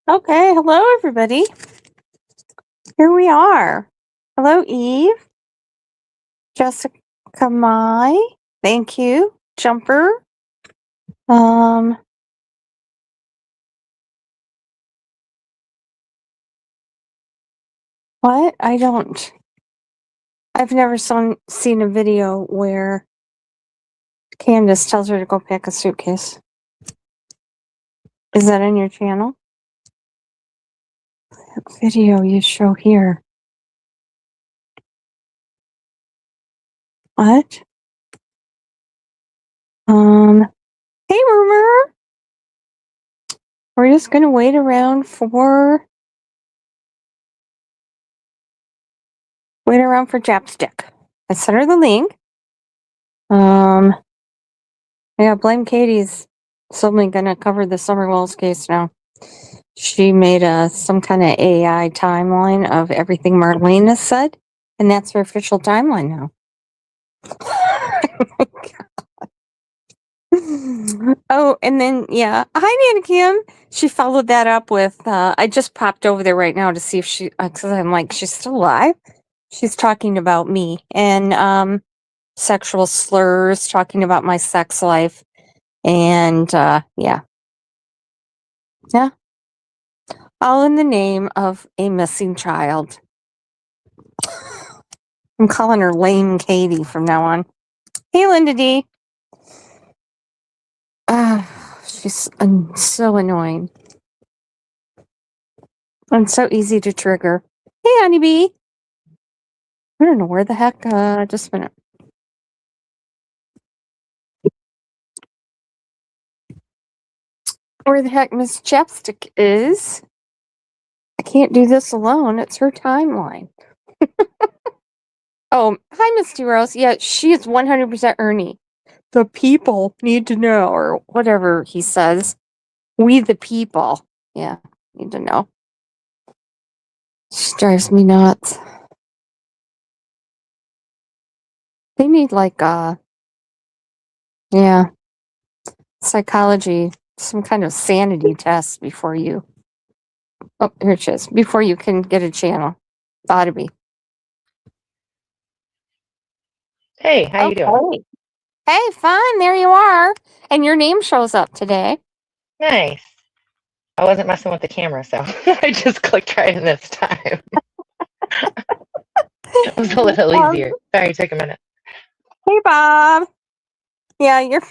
Okay, hello everybody. Here we are. Hello, Eve. Jessica Mai. Thank you. Jumper. What? I've never seen a video where Candace tells her to go pack a suitcase. Is that on your channel? That video you show here. What? Hey, Rumor. We're just gonna wait around for Japstick. I sent her the link. Yeah, Blame Katie's suddenly gonna cover the Summer Wells case now. She made some kind of AI timeline of everything Marlene has said, and that's her official timeline now. Oh, and then hi Nana Kim. She followed that up with I just popped over there right now to see if she because I'm like, she's still alive. She's talking about me and sexual slurs, talking about my sex life, and yeah, all in the name of a missing child. I'm calling her Lame Katie from now on. Hey, Linda D. She's so annoying and so easy to trigger. Hey, honeybee. I don't know where the heck. Just a minute. Where the heck Miss Chapstick is? I can't do this alone. It's her timeline. Oh, hi, Misty Rose. Yeah, she is 100% Ernie. The people need to know, or whatever he says. We the people. Yeah, need to know. She drives me nuts. They need psychology, some kind of sanity test before you. Oh, here it is. Before you can get a channel. Ought to be. Hey, how you doing? Hey, fine. There you are. And your name shows up today. Nice. I wasn't messing with the camera, so I just clicked right in this time. It was a little easier. Sorry, it took a minute. Hey, Bob. Yeah, you're...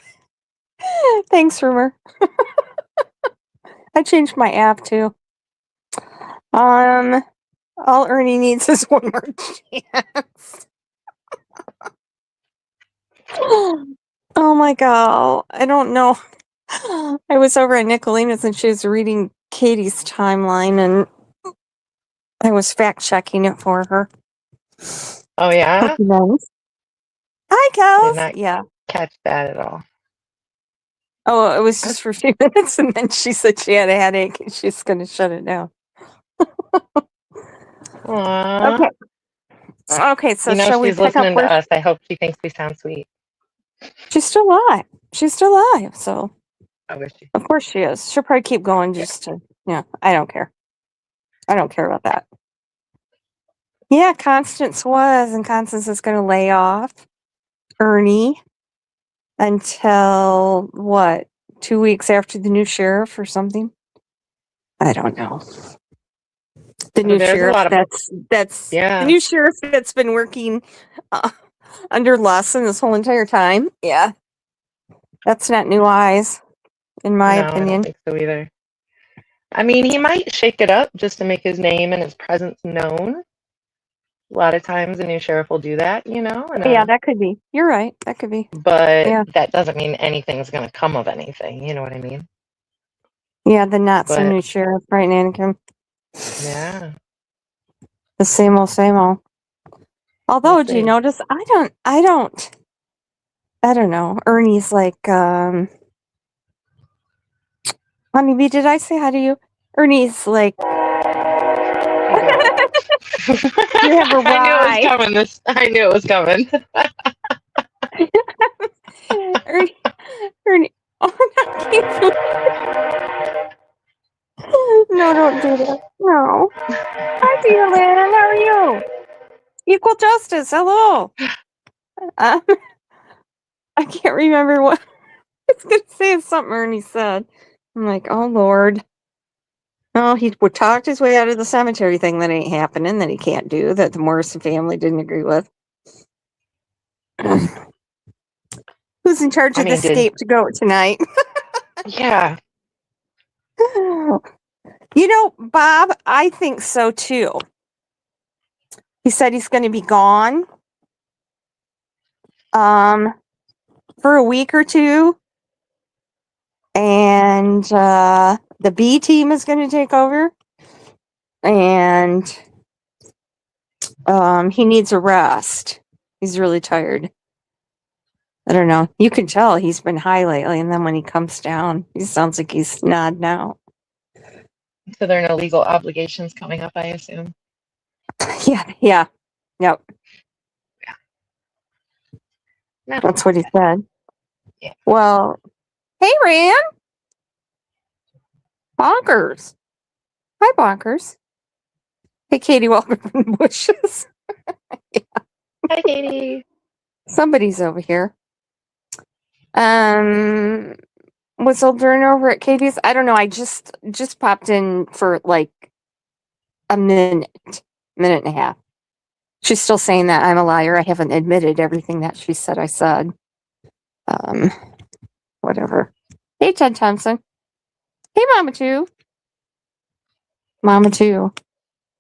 Thanks, Rumor. I changed my app, too. All Ernie needs is one more chance. Oh, my God. I don't know. I was over at Nicolina's and she was reading Katie's timeline and I was fact-checking it for her. Oh, yeah? Hi, Kels. Did not catch that at all. Oh, it was just for a few minutes, and then she said she had a headache, and she's going to shut it down. Aww. Okay, so shall we she's listening to us. I hope she thinks we sound sweet. She's still alive. So I wish she. Of course she is. She'll probably keep going just to, I don't care. I don't care about that. Yeah, Constance was, and Constance is going to lay off Ernie until, 2 weeks after the new sheriff or something? I don't know. The new sheriff that's the new sheriff that's been working under Lawson this whole entire time. Yeah. That's not new eyes, in my opinion. I don't think so either. I mean, he might shake it up just to make his name and his presence known. A lot of times the new sheriff will do that, Yeah, that could be. You're right. That could be. But that doesn't mean anything's going to come of anything. You know what I mean? Yeah, the not so new sheriff, right, Anakin? Yeah. The same old. Although, do you notice? I don't know. Ernie's like, Honeybee, did I say hi to you? Ernie's like, you have a ride. I knew it was coming. Ernie. Oh, no, don't do that. No. Hi, dear Lynn. How are you? Equal justice. Hello. I can't remember what I was going to say. It's something Ernie said. I'm like, oh, Lord. No, he would talk his way out of the cemetery thing that ain't happening, that he can't do, that the Morrison family didn't agree with. Who's in charge of the scapegoat tonight? Yeah. You know, Bob, I think so too. He said he's going to be gone for a week or two. And the B team is going to take over. And he needs a rest. He's really tired. I don't know. You can tell he's been high lately, and then when he comes down, he sounds like he's nodding out. So there are no legal obligations coming up, I assume. Yep. Yeah. No. That's what he said. Yeah. Well, hey, Ran. Bonkers. Hi, Bonkers. Hey, Katie, welcome from the bushes. Yeah. Hi, Katie. Somebody's over here. Was Aldrin over at Katie's? I don't know. I just popped in for like a minute and a half. She's still saying that I'm a liar. I haven't admitted everything that she said I said. Whatever. Hey, Ted Thompson. Hey, Mama Two. Mama Two.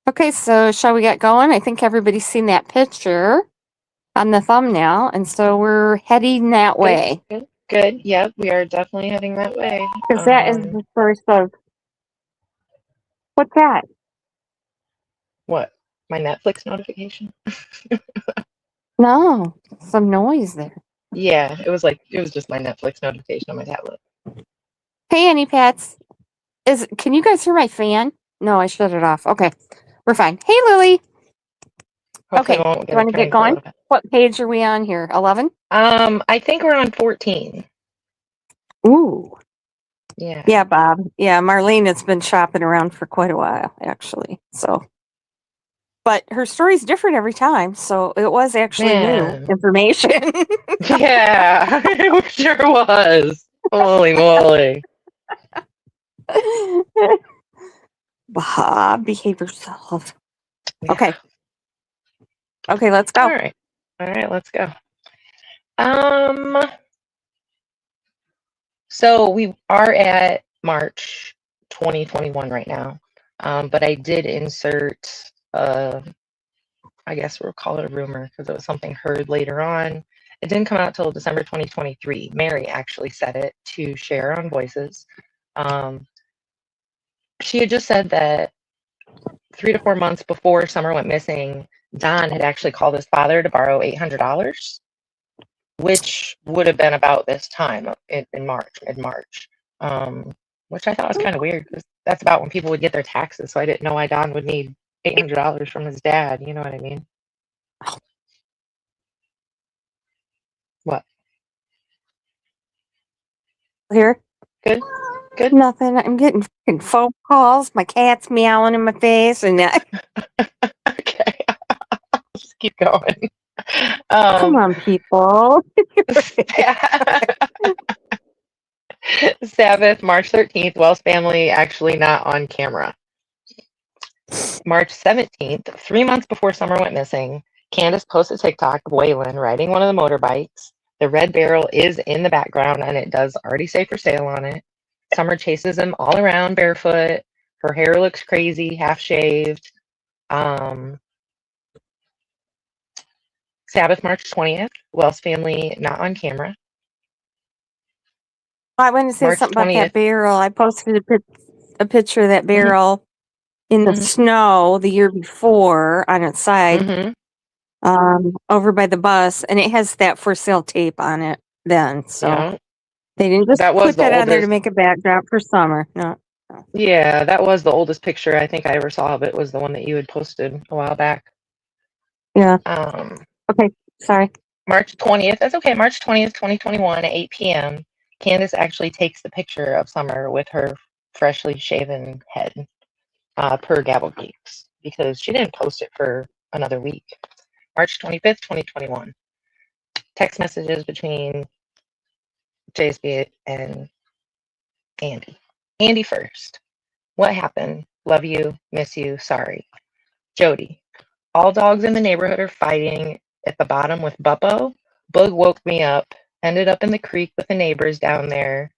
Okay, so shall we get going? I think everybody's seen that picture on the thumbnail, and so we're heading that way. Good. Yep, we are definitely heading that way. Because that is the first of... What's that? What? My Netflix notification? No, some noise there. Yeah, it was just my Netflix notification on my tablet. Hey, Annie Pats. Can you guys hear my fan? No, I shut it off. Okay, we're fine. Hey, Lily. Hopefully okay, do you want to get going? What page are we on here? 11? I think we're on 14. Ooh. Yeah. Yeah, Bob. Yeah, Marlene has been shopping around for quite a while, actually. So, but her story's different every time, so it was actually new information. Yeah, it sure was. Holy moly. Bob, behave yourself. Yeah. Okay, let's go. All right, let's go. So we are at March 2021 right now, but I did insert, I guess we'll call it a rumor because it was something heard later on. It didn't come out till December 2023. Mary actually said it to share on Voices. She had just said that 3 to 4 months before Summer went missing, Don had actually called his father to borrow $800, which would have been about this time in mid-March, which I thought was kind of weird because that's about when people would get their taxes. So I didn't know why Don would need $800 from his dad. You know what I mean? What? Here? Good? Good? Nothing. I'm getting phone calls. My cat's meowing in my face. And okay. Just keep going. Come on, people. Sabbath, March 13th, Wells family actually not on camera. March 17th, 3 months before Summer went missing, Candace posted TikTok of Waylon riding one of the motorbikes. The red barrel is in the background and it does already say for sale on it. Summer chases him all around barefoot. Her hair looks crazy, half shaved. Sabbath, March 20th, Wells family not on camera. I want to say March something 20th. About that barrel. I posted a picture of that barrel in the snow the year before on its side, over by the bus, and it has that for sale tape on it then. So they didn't just put that on there to make a backdrop for Summer. No. Yeah, that was the oldest picture I think I ever saw of it, was the one that you had posted a while back. Yeah. Okay, sorry. March 20th, that's okay. March 20th, 2021 at 8 p.m. Candace actually takes the picture of Summer with her freshly shaven head. per Gavel Geeks, because she didn't post it for another week. March 25th, 2021. Text messages between JSB and Andy. Andy first. What happened? Love you. Miss you. Sorry. Jody. All dogs in the neighborhood are fighting at the bottom with Buppo. Boog woke me up. Ended up in the creek with the neighbors down there.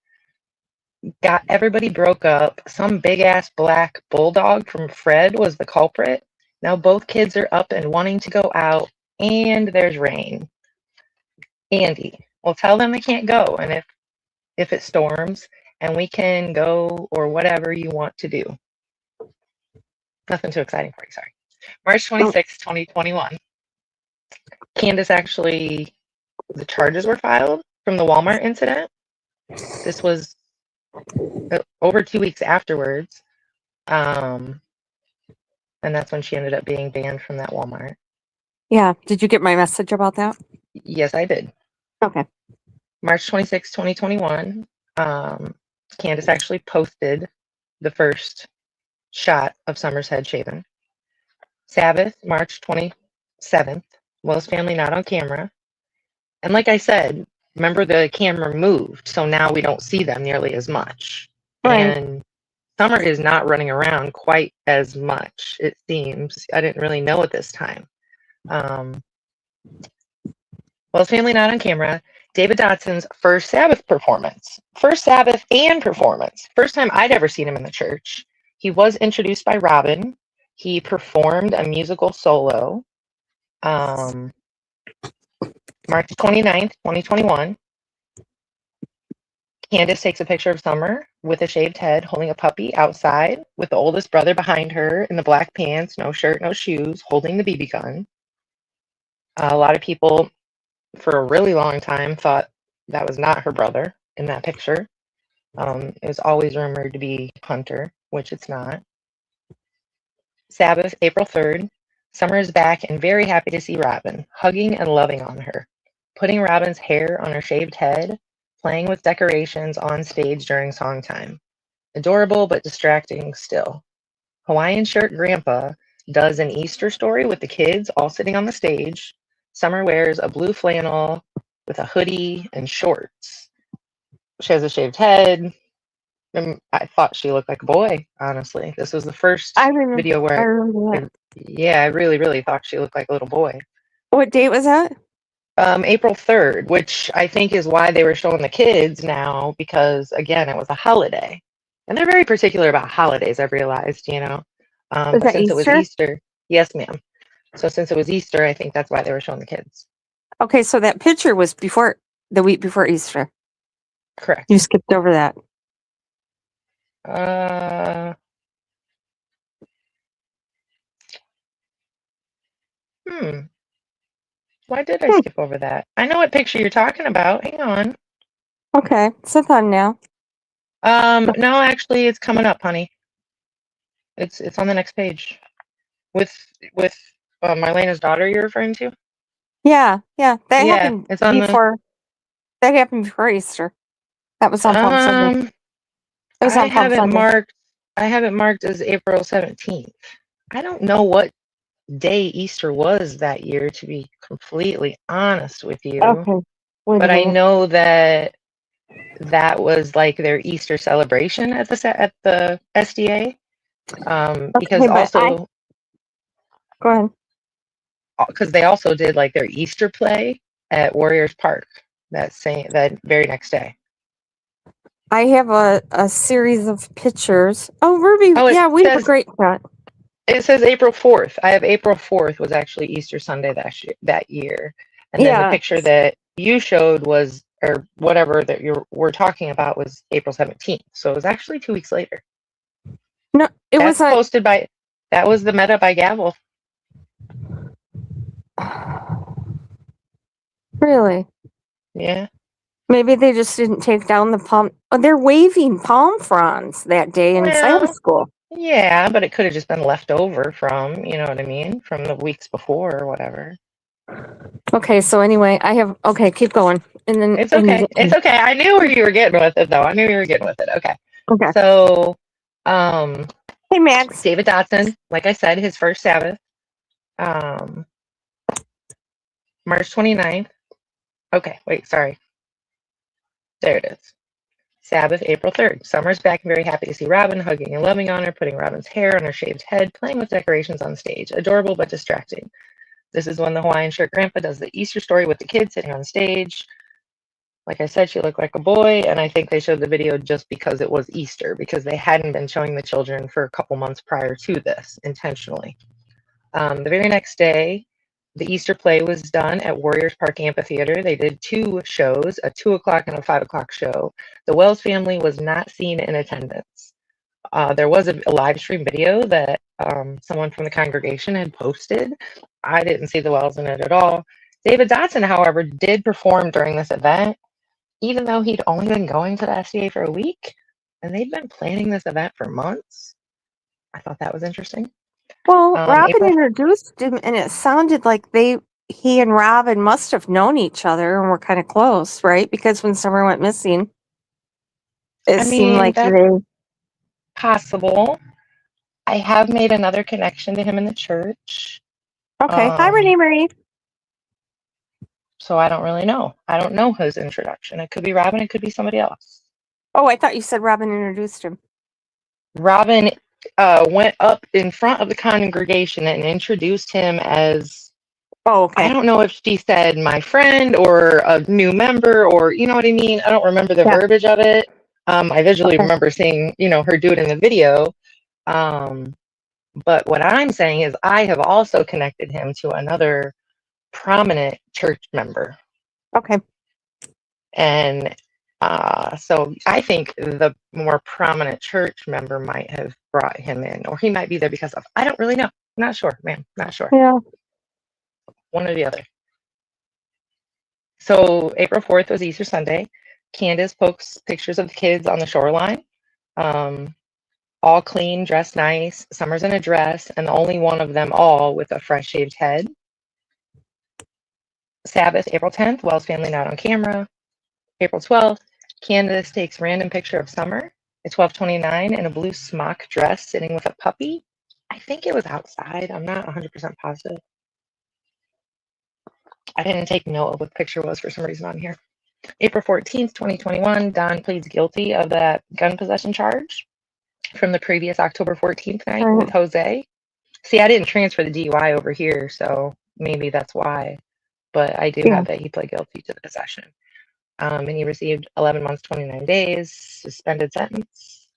Got everybody broke up. Some big ass black bulldog from Fred was the culprit. Now both kids are up and wanting to go out, and there's rain. Andy. Well, tell them they can't go, and if it storms, and we can go or whatever you want to do. Nothing too exciting for you, sorry. March 26, 2021. Candace actually, the charges were filed from the Walmart incident. This was over 2 weeks afterwards. And that's when she ended up being banned from that Walmart. Yeah. Did you get my message about that? Yes, I did. Okay. March 26, 2021. Candace actually posted the first shot of Summer's head shaven. Sabbath, March 27th. Wells family not on camera. And like I said, remember the camera moved, so now we don't see them nearly as much. Right. And Summer is not running around quite as much, it seems. I didn't really know at this time. Wells family not on camera. David Dotson's first Sabbath performance. First Sabbath and performance. First time I'd ever seen him in the church. He was introduced by Robin. He performed a musical solo. March 29th, 2021. Candace takes a picture of Summer with a shaved head holding a puppy outside with the oldest brother behind her in the black pants, no shirt, no shoes, holding the BB gun. A lot of people for a really long time thought that was not her brother in that picture. It was always rumored to be Hunter, which it's not. Sabbath, April 3rd. Summer is back and very happy to see Robin, hugging and loving on her, putting Robin's hair on her shaved head, playing with decorations on stage during song time. Adorable but distracting still. Hawaiian shirt grandpa does an Easter story with the kids all sitting on the stage. Summer wears a blue flannel with a hoodie and shorts. She has a shaved head. And I thought she looked like a boy, honestly. This was the first video where I really, really thought she looked like a little boy. What date was that? April 3rd, which I think is why they were showing the kids now, because again, it was a holiday. And they're very particular about holidays, I've realized, you know. But since it was Easter, yes, ma'am. So since it was Easter, I think that's why they were showing the kids. Okay, so that picture was before the week before Easter. Correct. You skipped over that. Why did I skip over that? I know what picture you're talking about. Hang on. Okay, it's a fun now. No, actually, it's coming up, honey. It's on the next page. With Marlena's daughter you're referring to? Yeah. That happened before. That happened before Easter. That was on Palm Sunday. It was on Palm Sunday. I have it marked as April 17th. I don't know what day Easter was that year, to be completely honest with you. Okay. But I know that was like their Easter celebration at the SDA. Because also go ahead. Because they also did like their Easter play at Warriors Park that very next day. I have a series of pictures. Oh, Ruby, we have a great shot. It says April 4th. I have April 4th was actually Easter Sunday that year. And then the picture that you showed was, or whatever that we're talking about, was April 17th. So it was actually 2 weeks later. No, it was posted by, that was the Meta by Gavel. Really? Yeah. Maybe they just didn't take down the palm. Oh, they're waving palm fronds that day in Sabbath school. Yeah, but it could have just been left over from, you know what I mean, from the weeks before or whatever. Okay, so anyway, keep going. And then it's okay. It's okay. I knew where you were getting with it, though. Okay. So, Hey, Max. David Dotson, like I said, his first Sabbath. March 29th. Okay, wait, sorry. There it is. Sabbath, April 3rd. Summer's back and very happy to see Robin, hugging and loving on her, putting Robin's hair on her shaved head, playing with decorations on stage. Adorable but distracting. This is when the Hawaiian shirt grandpa does the Easter story with the kids sitting on stage. Like I said, she looked like a boy, and I think they showed the video just because it was Easter, because they hadn't been showing the children for a couple months prior to this, intentionally. The very next day, the Easter play was done at Warriors Park Amphitheater. They did 2 shows, a 2 o'clock and a 5 o'clock show. The Wells family was not seen in attendance. There was a live stream video that someone from the congregation had posted. I didn't see the Wells in it at all. David Dotson, however, did perform during this event, even though he'd only been going to the SDA for a week, and they'd been planning this event for months. I thought that was interesting. Well, Robin introduced him, and it sounded like he and Robin must have known each other and were kind of close, right? Because when Summer went missing, it seemed like they... Possible. I have made another connection to him in the church. Okay. Hi, Renee Marie. So I don't really know. I don't know his introduction. It could be Robin. It could be somebody else. Oh, I thought you said Robin introduced him. Robin went up in front of the congregation and introduced him as... Oh, okay. I don't know if she said my friend or a new member, or you know what I mean? I don't remember the verbiage of it. I visually remember seeing, her do it in the video. But what I'm saying is I have also connected him to another prominent church member. Okay. And so I think the more prominent church member might have brought him in, or he might be there because of... I don't really know. Not sure, ma'am. Not sure. Yeah. One or the other. So April 4th was Easter Sunday. Candace posts pictures of the kids on the shoreline. All clean, dressed nice. Summer's in a dress, and the only one of them all with a fresh shaved head. Sabbath, April 10th, Wells family not on camera. April 12th, Candace takes random picture of Summer at 12:29 in a blue smock dress sitting with a puppy. I think it was outside. I'm not 100% positive. I didn't take note of what the picture was for some reason on here. April 14th, 2021, Don pleads guilty of that gun possession charge from the previous October 14th night with Jose. See, I didn't transfer the DUI over here, so maybe that's why. But I do have that he pled guilty to the possession. And he received 11 months, 29 days, suspended sentence.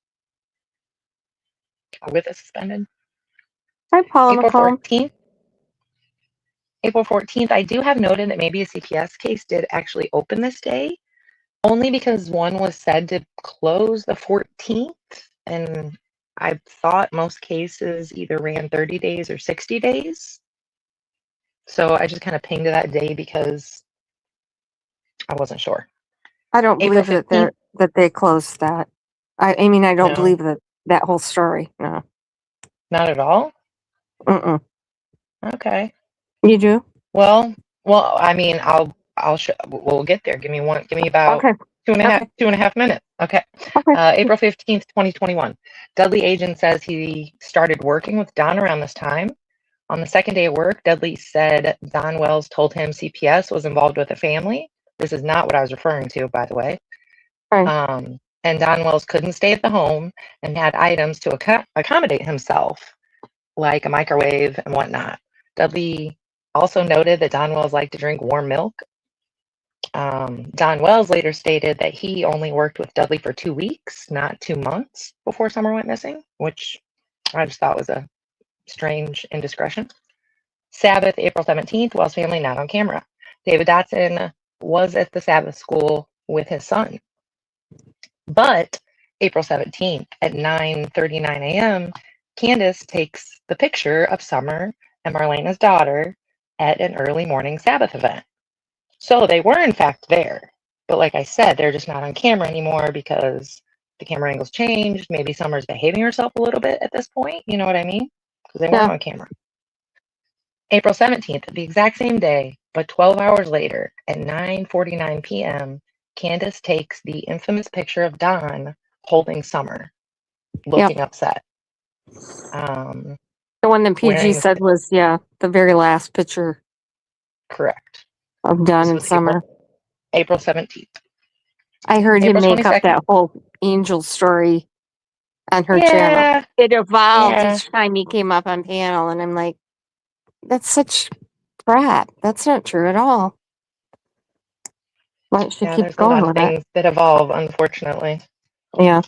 With a suspended. Hi, Paula April McCall. 14th. April 14th, I do have noted that maybe a CPS case did actually open this day, only because one was said to close the 14th, and I thought most cases either ran 30 days or 60 days. So I just kind of pinged to that day because I wasn't sure. I don't believe that they closed that. I mean, I don't believe that whole story. No. Not at all? Mm-mm. Okay. You do? Well, I mean, we'll get there. Give me about two and a half minutes. Okay. April 15th, 2021. Dudley agent says he started working with Don around this time. On the second day of work, Dudley said Don Wells told him CPS was involved with the family. This is not what I was referring to, by the way. Right. And Don Wells couldn't stay at the home and had items to accommodate himself, like a microwave and whatnot. Dudley also noted that Don Wells liked to drink warm milk. Don Wells later stated that he only worked with Dudley for 2 weeks, not 2 months before Summer went missing, which I just thought was a strange indiscretion. Sabbath, April 17th, Wells family not on camera. David Dotson was at the Sabbath school with his son. But April 17th at 9:39 a.m., Candace takes the picture of Summer and Marlena's daughter at an early morning Sabbath event. So they were in fact there. But like I said, they're just not on camera anymore because the camera angles changed. Maybe Summer's behaving herself a little bit at this point. You know what I mean? Because they weren't on camera. April 17th, the exact same day, but 12 hours later at 9:49 p.m., Candace takes the infamous picture of Don holding Summer, looking upset. The one that PG said was, the very last picture. Correct. Of Dawn and Summer. April 17th. I heard him make up that whole angel story on her channel. It evolved each time he came up on panel, and I'm like, that's such crap. That's not true at all. Why should keep going with things that evolve, unfortunately. Yeah.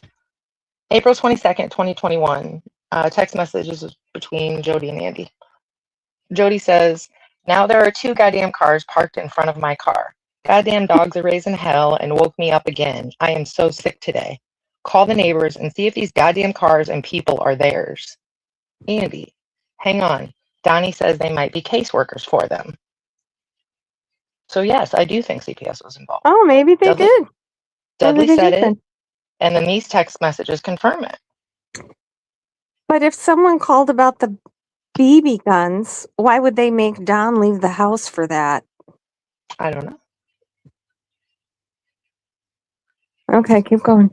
April 22nd, 2021. Text messages between Jody and Andy. Jody says, now there are 2 goddamn cars parked in front of my car. Goddamn dogs are raising hell and woke me up again. I am so sick today. Call the neighbors and see if these goddamn cars and people are theirs. Andy, hang on. Donnie says they might be caseworkers for them. So yes, I do think CPS was involved. Oh, maybe they did. Dudley said it, and then these text messages confirm it. But if someone called about the BB guns, why would they make Don leave the house for that? I don't know. Okay, keep going.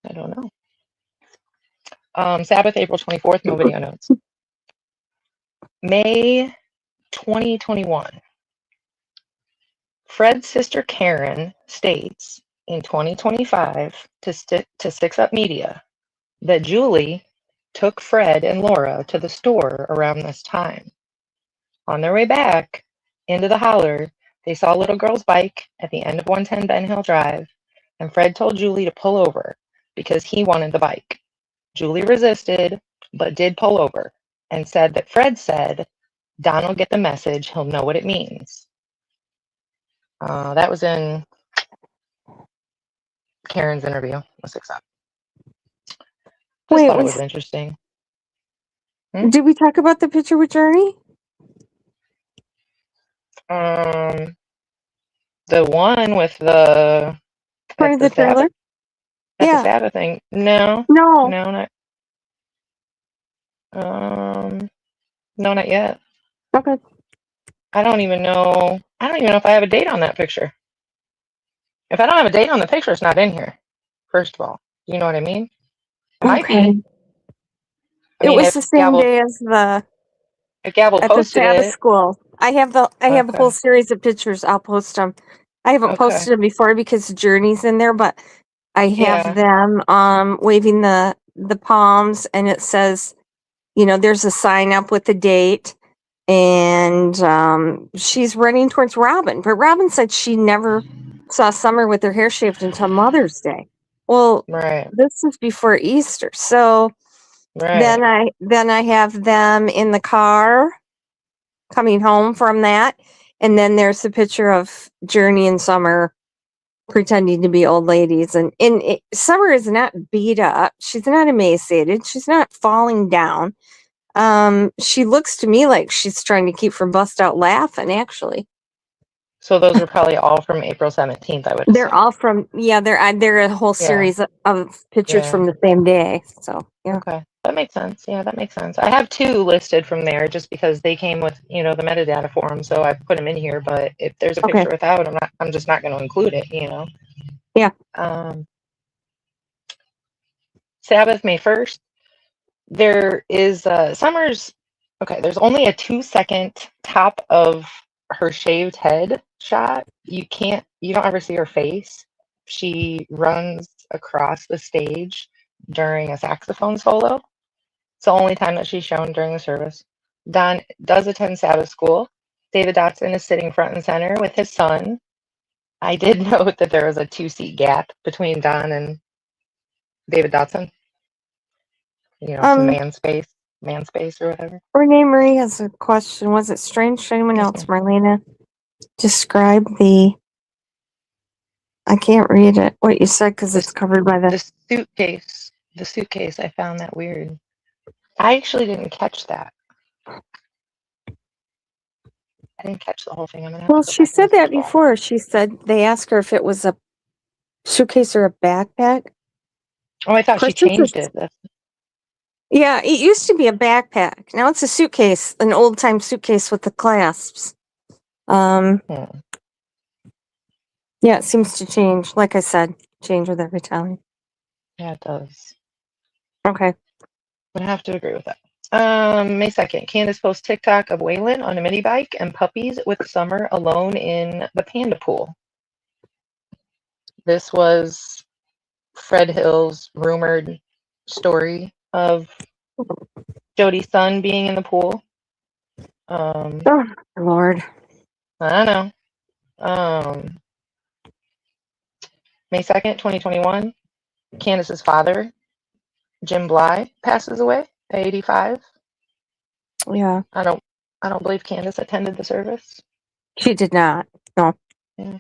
I don't know. Sabbath, April 24th, no video notes. May 2021. Fred's sister Karen states in 2025 to 6 Up Media that Julie took Fred and Laura to the store around this time. On their way back into the holler, they saw a little girl's bike at the end of 110 Ben Hill Drive, and Fred told Julie to pull over because he wanted the bike. Julie resisted, but did pull over and said that Fred said, Don will get the message, he'll know what it means. That was in Karen's interview with 6 Up. Just thought it was interesting. Did we talk about the picture with Journey? The one with the part of the trailer. The Sabbath thing. No, not. No, not yet. Okay. I don't even know if I have a date on that picture. If I don't have a date on the picture, it's not in here. First of all, you know what I mean? Might be. It was the same day as the at the Sabbath school. I have the whole series of pictures. I'll post them. I haven't posted them before because Journey's in there, but I have them waving the palms, and it says, there's a sign up with the date, and she's running towards Robin. But Robin said she never saw Summer with her hair shaved until Mother's Day. Well, this is before Easter, so then I have them in the car coming home from that, and then there's the picture of Journey and Summer pretending to be old ladies, and Summer is not beat up. She's not emaciated. She's not falling down. She looks to me like she's trying to keep from bust out laughing, actually. So those are probably all from April 17th, I would assume. They're all from, they're a whole series of pictures from the same day. So, Okay. That makes sense. Yeah, that makes sense. I have 2 listed from there just because they came with, the metadata for them. So I put them in here, but if there's a picture without, I'm just not going to include it, Yeah. Sabbath, May 1st. There is Summer's, there's only a 2-second top of her shaved head shot. You don't ever see her face. She runs across the stage during a saxophone solo. It's the only time that she's shown during the service. Don does attend Sabbath school. David Dotson is sitting front and center with his son. I did note that there was a 2-seat gap between Don and David Dotson. Man space or whatever. Renee Marie has a question. Was it strange to anyone else, Marlena? Describe the... I can't read it, what you said, because it's covered by the suitcase. The suitcase, I found that weird. I actually didn't catch that. I didn't catch the whole thing. Well, she said that before. She said they asked her if it was a suitcase or a backpack. Oh, I thought she changed it. Yeah, it used to be a backpack. Now it's a suitcase, an old-time suitcase with the clasps. Yeah, it seems to change. Like I said, change with every time. Yeah, it does. Okay. Would have to agree with that. May 2nd, Candace posts TikTok of Waylon on a mini bike and puppies with Summer alone in the panda pool. This was Fred Hill's rumored story of Jody's son being in the pool. Oh, Lord. I don't know. May 2nd, 2021, Candace's father, Jim Bly, passes away at 85. Yeah. I don't believe Candace attended the service. She did not. No. Yeah.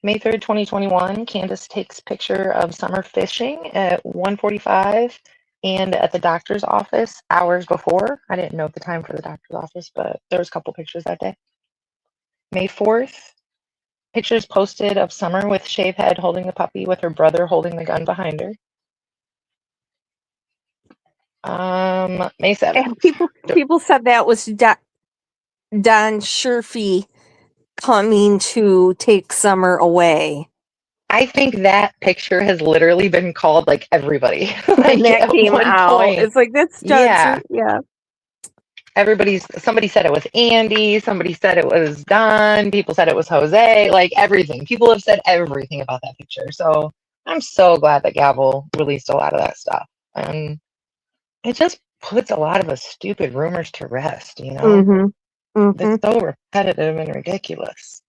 May 3rd, 2021, Candace takes picture of Summer fishing at 1:45 and at the doctor's office hours before. I didn't know the time for the doctor's office, but there was a couple pictures that day. May 4th, pictures posted of Summer with shaved head holding the puppy with her brother holding the gun behind her. May 7th. And people said that was Don Scherfy coming to take Summer away. I think that picture has literally been called like everybody. Like, that came out. Point. It's like, that's Don. Yeah. Somebody said it was Andy, somebody said it was Don, people said it was Jose, like everything. People have said everything about that picture. So I'm so glad that Gavel released a lot of that stuff. And it just puts a lot of the stupid rumors to rest, you know? Mm-hmm. Mm-hmm. It's so repetitive and ridiculous.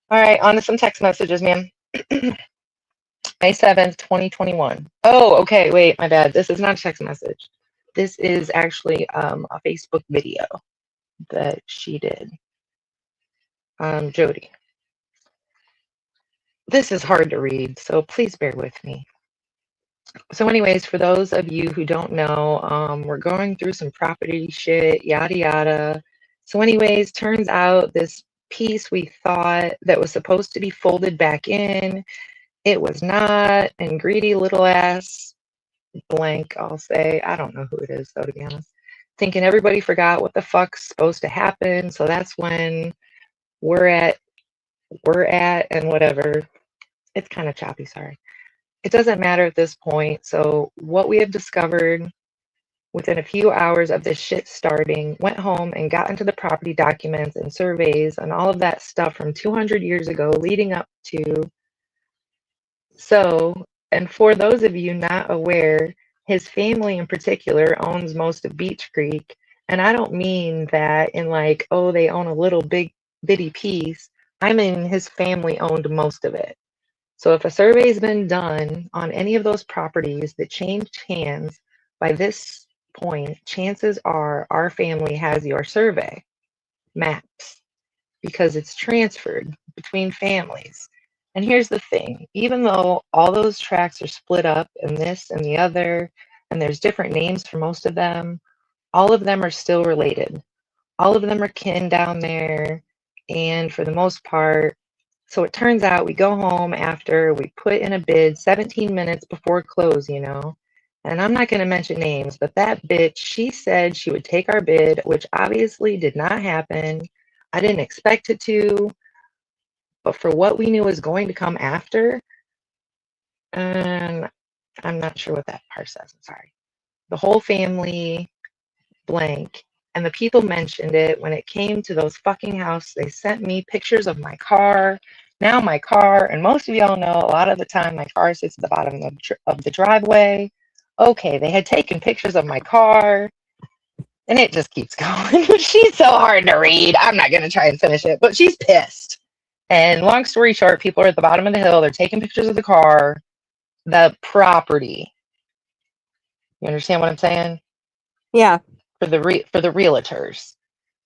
All right, on to some text messages, ma'am. May 7th, 2021. Oh, okay, wait, my bad. This is not a text message. This is actually a Facebook video that she did. Jody. This is hard to read, so please bear with me. So anyways, for those of you who don't know, we're going through some property shit, yada yada. So anyways, turns out this piece we thought that was supposed to be folded back in, it was not, and greedy little ass blank, I'll say, I don't know who it is though, to be honest, thinking everybody forgot what the fuck's supposed to happen. So that's when we're at and whatever. It's kind of choppy, sorry. It doesn't matter at this point. So what we have discovered within a few hours of this shit starting, went home and got into the property documents and surveys and all of that stuff from 200 years ago leading up to. So, and for those of you not aware, his family in particular owns most of Beech Creek. And I don't mean that in like, oh, they own a little bitty piece. I mean his family owned most of it. So if a survey's been done on any of those properties that changed hands, by this point, chances are our family has your survey maps because it's transferred between families. And here's the thing, even though all those tracts are split up in this and the other, and there's different names for most of them, all of them are still related. All of them are kin down there. And for the most part, so it turns out we go home after we put in a bid 17 minutes before close, you know, and I'm not going to mention names, but that bitch, she said she would take our bid, which obviously did not happen. I didn't expect it to. But for what we knew was going to come after, and I'm not sure what that part says, I'm sorry. The whole family blank, and the people mentioned it when it came to those fucking houses. They sent me pictures of my car. Now my car, and most of y'all know, a lot of the time my car sits at the bottom of the driveway. Okay, they had taken pictures of my car, and it just keeps going. She's so hard to read. I'm not going to try and finish it, but she's pissed. And long story short, people are at the bottom of the hill. They're taking pictures of the car, the property. You understand what I'm saying? Yeah. For the realtors.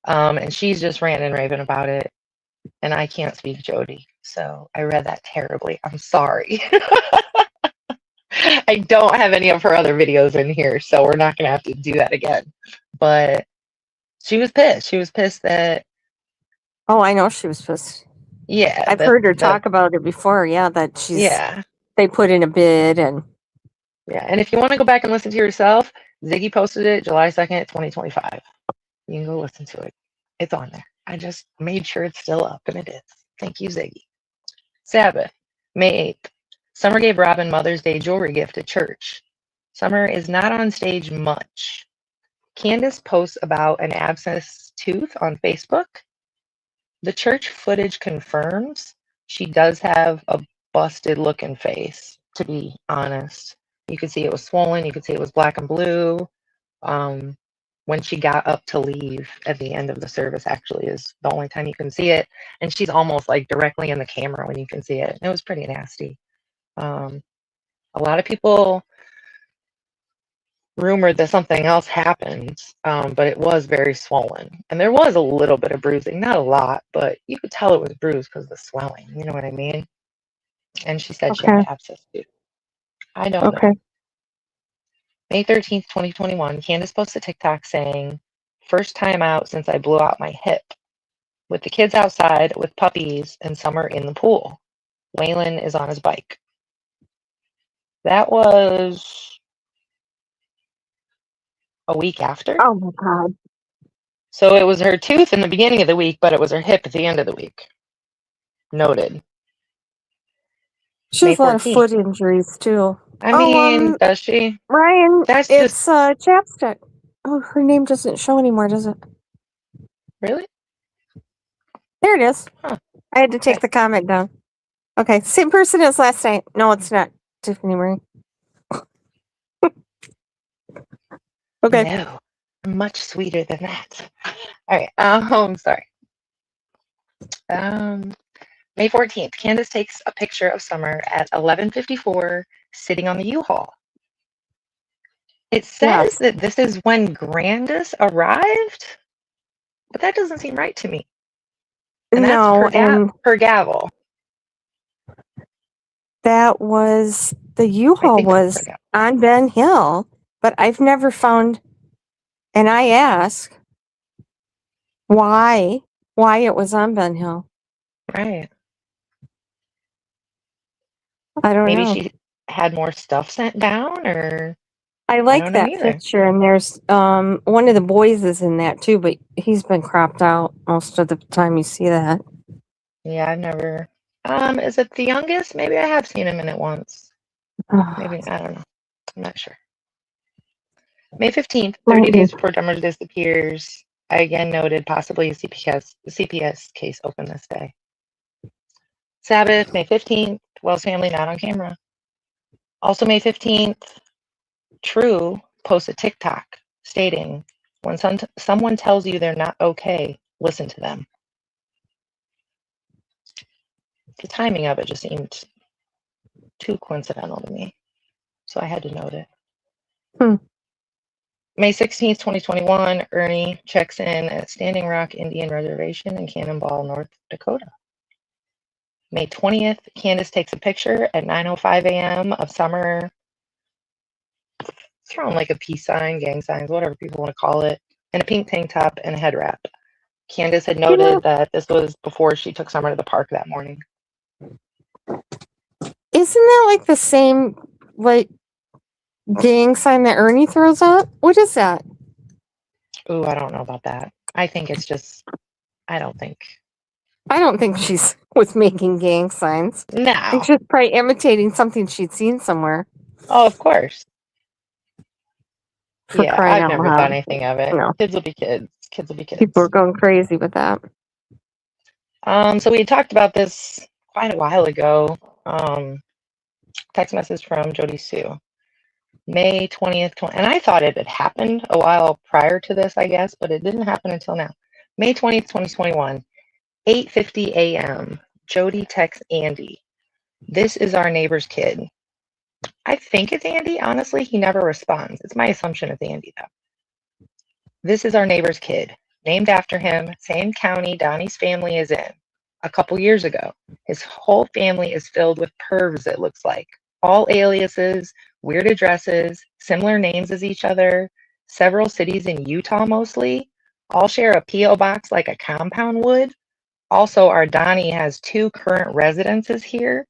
And she's just ranting and raving about it. And I can't speak Jody. So I read that terribly. I'm sorry. I don't have any of her other videos in here, so we're not going to have to do that again. But she was pissed. She was pissed that... Oh, I know she was pissed. Yeah. I've heard her talk about it before. Yeah, that she's... Yeah. They put in a bid and... Yeah, and if you want to go back and listen to yourself, Ziggy posted it July 2nd, 2025. You can go listen to it. It's on there. I just made sure it's still up, and it is. Thank you, Ziggy. Sabbath, May 8th. Summer gave Robin Mother's Day jewelry gift at church. Summer is not on stage much. Candace posts about an abscess tooth on Facebook. The church footage confirms she does have a busted looking face, to be honest. You could see it was swollen. You could see it was black and blue. When she got up to leave at the end of the service, actually, is the only time you can see it. And she's almost like directly in the camera when you can see it. It was pretty nasty. A lot of people rumored that something else happened, but it was very swollen. And there was a little bit of bruising, not a lot, but you could tell it was bruised because of the swelling. You know what I mean? And she said she had an abscess too. I don't know. May 13th, 2021, Candace posted a TikTok saying, "First time out since I blew out my hip. With the kids outside with puppies and Summer in the pool. Waylon is on his bike." That was a week after. Oh my God. So it was her tooth in the beginning of the week, but it was her hip at the end of the week. Noted. She has a lot of foot injuries too. I mean, does she? Ryan, it's Chapstick. Oh, her name doesn't show anymore, does it? Really? There it is. Huh. I had to take the comment down. Okay, same person as last night. No, it's not Tiffany Marie. Okay. No, much sweeter than that. All right. Sorry. May 14th, Candace takes a picture of Summer at 11:54 sitting on the U-Haul. It says that this is when Grandis arrived, but that doesn't seem right to me. And that's her gavel. That was, the U-Haul was on Ben Hill, but I've never found, and I ask why it was on Ben Hill. Right. I don't know. Maybe she had more stuff sent down, or I like that picture, and there's one of the boys is in that too, but he's been cropped out most of the time you see that. Yeah, I've never. Is it the youngest? Maybe I have seen him in it once. Maybe, I don't know. I'm not sure. May 15th, 30 days before Demers disappears, I again noted possibly a CPS case open this day. Sabbath, May 15th, Wells family not on camera. Also May 15th, True posts a TikTok stating, "When someone tells you they're not okay, listen to them." The timing of it just seemed too coincidental to me, so I had to note it. May 16th, 2021, Ernie checks in at Standing Rock Indian Reservation in Cannonball, North Dakota. May 20th, Candace takes a picture at 9:05 a.m. of Summer throwing like a peace sign, gang signs, whatever people want to call it, in a pink tank top and a head wrap. Candace had noted that this was before she took Summer to the park that morning. Isn't that like the same like gang sign that Ernie throws up? What is that? Ooh, I don't know about that. I think it's just, I don't think she was making gang signs. No. I think she's probably imitating something she'd seen somewhere. Oh, of course. Yeah, I've never thought anything of it. No. Kids will be kids. Kids will be kids. People are going crazy with that. So we had talked about this quite a while ago. Text message from Jody Sue. May 20th, and I thought it had happened a while prior to this, I guess, but it didn't happen until now. May 20th, 2021, 8:50 a.m. Jody texts Andy, "This is our neighbor's kid." I think it's Andy. Honestly, he never responds. It's my assumption it's Andy, though. "This is our neighbor's kid, named after him, same county Donnie's family is in. A couple years ago. His whole family is filled with pervs, it looks like. All aliases, weird addresses, similar names as each other, several cities in Utah mostly, all share a P.O. box like a compound would. Also, our Donnie has 2 current residences here.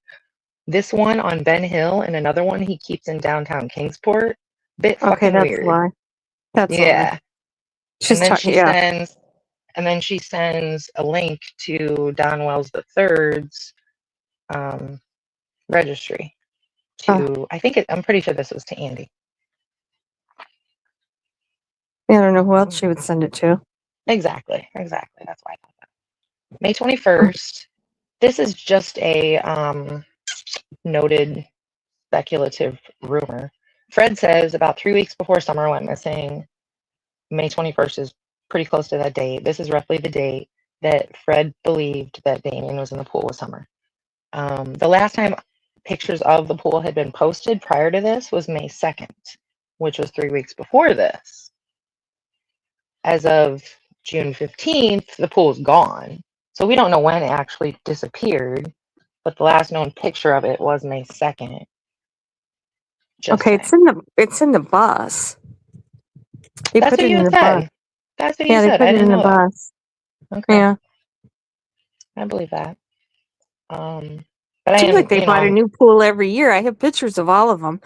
This one on Ben Hill and another one he keeps in downtown Kingsport. Bit fucking weird." Why. That's yeah. Why. And then she sends a link to Don Wells III's registry. I'm pretty sure this was to Andy. I don't know who else she would send it to. Exactly. That's why I thought that. May 21st. This is just a noted speculative rumor. Fred says about 3 weeks before Summer went missing, May 21st is pretty close to that date. This is roughly the date that Fred believed that Damien was in the pool with Summer. The last time pictures of the pool had been posted prior to this was May 2nd, which was 3 weeks before this. As of June 15th, the pool is gone. So we don't know when it actually disappeared, but the last known picture of it was May 2nd. Okay, it's in the bus. That's what you said. That's what you said. I didn't know that. Bus. Okay. Yeah. I believe that. But I like they bought a new pool every year. I have pictures of all of them.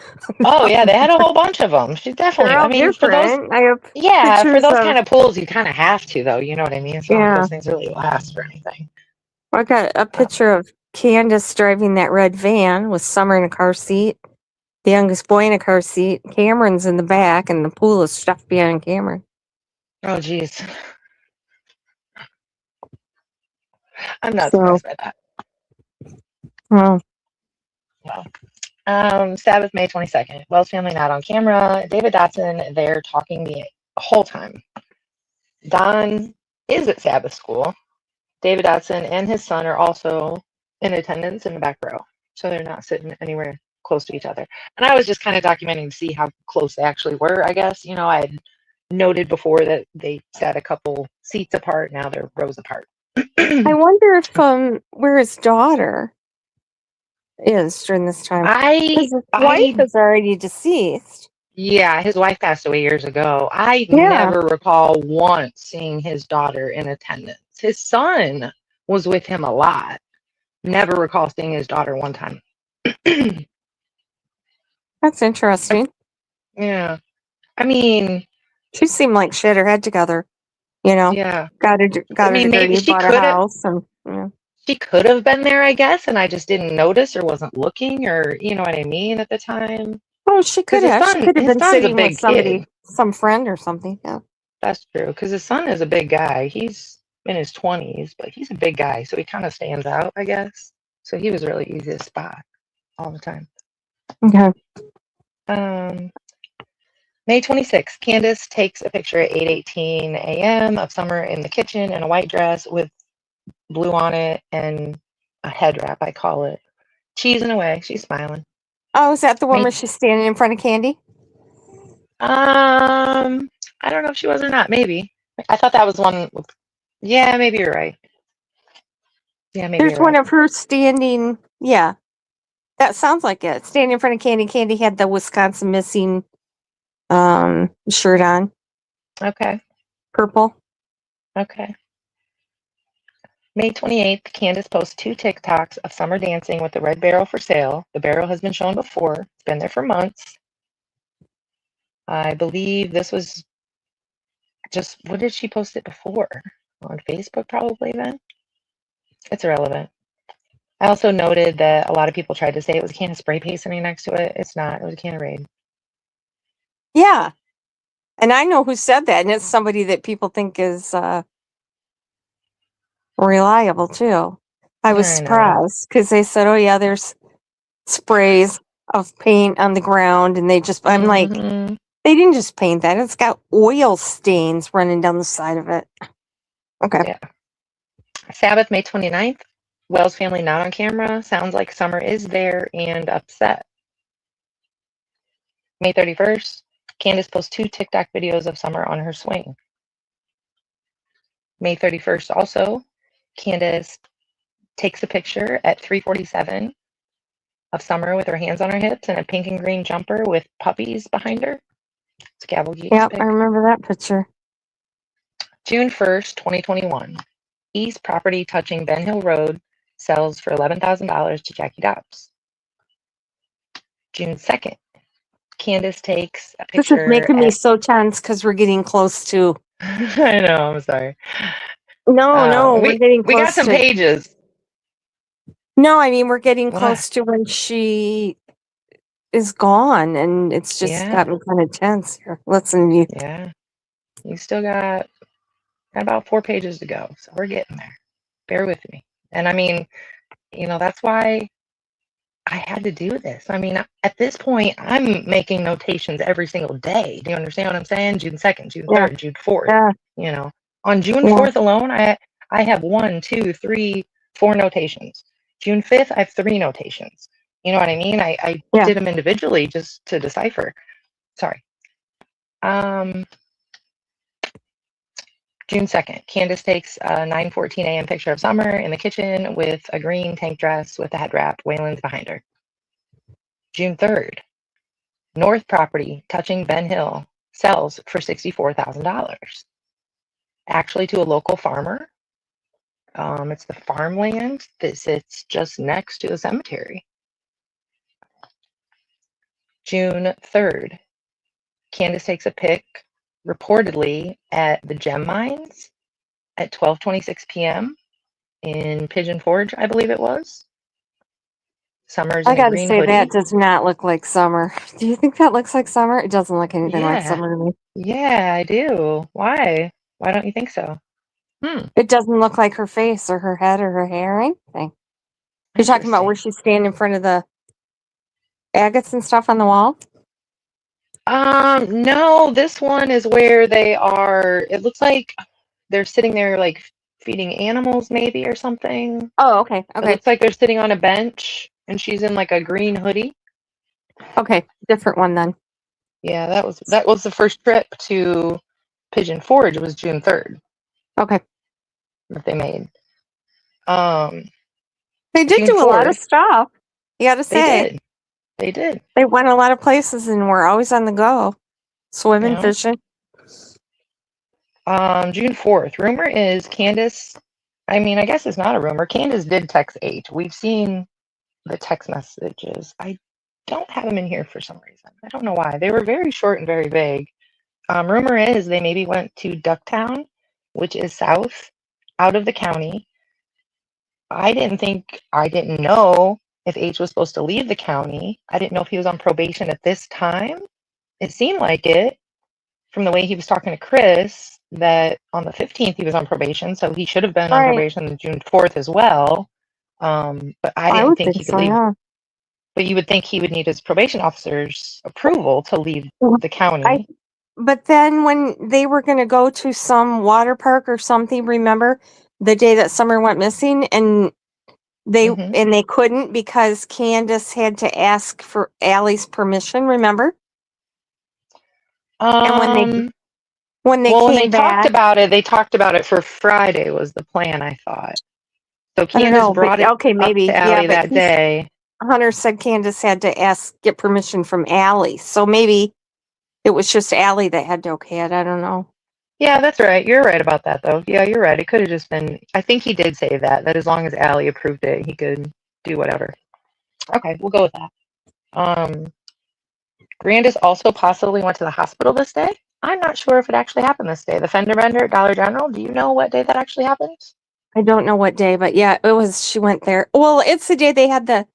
Oh yeah, they had a whole bunch of them. She's definitely. They're all different. For those kind of pools, you kind of have to, though. You know what I mean? It's not like those things really last or anything. I got a picture of Candace driving that red van with Summer in a car seat, the youngest boy in a car seat. Cameron's in the back, and the pool is stuffed behind Cameron. Oh, geez. I'm not surprised by that. Oh. Sabbath, May 22nd. Wells family not on camera. David Dotson there talking the whole time. Don is at Sabbath school. David Dotson and his son are also in attendance in the back row. So they're not sitting anywhere close to each other. And I was just kind of documenting to see how close they actually were, I guess. You know, I had noted before that they sat a couple seats apart. Now they're rows apart. I wonder if where his daughter is during this time. His wife is already deceased. Yeah, his wife passed away years ago. I never recall once seeing his daughter in attendance. His son was with him a lot. Never recall seeing his daughter one time. That's interesting. Yeah. I mean, she seemed like she had her head together. You know? Yeah. Got her maybe she bought a house and she could have been there, I guess, and I just didn't notice or wasn't looking, or you know what I mean, at the time. Oh, she could have. She could have been sitting with somebody, some friend or something. Yeah. That's true, because his son is a big guy. He's in his 20s, but he's a big guy, so he kind of stands out, I guess. So he was really easy to spot all the time. Okay. May 26th, Candace takes a picture at 8:18 a.m. of Summer in the kitchen in a white dress with blue on it and a head wrap, I call it. Cheesing away. She's smiling. Oh, is that the one where she's standing in front of Candy? I don't know if she was or not. Maybe. I thought that was one. Yeah, maybe you're right. Yeah, maybe there's one of her standing. Yeah, that sounds like it. Standing in front of Candy. Candy had the Wisconsin Missing shirt on. Okay. Purple. Okay. May 28th, Candace posts 2 TikToks of Summer dancing with the red barrel for sale. The barrel has been shown before. It's been there for months. I believe this was just, what did she post it before? On Facebook probably then? It's irrelevant. I also noted that a lot of people tried to say it was a can of spray paint sitting next to it. It's not. It was a can of Raid. Yeah. And I know who said that, and it's somebody that people think is reliable too. I was surprised because they said, "Oh yeah, there's sprays of paint on the ground," and they just I'm like, they didn't just paint that; it's got oil stains running down the side of it. Okay. Yeah. Sabbath, May 29th. Wells family not on camera. Sounds like Summer is there and upset. May 31st. Candace posts 2 TikTok videos of Summer on her swing. May 31st also. Candace takes a picture at 3:47 of Summer with her hands on her hips and a pink and green jumper with puppies behind her. It's Gavel Geeks. Yep, I remember that picture. June 1st, 2021. East property touching Ben Hill Road sells for $11,000 to Jackie Dobbs. June 2nd. Candace takes a picture. This is making me so tense because we're getting close to. I know, I'm sorry. No, we're getting close. We got some pages. No, I mean, we're getting close to when she is gone, and it's just gotten kind of tense here. Listen to you. Yeah. You still got about 4 pages to go. So we're getting there. Bear with me. And I mean, that's why I had to do this. I mean, at this point, I'm making notations every single day. Do you understand what I'm saying? June 2nd, June 3rd, June 4th. Yeah. On June 4th alone, I have 1, 2, 3, 4 notations. June 5th, I have 3 notations. You know what I mean? I did them individually just to decipher. Sorry. June 2nd, Candace takes a 9:14 a.m. picture of Summer in the kitchen with a green tank dress with a head wrap. Waylon's behind her. June 3rd, North property touching Ben Hill sells for $64,000. Actually to a local farmer. It's the farmland that sits just next to the cemetery. June 3rd, Candace takes a pic reportedly at the gem mines at 12:26 p.m. in Pigeon Forge, I believe it was. Summer's in a green hoodie. That does not look like Summer. Do you think that looks like Summer? It doesn't look anything like Summer to me. Yeah, I do. Why? Why don't you think so? It doesn't look like her face or her head or her hair or anything. You're talking about where she's standing in front of the agates and stuff on the wall? No, this one is where they are. It looks like they're sitting there like feeding animals maybe or something. Oh, okay. It looks like they're sitting on a bench and she's in like a green hoodie. Okay, different one then. Yeah, that was the first trip to Pigeon Forge. It was June 3rd. Okay. That they made. They did do a lot of stuff. You got to say. They did. They went a lot of places and were always on the go. Swimming, fishing. June 4th. Rumor is Candace. I mean, I guess it's not a rumor. Candace did text H. We've seen the text messages. I don't have them in here for some reason. I don't know why. They were very short and very vague. Rumor is they maybe went to Ducktown, which is south, out of the county. I didn't know if H was supposed to leave the county. I didn't know if he was on probation at this time. It seemed like it from the way he was talking to Chris that on the 15th he was on probation, so he should have been on probation on June 4th as well. But I didn't think he could leave. Yeah. But you would think he would need his probation officer's approval to leave the county. But then when they were going to go to some water park or something, remember the day that Summer went missing, and they couldn't because Candace had to ask for Allie's permission. Remember? And when they talked about it, they talked about it for Friday was the plan. I thought so. Candace brought it up to Allie that day. Hunter said Candace had to get permission from Allie, so maybe it was just Allie that had to okay it. I don't know. Yeah, that's right. You're right about that, though. Yeah, you're right. It could have just been. I think he did say that as long as Allie approved it, he could do whatever. Okay, we'll go with that. Grandis also possibly went to the hospital this day. I'm not sure if it actually happened this day. The fender bender at Dollar General. Do you know what day that actually happened? I don't know what day, but yeah, it was. She went there. Well, it's the day they had the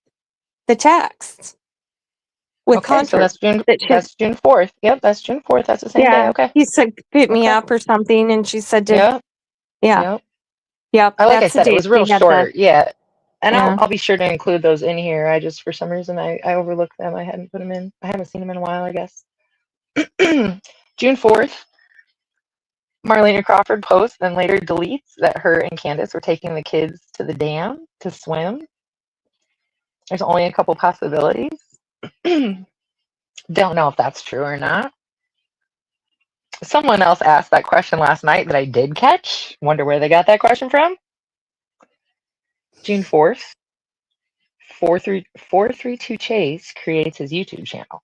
texts with so that's June 4th. Yep, that's June 4th. That's the same day. Okay. He said pick me up or something, and she said Yep. Like I said, it was real short. And I'll be sure to include those in here. I just, for some reason, I overlooked them. I hadn't put them in. I haven't seen them in a while, I guess. June 4th, Marlena Crawford posts and later deletes that her and Candace were taking the kids to the dam to swim. There's only a couple possibilities. Don't know if that's true or not. Someone else asked that question last night that I did catch. Wonder where they got that question from. June 4th, 432 Chase creates his YouTube channel.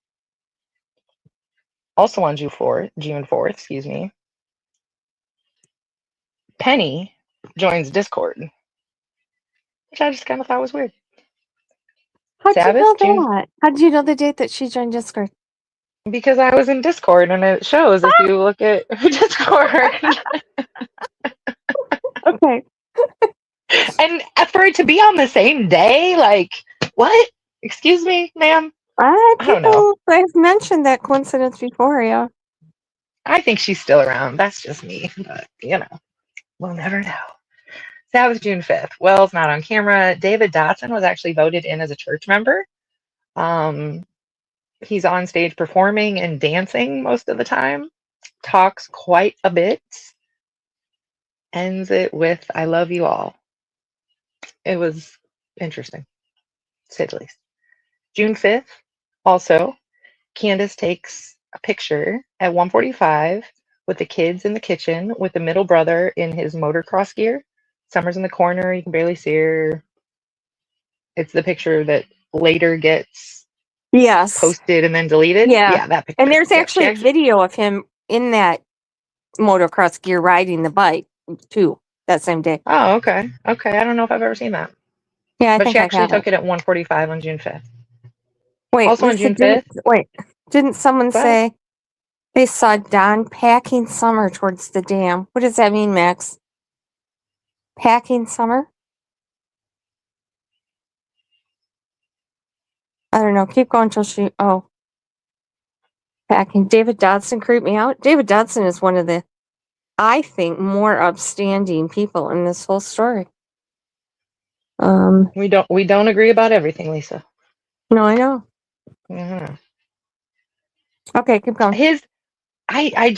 Also on June 4th, excuse me. Penny joins Discord, which I just kind of thought was weird. How'd you know that? How'd you know the date that she joined Discord? Because I was in Discord, and it shows if you look at Discord. Okay. And for it to be on the same day, like, what? Excuse me, ma'am? I don't know. I've mentioned that coincidence before, yeah. I think she's still around. That's just me. But, we'll never know. So that was June 5th. Well, it's not on camera. David Dotson was actually voted in as a church member. He's on stage performing and dancing most of the time. Talks quite a bit. Ends it with, I love you all. It was interesting, to say the least. June 5th, also, Candace takes a picture at 1:45 with the kids in the kitchen with the middle brother in his motocross gear. Summer's in the corner. You can barely see her. It's the picture that later gets posted and then deleted. Yeah, that picture. And there's actually a video of him in that motocross gear riding the bike too that same day. Oh, okay. Okay. I don't know if I've ever seen that. Yeah, but she actually took it at 1:45 on June 5th. Wait, also on June 5th. Didn't someone say they saw Don packing Summer towards the dam? What does that mean, Max? Packing Summer? I don't know. Keep going till she. Oh, packing. David Dodson creeped me out. David Dodson is one of the, I think, more upstanding people in this whole story. We don't agree about everything, Lisa. No, I know. Yeah. Okay, keep going. I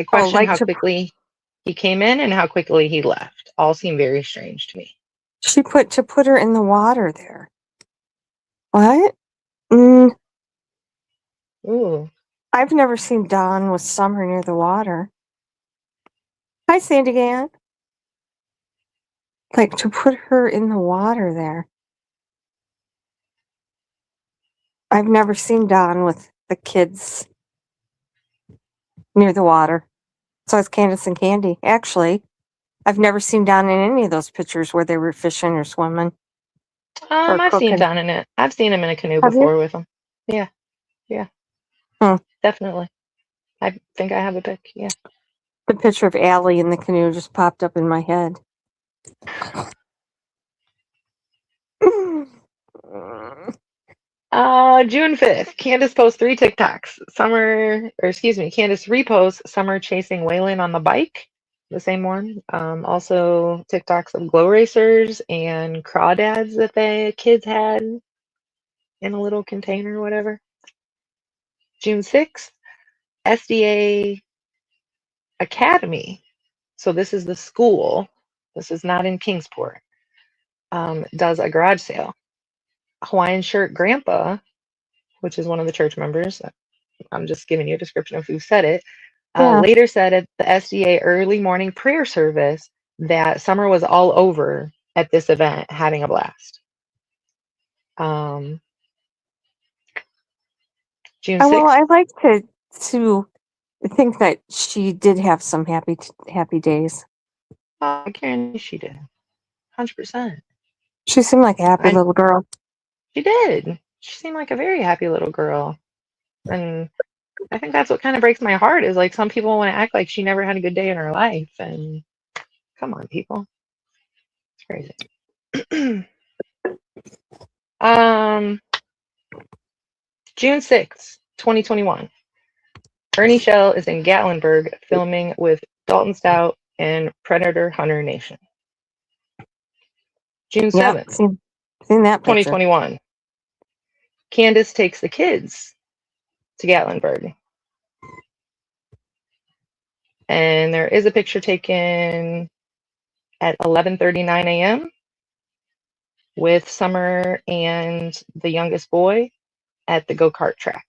questioned how quickly he came in and how quickly he left. All seemed very strange to me. She put her in the water there. What? Ooh. I've never seen Don with Summer near the water. Hi, Sandy Gann. Like, to put her in the water there. I've never seen Don with the kids near the water. So it's Candace and Candy. Actually, I've never seen Don in any of those pictures where they were fishing or swimming. I've seen Don in it. I've seen him in a canoe before with him. Yeah. Yeah. Definitely. I think I have a pic. Yeah. The picture of Allie in the canoe just popped up in my head. June 5th, Candace posts 3 TikToks. Candace reposts Summer chasing Waylon on the bike, the same one. Also TikToks of glow racers and crawdads that the kids had in a little container or whatever. June 6th, SDA Academy. So this is the school. This is not in Kingsport. Does a garage sale. Hawaiian Shirt Grandpa, which is one of the church members. I'm just giving you a description of who said it. Later said at the SDA early morning prayer service that Summer was all over at this event having a blast. June 6th. Well, I like to think that she did have some happy days. I guarantee she did. 100%. She seemed like a happy little girl. She did. She seemed like a very happy little girl. And I think that's what kind of breaks my heart is like some people want to act like she never had a good day in her life. And come on, people. It's crazy. June 6th, 2021. Ernie Shell is in Gatlinburg filming with Dalton Stout and Predator Hunter Nation. June 7th, seen that 2021. Candace takes the kids to Gatlinburg. And there is a picture taken at 11:39 a.m. with Summer and the youngest boy at the go-kart track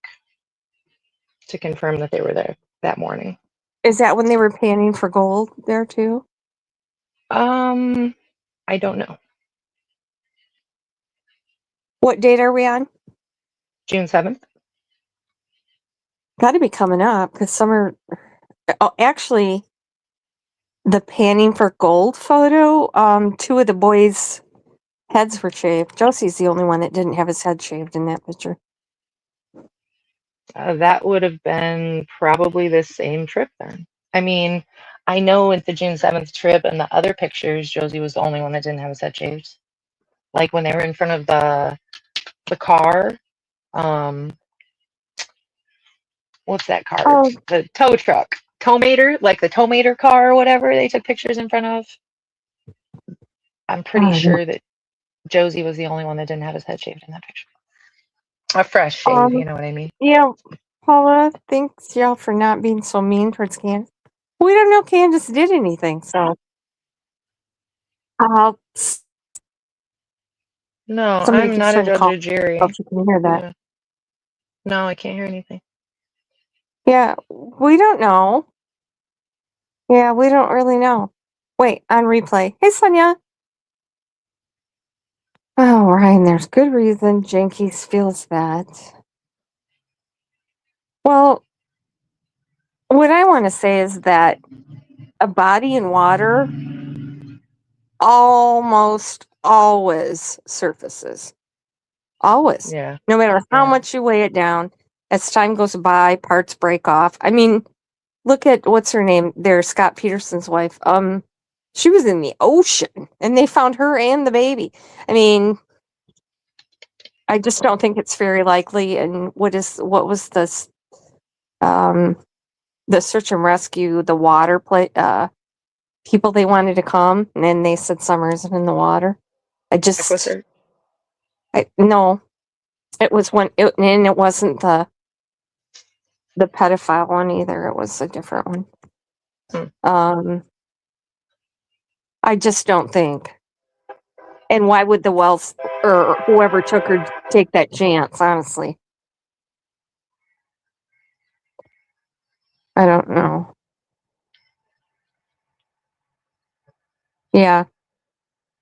to confirm that they were there that morning. Is that when they were panning for gold there too? I don't know. What date are we on? June 7th. Got to be coming up because Summer. Oh, actually, the panning for gold photo. 2 of the boys' heads were shaved. Josie's the only one that didn't have his head shaved in that picture. That would have been probably the same trip then. I mean, I know at the June 7th trip and the other pictures, Josie was the only one that didn't have his head shaved. Like when they were in front of the car, what's that car? Oh, The tow truck. Towmater, like the Towmater car or whatever they took pictures in front of. I'm pretty sure that Josie was the only one that didn't have his head shaved in that picture. A fresh shave, you know what I mean? yeah, Paula, thanks y'all for not being so mean towards Candace. We don't know Candace did anything, so. No, Somebody I'm keeps not a trying to judge call. or jury. Hope you can hear that. Yeah. No, I can't hear anything. Yeah, we don't know. Yeah, we don't really know. Wait, on replay. Hey, Sonia. Oh, Ryan, there's good reason Jenkins feels that. Well, what I want to say is that a body in water almost always surfaces. Always. Yeah. No matter how Yeah. much you weigh it down, as time goes by, parts break off. I mean, look at what's her name there, Scott Peterson's wife. She was in the ocean and they found her and the baby. I mean, I just don't think it's very likely. And what was this the search and rescue, the water people they wanted to come, and then they said Summer isn't in the water. No, it was and it wasn't the pedophile one either. It was a different one. I just don't think. And why would the Wells or whoever took her take that chance? Honestly, I don't know. Yeah,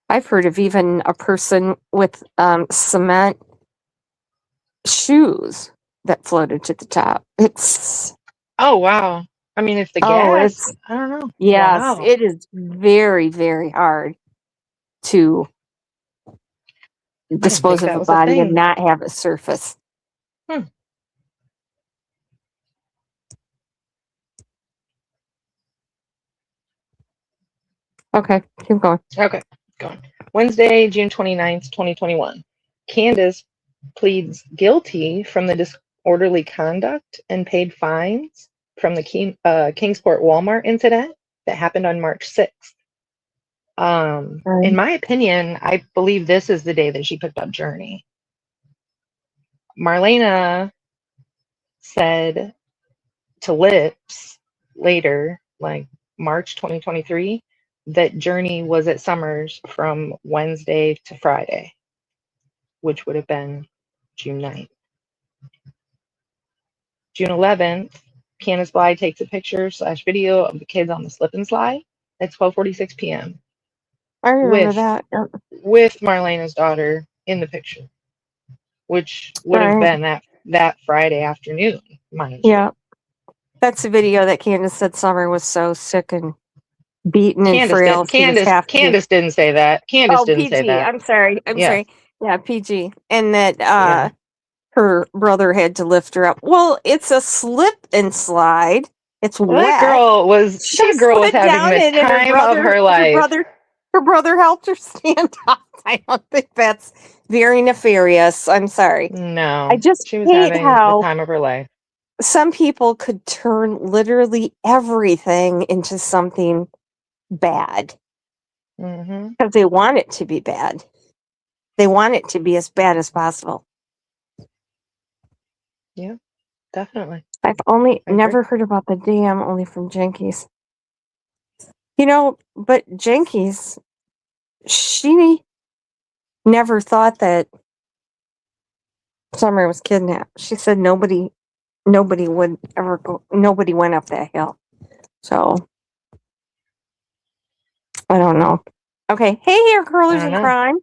I've heard of even a person with cement shoes that floated to the top. Oh wow. I mean, if the gas, I don't know. Yes, wow. It is very, very hard to dispose of a body and not have it surface. Okay, keep going. Okay, going. Wednesday, June 29th, 2021. Candace pleads guilty from the disorderly conduct and paid fines from the Kingsport Walmart incident that happened on March 6th. In my opinion, I believe this is the day that she picked up Journey. Marlena said to Lips later, like March 2023, that Journey was at Summers from Wednesday to Friday, which would have been June 9th. June 11th, Candace Bly takes a picture / video of the kids on the slip and slide at 12:46 p.m. I remember that. With Marlena's daughter in the picture, which would have been that Friday afternoon, mind you. Yeah. That's the video that Candace said Summer was so sick and beaten and frail. Candace didn't say that. Candace didn't say that. I'm sorry. Sorry. Yeah, PG. And that her brother had to lift her up. Well, it's a slip and slide. It's wet. That girl was having the time of her life. Her brother helped her stand up. I don't think that's very nefarious. I'm sorry. No. I just she was having the time of her life. Some people could turn literally everything into something bad because they want it to be bad. They want it to be as bad as possible. Yeah, definitely. I've never heard about the dam, only from Jenkins. But Jenkins, she never thought that Summer was kidnapped. She said nobody would ever go. Nobody went up that hill. So I don't know. Okay. Hey here, curlers in crime.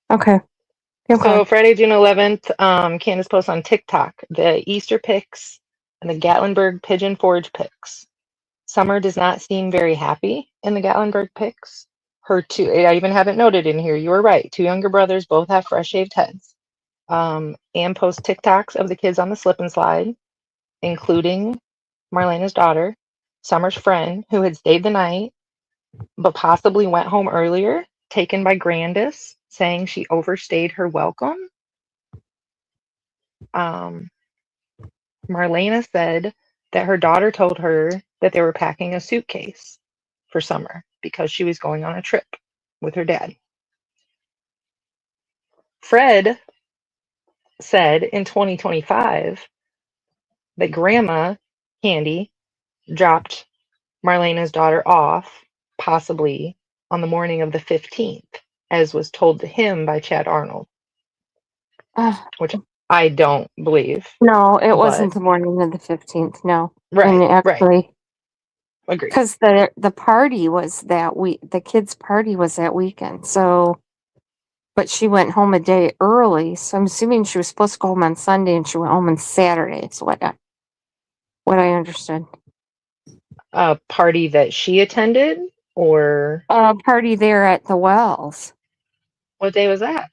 Okay. So Friday, June 11th, Candace posts on TikTok the Easter pics and the Gatlinburg Pigeon Forge pics. Summer does not seem very happy in the Gatlinburg pics. Her two, I even have it noted in here, you were right, 2 younger brothers both have fresh shaved heads. And post TikToks of the kids on the slip and slide, including Marlena's daughter, Summer's friend, who had stayed the night, but possibly went home earlier, taken by Grandis, saying she overstayed her welcome. Marlena said that her daughter told her that they were packing a suitcase for summer because she was going on a trip with her dad. Fred said in 2025 that Grandma Candy dropped Marlena's daughter off, possibly on the morning of the 15th, as was told to him by Chad Arnold, which I don't believe. No, it wasn't the morning of the 15th. No. Right. And actually, right. Agreed. Because the party was that week, the kids' party was that weekend. So, but she went home a day early. So I'm assuming she was supposed to go home on Sunday and she went home on Saturday. Is what I understood. A party that she attended, or a party there at the Wells. What day was that?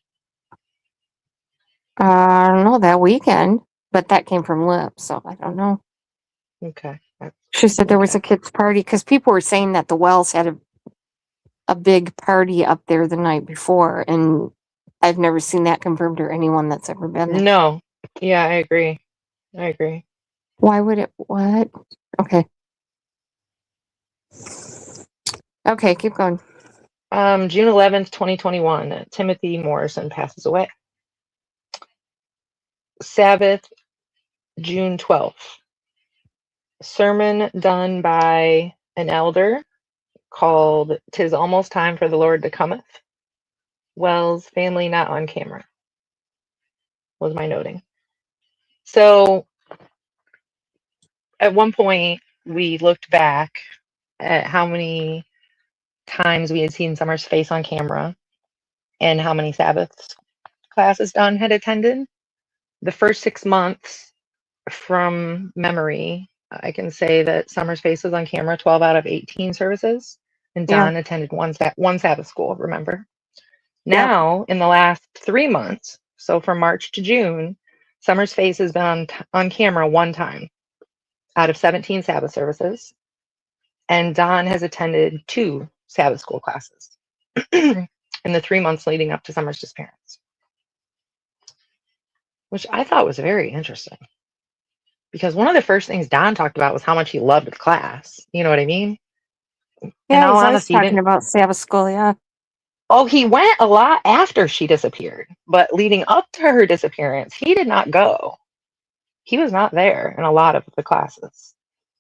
I don't know, that weekend, but that came from Lip, so I don't know. Okay. She said there was a kids' party because people were saying that the Wells had a big party up there the night before, and I've never seen that confirmed or anyone that's ever been there. No. Yeah, I agree. Why would it? What? Okay. Okay, keep going. June 11th, 2021, Timothy Morrison passes away. Sabbath, June 12th. Sermon done by an elder called "'Tis Almost Time for the Lord to Cometh." Wells family not on camera was my noting. So at one point we looked back at how many times we had seen Summer's face on camera and how many Sabbath classes Don had attended. The first 6 months, from memory, I can say that Summer's face was on camera 12 out of 18 services, and Don attended one Sabbath school, remember? Now, in the last 3 months, so from March to June, Summer's face has been on camera one time out of 17 Sabbath services, and Don has attended 2 Sabbath school classes in the 3 months leading up to Summer's disappearance, which I thought was very interesting. Because one of the first things Don talked about was how much he loved the class. You know what I mean? Yeah, he's always talking about Sabbath school, yeah. Oh, he went a lot after she disappeared. But leading up to her disappearance, he did not go. He was not there in a lot of the classes.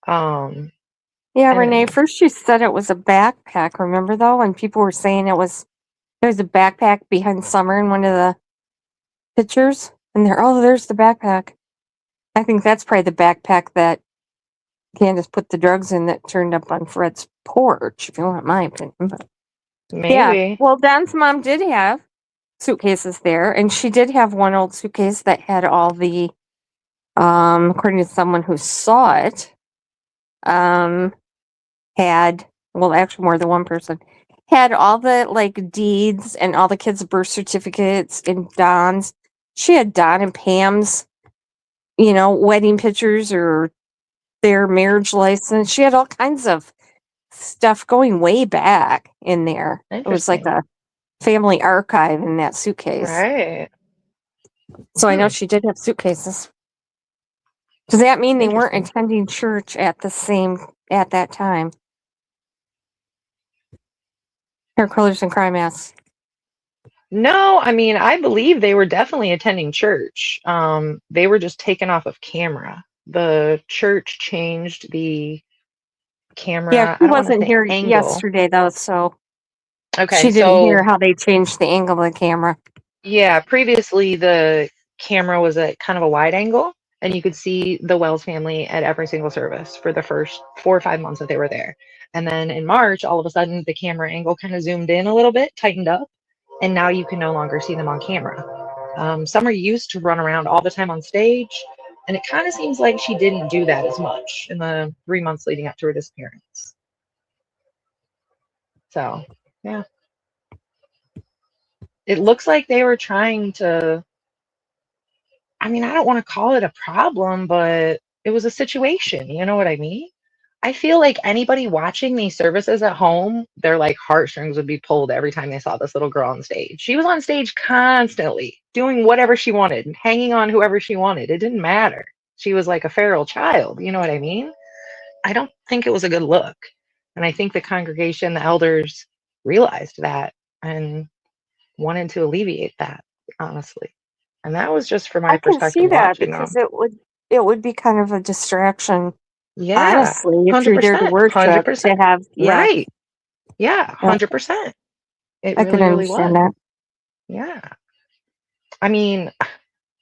Yeah, Renee, first you said it was a backpack, remember though? And people were saying there was a backpack behind Summer in one of the pictures. And there's the backpack. I think that's probably the backpack that Candace put the drugs in that turned up on Fred's porch, if you want my opinion. But maybe. Yeah. Well, Don's mom did have suitcases there, and she did have one old suitcase that had all the, according to someone who saw it, had, well, actually more than one person, had all the, like, deeds and all the kids' birth certificates and Don's. She had Don and Pam's, wedding pictures or their marriage license. She had all kinds of stuff going way back in there. It was like a family archive in that suitcase. Right. So I know she did have suitcases. Does that mean they weren't attending church at that time? Hair colors and crime masks. No, I mean, I believe they were definitely attending church. They were just taken off of camera. The church changed the camera. Yeah, she wasn't here yesterday though, so she didn't hear how they changed the angle of the camera. Yeah, previously the camera was at kind of a wide angle, and you could see the Wells family at every single service for the first 4 or 5 months that they were there. And then in March, all of a sudden, the camera angle kind of zoomed in a little bit, tightened up, and now you can no longer see them on camera. Summer used to run around all the time on stage, and it kind of seems like she didn't do that as much in the 3 months leading up to her disappearance. So, yeah. It looks like they were trying to, I mean, I don't want to call it a problem, but it was a situation. You know what I mean? I feel like anybody watching these services at home, their like heartstrings would be pulled every time they saw this little girl on stage. She was on stage constantly, doing whatever she wanted, hanging on whoever she wanted. It didn't matter. She was like a feral child. You know what I mean? I don't think it was a good look. And I think the congregation, the elders realized that and wanted to alleviate that, honestly. And that was just from my I can see perspective that watching because them. it would be kind of a distraction, Yeah, honestly, if you're there to 100%, worship, to 100%. have, yeah, Right. Yeah, yeah, 100%. It I can really, really understand was. that. Yeah. I mean,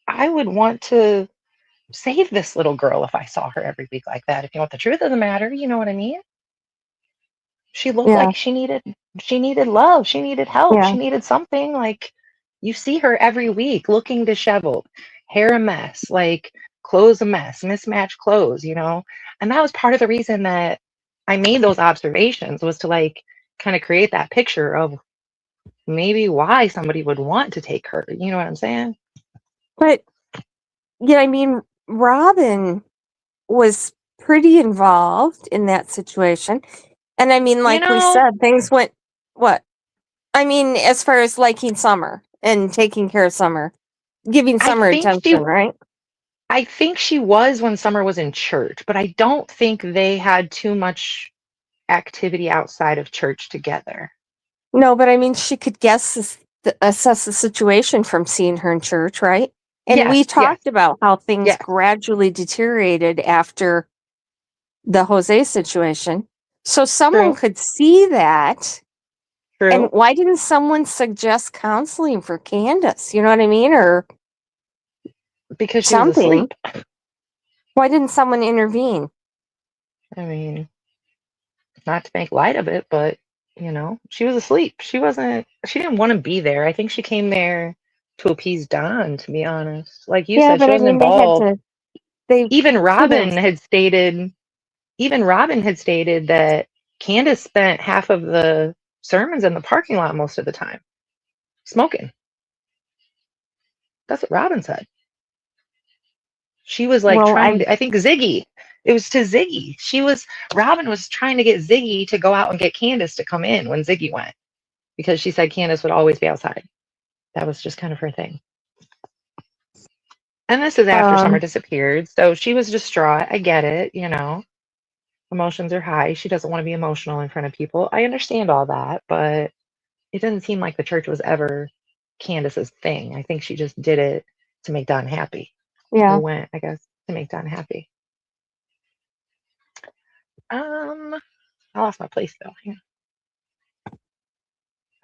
I would want to save this little girl if I saw her every week like that. If you want the truth of the matter, you know what I mean? She looked Yeah, like she needed love, she needed help, yeah. she needed something. Like, you see her every week looking disheveled, hair a mess, like clothes a mess, mismatched clothes, you know? And that was part of the reason that I made those observations, was to like kind of create that picture of maybe why somebody would want to take her. You know what I'm saying? But, yeah, I mean, Robin was pretty involved in that situation. And I mean, You like we know, said, things went, what? I mean, as far as liking Summer and taking care of Summer, giving I Summer think attention, right? I think she was when Summer was in church, but I don't think they had too much activity outside of church together. No, but I mean, she could assess the situation from seeing her in church, right? And we Yes, yes, talked about how things yes. gradually deteriorated after the Jose situation. So someone True, could see that. And true. why didn't someone suggest counseling for Candace? You know what I mean? Or Because she was something. asleep. Why didn't someone intervene? I mean, not to make light of it, but she was asleep. She didn't want to be there. I think she came there to appease Don, to be honest. Like you Yeah, said, but she I wasn't mean, they had involved. to, they Even could have, Robin had stated even Robin had stated that Candace spent half of the sermons in the parking lot most of the time, smoking. That's what Robin said. She was like well, trying to, I think Ziggy, it was to Ziggy. Robin was trying to get Ziggy to go out and get Candace to come in when Ziggy went, because she said Candace would always be outside. That was just kind of her thing. And this is after Summer um, disappeared. So she was distraught. I get it, emotions are high. She doesn't want to be emotional in front of people. I understand all that, but it doesn't seem like the church was ever Candace's thing. I think she just did it to make Don happy. Or yeah. went, I guess, to make Don happy. I lost my place though. Hang on.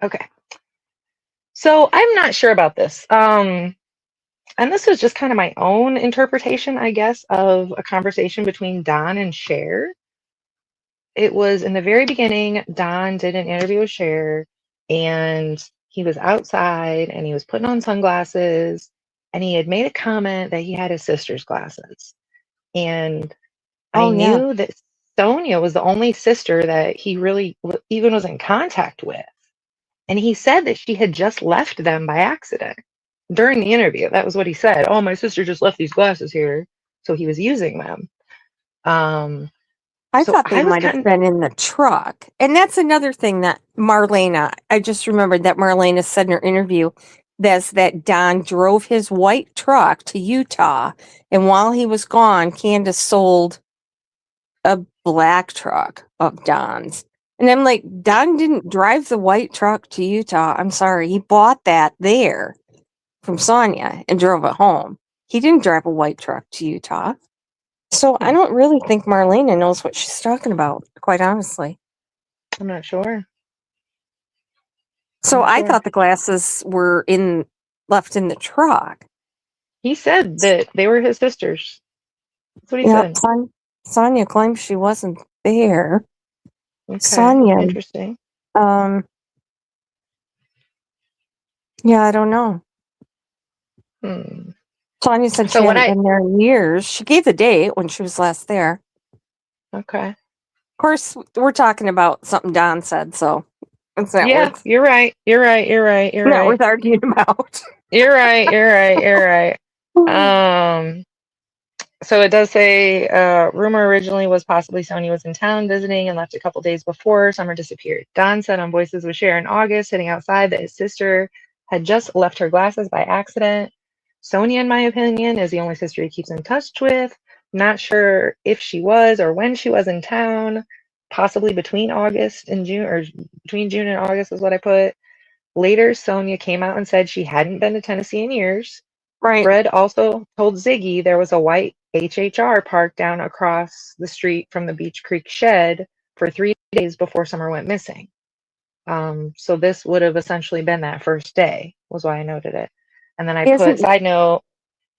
Okay. So I'm not sure about this. And this was just kind of my own interpretation, I guess, of a conversation between Don and Cher. It was in the very beginning, Don did an interview with Cher, and he was outside and he was putting on sunglasses, and he had made a comment that he had his sister's glasses. And I Oh, yeah. knew that Sonia was the only sister that he really even was in contact with. And he said that she had just left them by accident during the interview. That was what he said. Oh, my sister just left these glasses here. So he was using them. I So thought they I was might have kind of, been in the truck. And that's another thing that Marlena, I just remembered that Marlena said in her interview that Don drove his white truck to Utah. And while he was gone, Candace sold a black truck of Don's. And I'm like, Don didn't drive the white truck to Utah. I'm sorry. He bought that there from Sonia and drove it home. He didn't drive a white truck to Utah. So I don't really think Marlena knows what she's talking about, quite honestly. I'm not sure. So I thought the glasses were left in the truck. He said that they were his sisters. That's what he Yeah, said. Sonia claims she wasn't there. Okay, Sonia, interesting. yeah, I don't know. Sonia said she So hadn't been there in years. She gave the date when she was last there. Okay. Of course, we're talking about something Don said, so it's not Yeah, worth you're right. You're right. You're right. You're not right. worth arguing about. You're right. You're right. You're right. So it does say, rumor originally was possibly Sonia was in town visiting and left a couple days before Summer disappeared. Don said on Voices with Cher in August, sitting outside, that his sister had just left her glasses by accident. Sonia, in my opinion, is the only sister he keeps in touch with. Not sure if she was or when she was in town, possibly between August and June, or between June and August is what I put. Later, Sonia came out and said she hadn't been to Tennessee in years. Right. Fred also told Ziggy there was a white HHR parked down across the street from the Beach Creek shed for 3 days before Summer went missing. So this would have essentially been that first day, was why I noted it. And then I put, side note,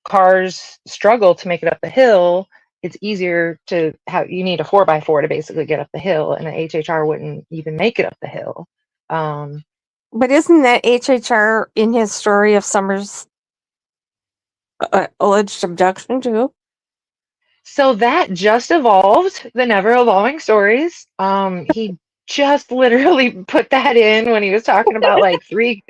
cars struggle to make it up the hill. It's easier to have, you need a 4x4 to basically get up the hill, and an HHR wouldn't even make it up the hill. But isn't that HHR in his story of Summer's alleged abduction too? So that just evolved, the never evolving stories. He just literally put that in when he was talking about like three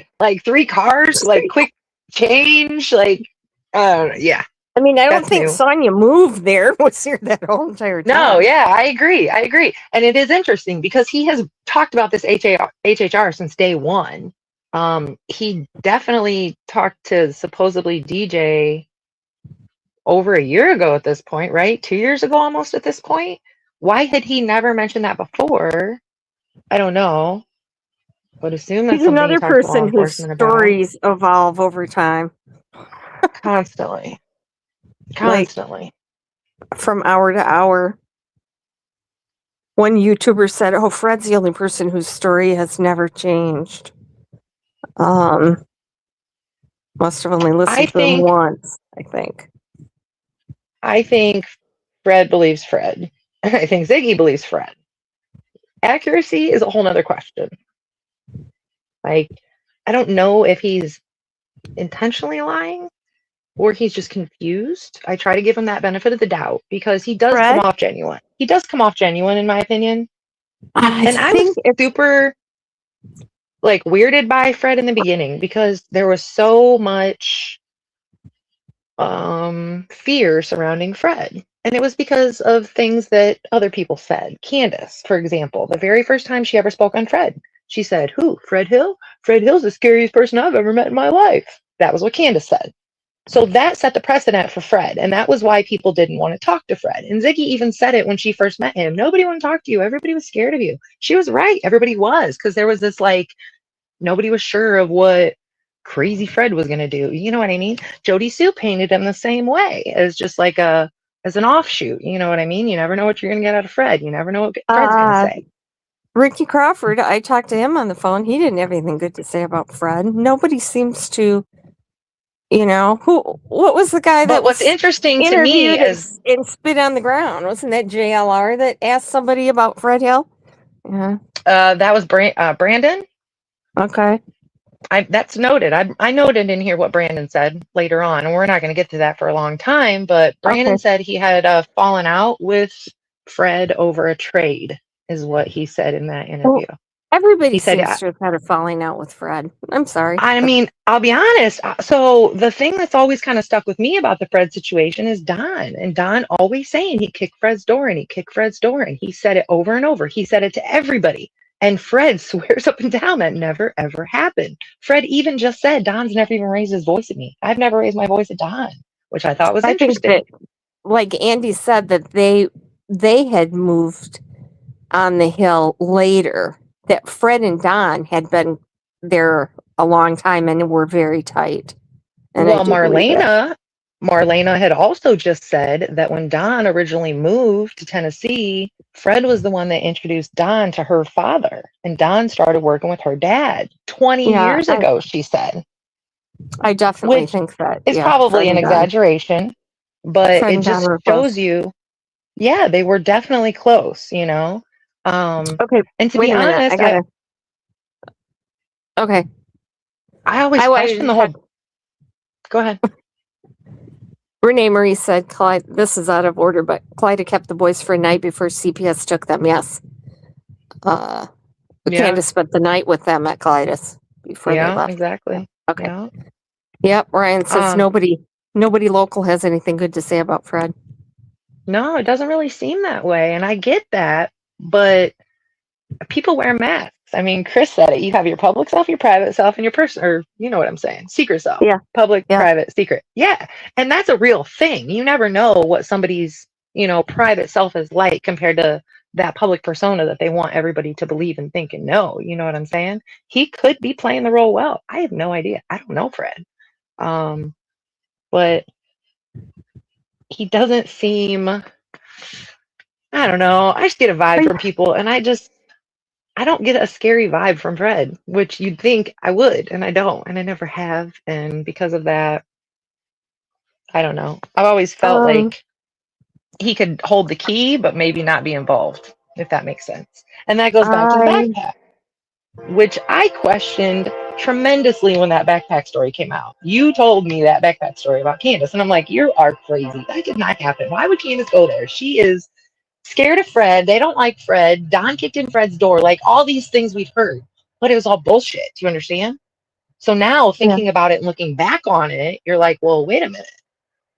cars, like quick change, yeah. I mean, I don't think Sonia moved there, was here that whole entire time. No, yeah, I agree. And it is interesting because he has talked about this HHR since day one. He definitely talked to supposedly DJ over a year ago at this point, right? 2 years ago almost at this point. Why had he never mentioned that before? I don't know. But assume that's He's another person whose stories evolve over time. Constantly. Like, from hour to hour. One YouTuber said, "Oh, Fred's the only person whose story has never changed." Must have only listened to him once, I think. I think Fred believes Fred. I think Ziggy believes Fred. Accuracy is a whole nother question. Like, I don't know if he's intentionally lying or he's just confused. I try to give him that benefit of the doubt because he does come off genuine. He does come off genuine, in my opinion. I was super like weirded by Fred in the beginning because there was so much fear surrounding Fred. And it was because of things that other people said. Candace, for example, the very first time she ever spoke on Fred, she said, "Who? Fred Hill? Fred Hill's the scariest person I've ever met in my life." That was what Candace said. So that set the precedent for Fred. And that was why people didn't want to talk to Fred. And Ziggy even said it when she first met him. Nobody wanted to talk to you. Everybody was scared of you. She was right. Everybody was, because there was this like, nobody was sure of what crazy Fred was going to do. You know what I mean? Jody Sue painted him the same way as just like as an offshoot. You know what I mean? You never know what you're going to get out of Fred. You never know what Fred's going to say. Ricky Crawford, I talked to him on the phone. He didn't have anything good to say about Fred. Nobody seems to, what was the guy that But what's interesting to me is and spit on the ground? Wasn't that JLR that asked somebody about Fred Hill? Yeah. That was Brandon. Okay. That's noted. I noted in here what Brandon said later on, and we're not going to get to that for a long time, but Brandon said he had fallen out with Fred over a trade, is what he said in that interview. Well, everybody seems to have had a falling out with Fred. I'm sorry. I mean, I'll be honest. So the thing that's always kind of stuck with me about the Fred situation is Don. And Don always saying he kicked Fred's door and he kicked Fred's door. And he said it over and over. He said it to everybody. And Fred swears up and down that never, ever happened. Fred even just said, Don's never even raised his voice at me. I've never raised my voice at Don, which I thought was interesting. Think that, like Andy said, that they had moved on the hill later, that Fred and Don had been there a long time and were very tight. And well, Marlena had also just said that when Don originally moved to Tennessee, Fred was the one that introduced Don to her father, and Don started working with her dad 20 years ago, she said. I definitely think that. It's probably an exaggeration, but it just shows you, they were definitely close, Okay. And to be honest, okay. I always question the whole. Go ahead. Renee Marie said, Clyde, this is out of order, but Clyde kept the boys for a night before CPS took them. Yes. Candace spent the night with them at Clyde's before they left. Exactly. Okay. Yeah. Yep. Ryan says nobody local has anything good to say about Fred. No, it doesn't really seem that way. And I get that, but people wear masks. I mean, Chris said it. You have your public self, your private self, and your person, or you know what I'm saying, secret self. Yeah. Public, Yeah. private, secret. Yeah. And that's a real thing. You never know what somebody's, private self is like compared to that public persona that they want everybody to believe and think and know. You know what I'm saying? He could be playing the role well. I have no idea. I don't know Fred. But he doesn't seem, I don't know. I just get a vibe from people, and I don't get a scary vibe from Fred, which you'd think I would, and I don't, and I never have. And because of that, I don't know. I've always felt like he could hold the key, but maybe not be involved, if that makes sense. And that goes back to the backpack, which I questioned tremendously when that backpack story came out. You told me that backpack story about Candace, and I'm like, you are crazy. That did not happen. Why would Candace go there? She is scared of Fred. They don't like Fred. Don kicked in Fred's door. Like all these things we've heard, but it was all bullshit. Do you understand? So now thinking about it and looking back on it, you're like, well, wait a minute.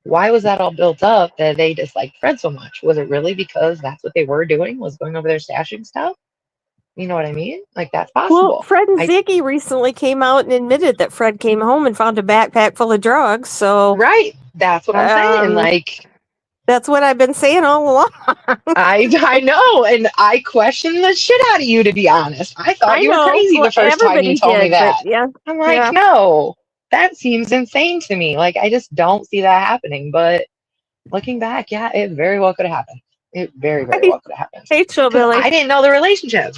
Why was that all built up that they disliked Fred so much? Was it really because that's what they were doing, was going over there stashing stuff? You know what I mean? Like, that's possible. Well, Fred and Ziggy recently came out and admitted that Fred came home and found a backpack full of drugs. So right, that's what I'm saying. Like, that's what I've been saying all along. I know, and I questioned the shit out of you, to be honest. I thought you were crazy the first time you told me that. Yeah, I'm like, no, that seems insane to me. Like, I just don't see that happening. But looking back, yeah, it very well could have happened. It very, very well could have happened. Hey, Chillbilly. I didn't know the relationship.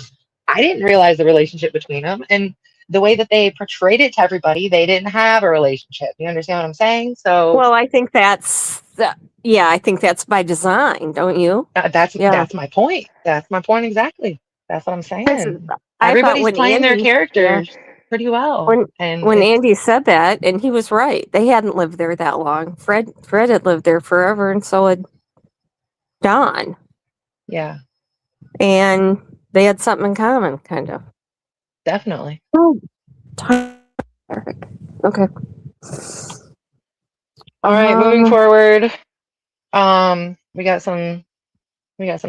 I didn't realize the relationship between them. And the way that they portrayed it to everybody, they didn't have a relationship. You understand what I'm saying? So, well, I think that's I think that's by design, don't you? That's my point. That's my point exactly. That's what I'm saying. Everybody's playing their characters pretty well. When Andy said that, and he was right. They hadn't lived there that long. Fred had lived there forever, and so had Don. Yeah. And they had something in common, kind of. Definitely. Oh, okay. All right, moving forward. We got some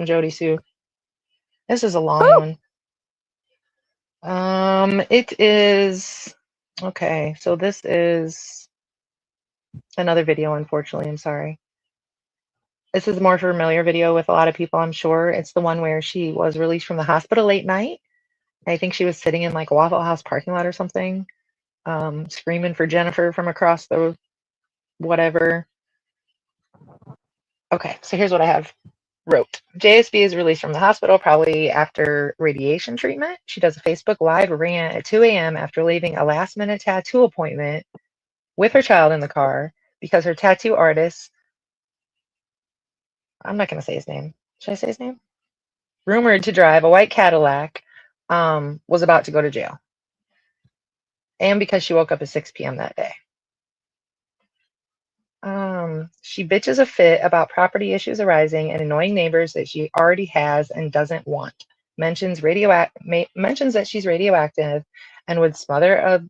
Jody Sue. This is a long one. It is okay. So this is another video. Unfortunately, I'm sorry. This is a more familiar video with a lot of people, I'm sure. It's the one where she was released from the hospital late night. I think she was sitting in like a Waffle House parking lot or something, screaming for Jennifer from across the whatever. Okay, so here's what I have wrote. JSB is released from the hospital probably after radiation treatment. She does a Facebook Live rant at 2 a.m. after leaving a last-minute tattoo appointment with her child in the car because her tattoo artist, I'm not going to say his name. Should I say his name? Rumored to drive a white Cadillac, was about to go to jail. And because she woke up at 6 p.m. that day. She bitches a fit about property issues arising and annoying neighbors that she already has and doesn't want. Mentions that she's radioactive and would smother a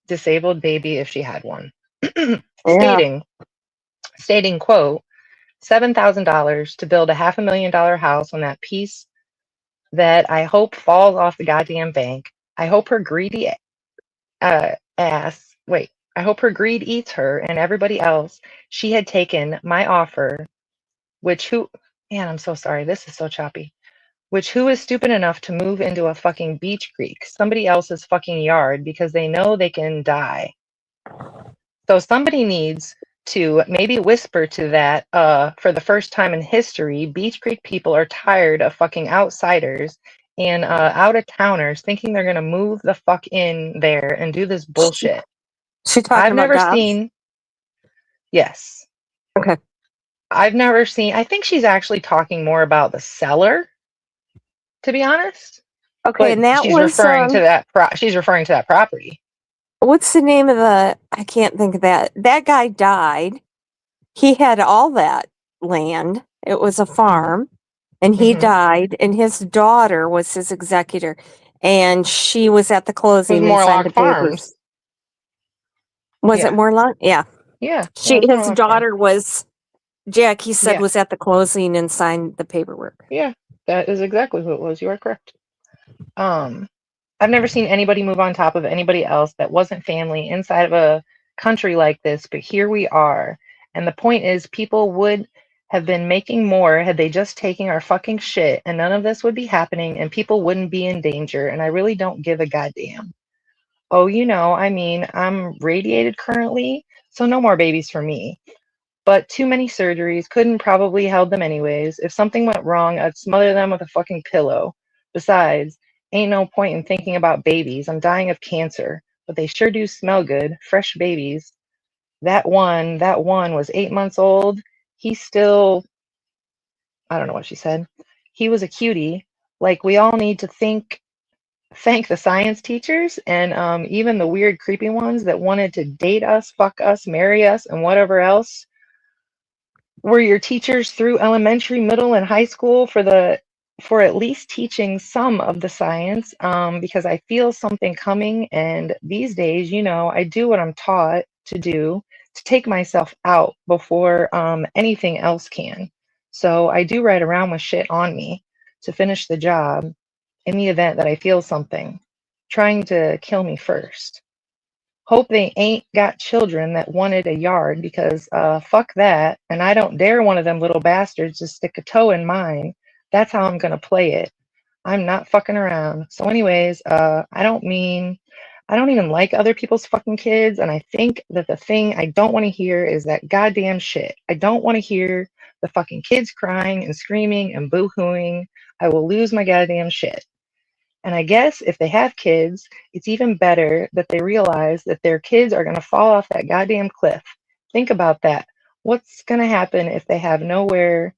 disabled baby if she had one. Stating, quote, $7,000 to build a $500,000 house on that piece that I hope falls off the goddamn bank. I hope her greedy I hope her greed eats her and everybody else. She had taken my offer, I'm so sorry. This is so choppy. Who is stupid enough to move into a fucking beach creek, somebody else's fucking yard, because they know they can die. So somebody needs to maybe whisper to that, for the first time in history, Beach Creek people are tired of fucking outsiders and out-of-towners thinking they're going to move the fuck in there and do this bullshit. I've never seen. Yes. Okay. I've never seen. I think she's actually talking more about the seller, to be honest. Okay, but and that she's referring to that. She's referring to that property. What's the name of the? I can't think of that. That guy died. He had all that land. It was a farm, and he died. And his daughter was his executor, and she was at the closing. Morlock Farms. Was it Morlock? Yeah. Yeah. His daughter was Jackie said was at the closing and signed the paperwork. Yeah, that is exactly who it was. You are correct. I've never seen anybody move on top of anybody else that wasn't family inside of a country like this, but here we are. And the point is, people would have been making more had they just taken our fucking shit, and none of this would be happening, and people wouldn't be in danger. And I really don't give a goddamn. Oh, I mean, I'm radiated currently, so no more babies for me. But too many surgeries, couldn't probably held them anyways. If something went wrong, I'd smother them with a fucking pillow. Besides, ain't no point in thinking about babies. I'm dying of cancer, but they sure do smell good. Fresh babies. That one was 8 months old. He's still, I don't know what she said. He was a cutie. Like, we all need to thank the science teachers and even the weird, creepy ones that wanted to date us, fuck us, marry us, and whatever else were your teachers through elementary, middle, and high school for at least teaching some of the science, because I feel something coming. And these days, I do what I'm taught to do to take myself out before anything else can. So I do ride around with shit on me to finish the job in the event that I feel something trying to kill me first. Hope they ain't got children that wanted a yard, because fuck that. And I don't dare one of them little bastards to stick a toe in mine. That's how I'm going to play it. I'm not fucking around. So anyways, I don't even like other people's fucking kids. And I think that the thing I don't want to hear is that goddamn shit. I don't want to hear the fucking kids crying and screaming and boo-hooing. I will lose my goddamn shit. And I guess if they have kids, it's even better that they realize that their kids are going to fall off that goddamn cliff. Think about that. What's going to happen if they have nowhere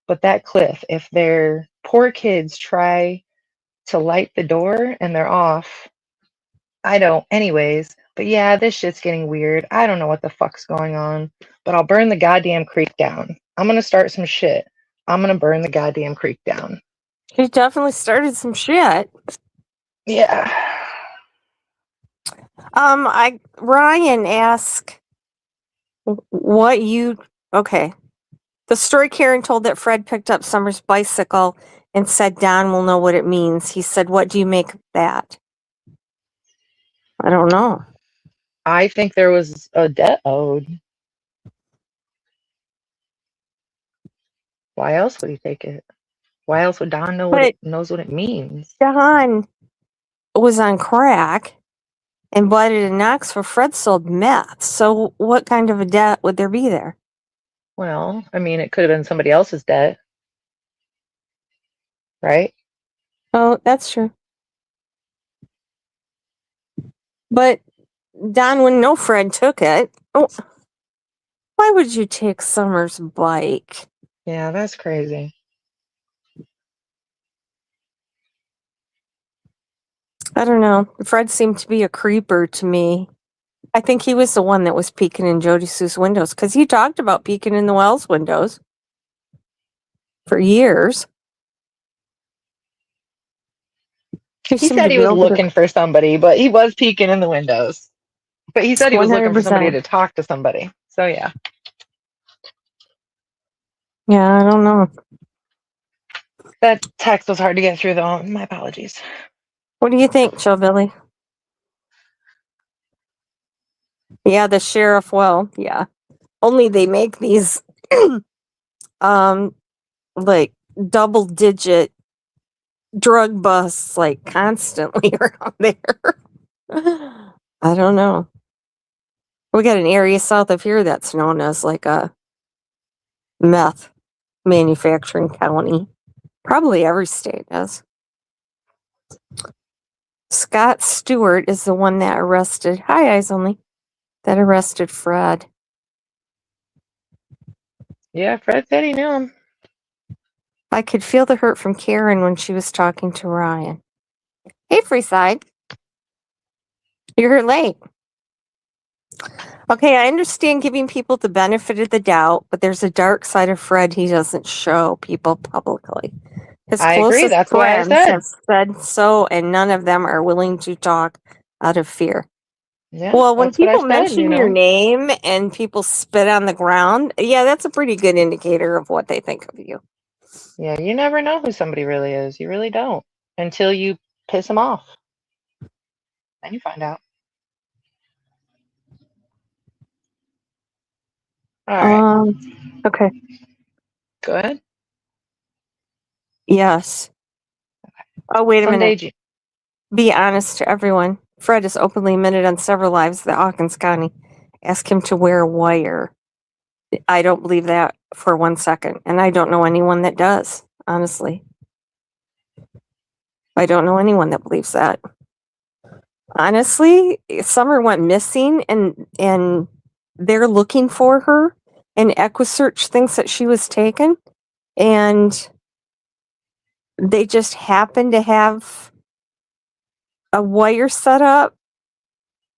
but that cliff? If their poor kids try to light the door and they're off. Anyways. But yeah, this shit's getting weird. I don't know what the fuck's going on, but I'll burn the goddamn creek down. I'm going to start some shit. I'm going to burn the goddamn creek down. You definitely started some shit. Yeah. Ryan asked okay. The story Karen told that Fred picked up Summer's bicycle and said Don will know what it means. He said, what do you make of that? I don't know. I think there was a debt owed. Why else would he take it? Why else would Don knows what it means? Don was on crack and butted in Knoxville. Fred sold meth. So what kind of a debt would there be there? Well, I mean, it could have been somebody else's debt. Right? Oh, that's true. But Don wouldn't know Fred took it. Oh, why would you take Summer's bike? Yeah, that's crazy. I don't know. Fred seemed to be a creeper to me. I think he was the one that was peeking in Jody Sue's windows, because he talked about peeking in the Wells windows for years. He said he was looking for somebody, but he was peeking in the windows. But he said he was 100%. Looking for somebody to talk to somebody. So yeah. Yeah, I don't know. That text was hard to get through, though. My apologies. What do you think, Joe Billy? Yeah, the sheriff. Well, yeah. Only they make these, like double-digit drug busts, like constantly around there. I don't know. We got an area south of here that's known as like a meth manufacturing county. Probably every state does. Scott Stewart is the one that arrested, hi Eyes Only, that arrested Fred. Yeah, Fred said he knew him. I could feel the hurt from Karen when she was talking to Ryan. Hey, Freeside. You're late. Okay, I understand giving people the benefit of the doubt, but there's a dark side of Fred he doesn't show people publicly. His I agree. That's what I said. Have said so, and none of them are willing to talk out of fear. Yeah, Well, when that's what I people said, mention your name and people spit on the ground, yeah, that's a pretty good indicator of what they think of you. Yeah, you never know who somebody really is. You really don't until you piss them off. Then you find out. All right. Okay. Go ahead. Yes. Oh, wait a minute. Someday, Be honest to everyone. Fred has openly admitted on several lives that Hawkins County asked him to wear a wire. I don't believe that for 1 second, and I don't know anyone that does, honestly. I don't know anyone that believes that. Honestly, Summer went missing and they're looking for her, and EquiSearch thinks that she was taken, and they just happen to have a wire set up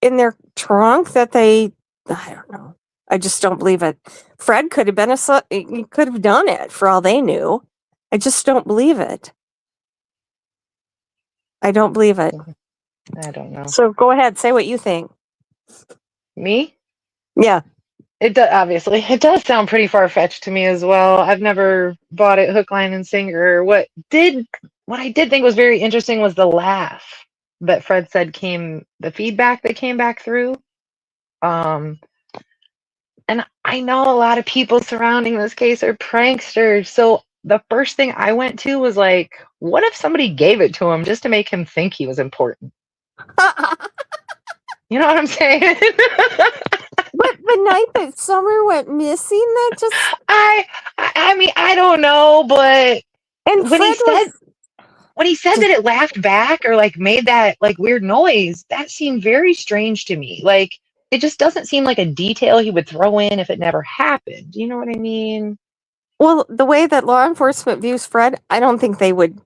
in their trunk that I don't know. I just don't believe it. Fred could have been he could have done it for all they knew. I just don't believe it. I don't believe it. I don't know. So go ahead, say what you think. Me? Yeah. Obviously, it does sound pretty far-fetched to me as well. I've never bought it hook, line, and sinker. What I did think was very interesting was the laugh that Fred said the feedback that came back through. And I know a lot of people surrounding this case are pranksters. So the first thing I went to was like, what if somebody gave it to him just to make him think he was important? You know what I'm saying? But the night that Summer went missing, that just I mean, I don't know, but and when he said that it laughed back or like made that like weird noise, that seemed very strange to me. Like it just doesn't seem like a detail he would throw in if it never happened. You know what I mean? well, the way that law enforcement views Fred, I don't think they would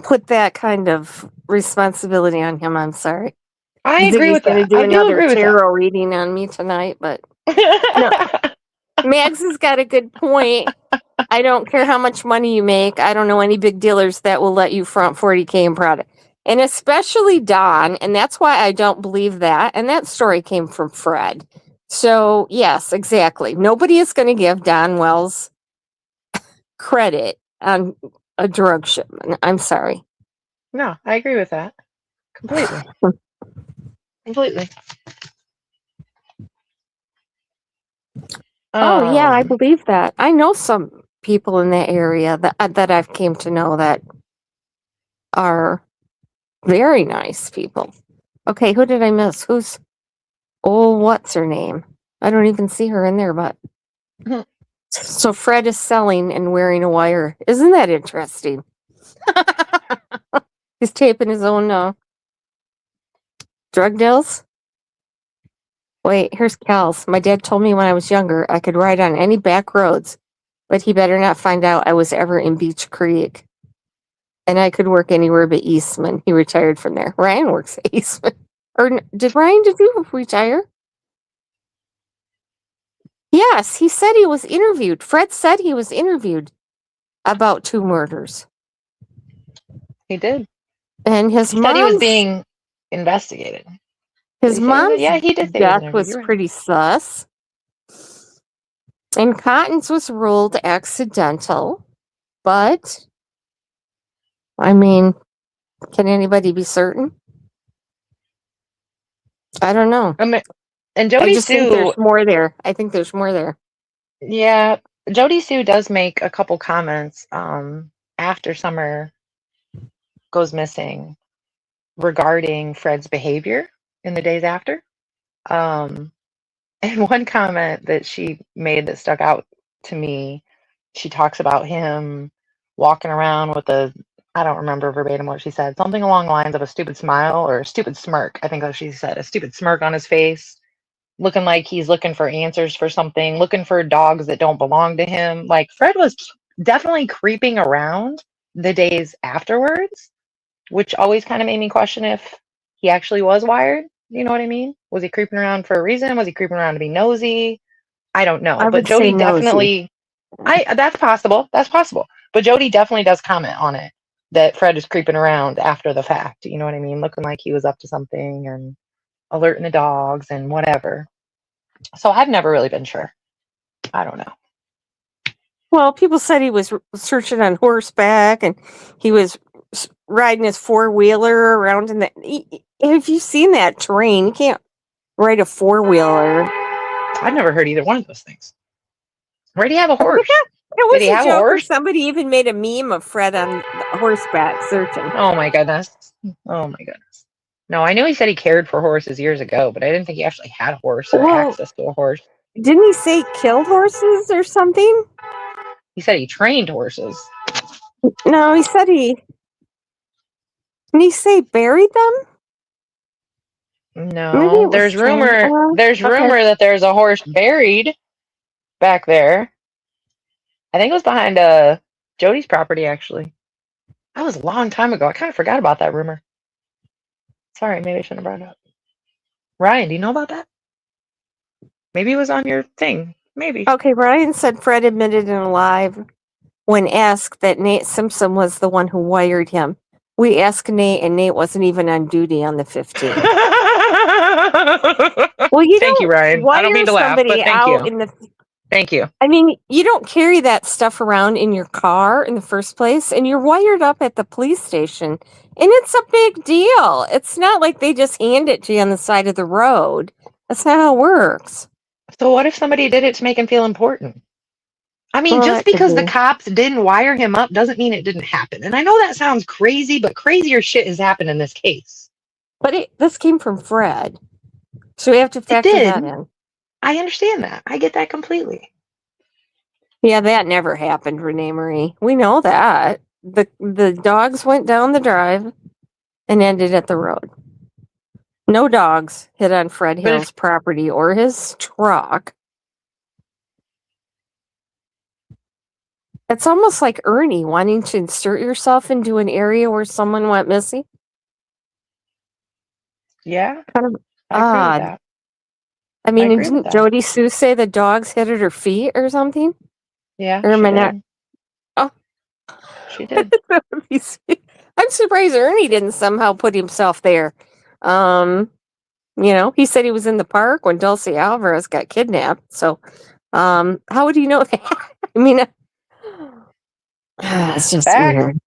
put that kind of responsibility on him. I'm sorry. I agree with that. He's going to do I do another agree with tarot reading on me tonight, but no. that. Max has got a good point. I don't care how much money you make. I don't know any big dealers that will let you front 40K in product. And especially Don, and that's why I don't believe that. And that story came from Fred. So, yes, exactly. Nobody is going to give Don Wells credit on a drug shipment. I'm sorry. No, I agree with that. Completely. Completely. Oh, yeah, I believe that. I know some people in that area that I've came to know that are very nice people. Okay, who did I miss? What's her name? I don't even see her in there, but so Fred is selling and wearing a wire. Isn't that interesting? He's taping his own drug deals. Wait, here's Cal's. My dad told me when I was younger I could ride on any back roads, but he better not find out I was ever in Beach Creek. And I could work anywhere but Eastman. He retired from there. Ryan works at Eastman. Or did you retire? Yes, he said he was interviewed. Fred said he was interviewed about 2 murders. He did. And he said he was being investigated. His mom's he did death was pretty sus. And Cotton's was ruled accidental. But, I mean, can anybody be certain? I don't know. And Jody Sue, think there's more there. I think there's more there. Yeah, Jody Sue does make a couple comments after Summer goes missing regarding Fred's behavior in the days after. And one comment that she made that stuck out to me, she talks about him walking around with I don't remember verbatim what she said, something along the lines of a stupid smile or a stupid smirk. I think what she said, a stupid smirk on his face, looking like he's looking for answers for something, looking for dogs that don't belong to him. Like Fred was definitely creeping around the days afterwards, which always kind of made me question if he actually was wired. You know what I mean? Was he creeping around for a reason? Was he creeping around to be nosy? I don't know. But Jody definitely, that's possible. That's possible. But Jody definitely does comment on it, that Fred is creeping around after the fact. You know what I mean? Looking like he was up to something and alerting the dogs and whatever. So I've never really been sure. I don't know. Well, people said he was searching on horseback and he was riding his four-wheeler around in the. Have you seen that terrain? You can't ride a four-wheeler. I've never heard either one of those things. Where do you have a horse? It was a joke, or somebody even made a meme of Fred on horseback searching. Oh my goodness. Oh my goodness. No, I know he said he cared for horses years ago, but I didn't think he actually had a horse or access to a horse. Didn't he say he killed horses or something? He said he trained horses. No, he said he... Didn't he say buried them? No, there's rumor that there's a horse buried back there. I think it was behind Jody's property, actually. That was a long time ago. I kind of forgot about that rumor. Sorry, maybe I shouldn't have brought it up. Ryan, do you know about that? Maybe it was on your thing. Maybe. Okay, Ryan said Fred admitted in a live when asked that Nate Simpson was the one who wired him. We asked Nate, and Nate wasn't even on duty on the 15th. Well, thank you, Ryan. I don't mean to laugh, but thank you. Thank you. I mean, you don't carry that stuff around in your car in the first place, and you're wired up at the police station, and it's a big deal. It's not like they just hand it to you on the side of the road. That's not how it works. So what if somebody did it to make him feel important? I mean, just because the cops didn't wire him up doesn't mean it didn't happen. And I know that sounds crazy, but crazier shit has happened in this case. But this came from Fred. So we have to factor that in. I understand that. I get that completely. Yeah, that never happened, Renee Marie. We know that. The dogs went down the drive and ended at the road. No dogs hit on Fred Hill's property or his truck. It's almost like Ernie wanting to insert yourself into an area where someone went missing. Yeah. Kind of odd. I mean, didn't Jody Sue say the dogs hit at her feet or something? Yeah. Or am I not? Oh. She did. I'm surprised Ernie didn't somehow put himself there. He said he was in the park when Dulcie Alvarez got kidnapped. So, how would he know that? I mean, it's just weird.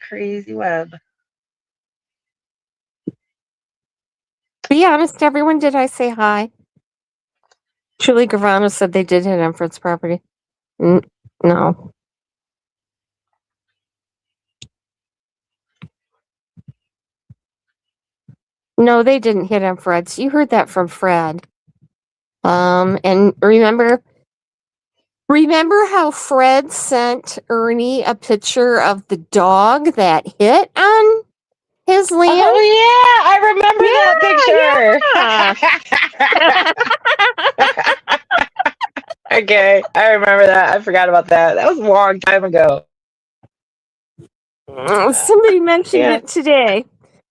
Crazy web. Be honest, everyone. Did I say hi? Julie Gravano said they did hit on Fred's property. No. No, they didn't hit on Fred's. You heard that from Fred. And remember how Fred sent Ernie a picture of the dog that hit on his land? Oh yeah, I remember that picture. Okay, I remember that. I forgot about that. That was a long time ago. Somebody mentioned it today.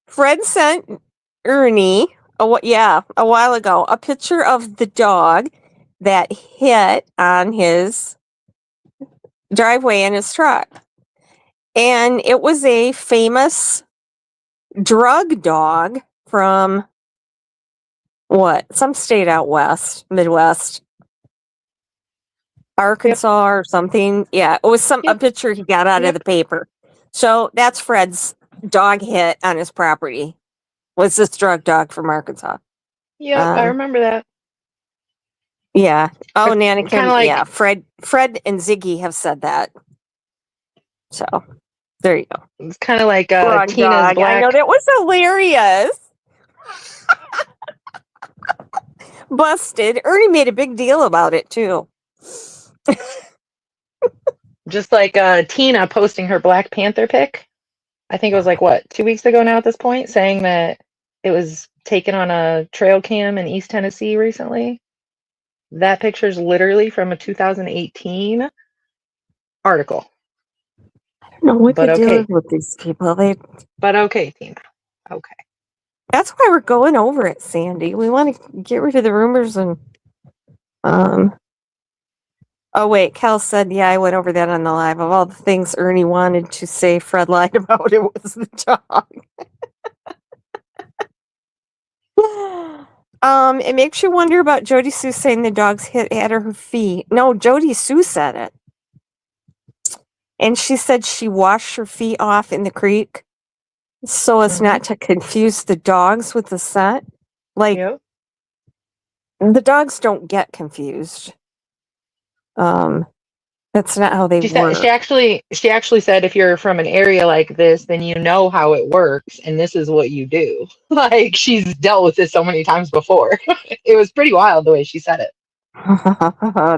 Fred sent Ernie, a while ago, a picture of the dog that hit on his driveway in his truck. And it was a famous drug dog from some state out west, Midwest, Arkansas or something. Yeah, it was a picture he got out of the paper. So that's Fred's dog hit on his property. Was this drug dog from Arkansas? Yeah, I remember that. Yeah. Oh, Nanakin. Fred and Ziggy have said that. So there you go. It's kind of like Tina's dog. black. I know, that was hilarious. Busted. Ernie made a big deal about it too. Just like Tina posting her Black Panther pic. I think it was 2 weeks ago now at this point, saying that it was taken on a trail cam in East Tennessee recently. That picture is literally from a 2018 article. I don't know what to do with these people. But okay, Tina. Okay. That's why we're going over it, Sandy. We want to get rid of the rumors and Oh, wait. Cal said, yeah, I went over that on the live. Of all the things Ernie wanted to say, Fred lied about it was the dog. It makes you wonder about Jody Sue saying the dogs hit at her feet. No, Jody Sue said it. And she said she washed her feet off in the creek so as not to confuse the dogs with the scent. Like, the dogs don't get confused. That's not how they work. She actually said if you're from an area like this, then you know how it works, and this is what you do. Like, she's dealt with this so many times before. It was pretty wild the way she said it.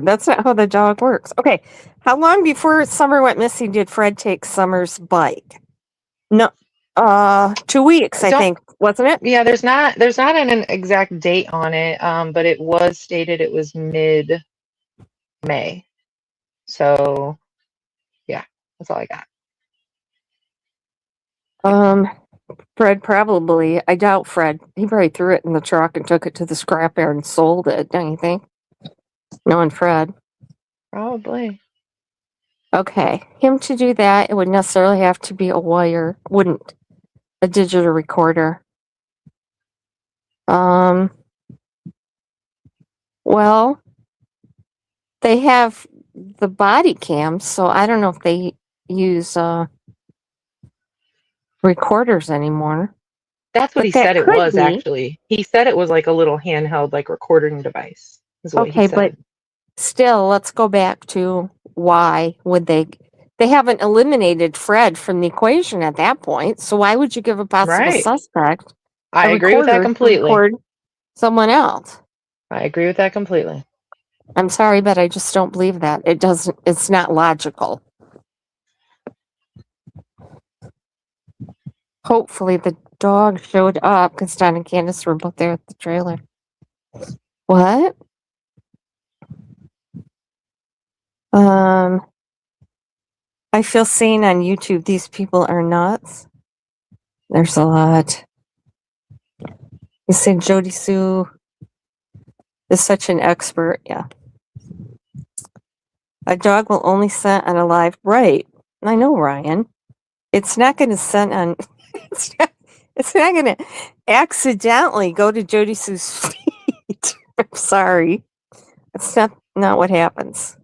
That's not how the dog works. Okay, how long before Summer went missing did Fred take Summer's bike? No, 2 weeks, I think, wasn't it? Yeah, there's not an exact date on it, but it was stated it was mid-May. So, yeah, that's all I got. Fred probably. I doubt Fred. He probably threw it in the truck and took it to the scrapyard and sold it. Don't you think? Knowing Fred. Probably. Okay, him to do that, it would necessarily have to be a wire, wouldn't a digital recorder. Well, they have the body cams, so I don't know if they use recorders anymore. That's what he said it was, actually. He said it was like a little handheld, like, recording device, is what he said. But still, let's go back to why would they haven't eliminated Fred from the equation at that point, so why would you give a possible suspect I agree with that completely. Record someone else? I agree with that completely. I'm sorry, but I just don't believe that. It's not logical. Hopefully the dog showed up because Don and Candace were both there at the trailer. What? I feel seen on YouTube. These people are nuts. There's a lot. You said Jody Sue is such an expert. Yeah. A dog will only scent on a live. Right. I know, Ryan. It's not going to scent on. It's not going to accidentally go to Jody Sue's feet. I'm sorry. It's not what happens.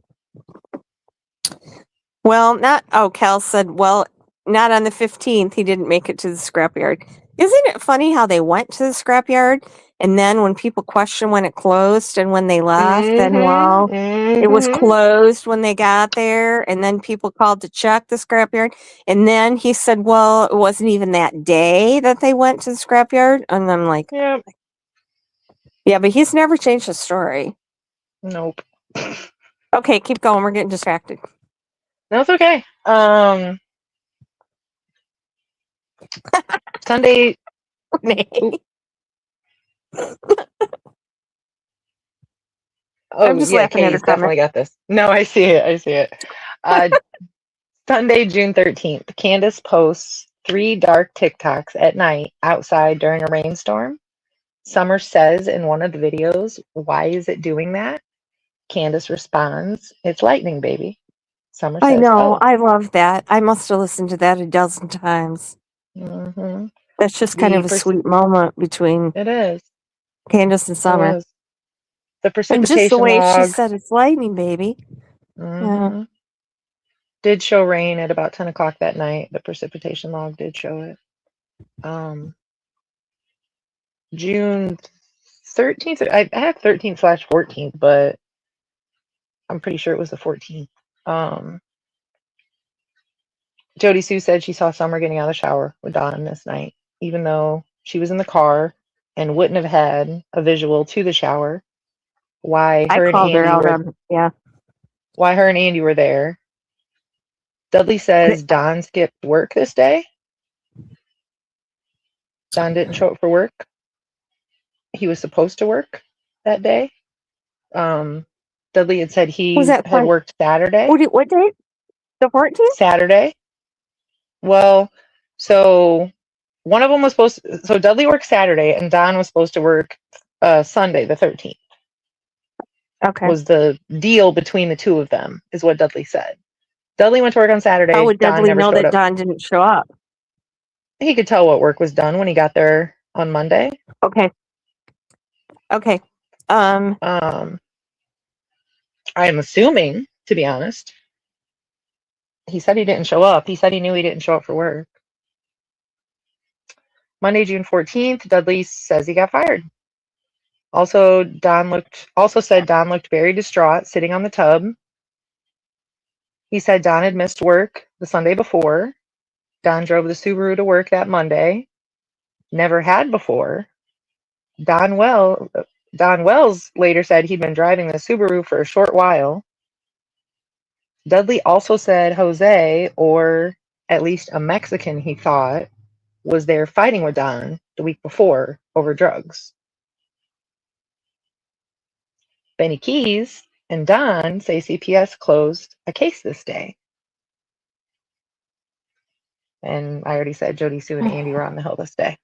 Well, Cal said, well, not on the 15th. He didn't make it to the scrapyard. Isn't it funny how they went to the scrapyard and then when people question when it closed and when they left, it was closed when they got there, and then people called to check the scrapyard, and then he said, well, it wasn't even that day that they went to the scrapyard, and I'm like, yeah, but he's never changed the story. Nope. Okay, keep going. We're getting distracted. That's okay. Sunday. I'm just laughing at her definitely got this. No, I see it. Sunday, June 13th. Candace posts 3 dark TikToks at night outside during a rainstorm. Summer says in one of the videos, "Why is it doing that?" Candace responds, "It's lightning, baby." Summer says, I know. I love that. I must have listened to that a dozen times. Mm-hmm. That's just kind of a sweet moment between Candace and Summer. The precipitation and just the way log, she said, "It's lightning, baby." Yeah. Did show rain at about 10 o'clock that night. The precipitation log did show it. June 13th. I have 13/14th, but I'm pretty sure it was the 14th. Jody Sue said she saw Summer getting out of the shower with Don this night, even though she was in the car and wouldn't have had a visual to the shower. Why her and Andy were there. Dudley says Don skipped work this day. Don didn't show up for work. He was supposed to work that day. Dudley had said he had worked Saturday. What date? The 14th? Saturday. Well, so one of them was supposed to, so Dudley worked Saturday and Don was supposed to work Sunday, the 13th. Okay. Was the deal between the two of them, is what Dudley said. Dudley went to work on Saturday. How would Don Dudley never know showed that up. Don didn't show up? He could tell what work was done when he got there on Monday. Okay. I am assuming, to be honest. He said he didn't show up. He said he knew he didn't show up for work. Monday, June 14th, Dudley says he got fired. Also said Don looked very distraught, sitting on the tub. He said Don had missed work the Sunday before. Don drove the Subaru to work that Monday. Never had before. Don Wells later said he'd been driving the Subaru for a short while. Dudley also said Jose, or at least a Mexican he thought, was there fighting with Don the week before over drugs. Benny Keys and Don say CPS closed a case this day. And I already said Jody, Sue, and Andy were on the hill this day.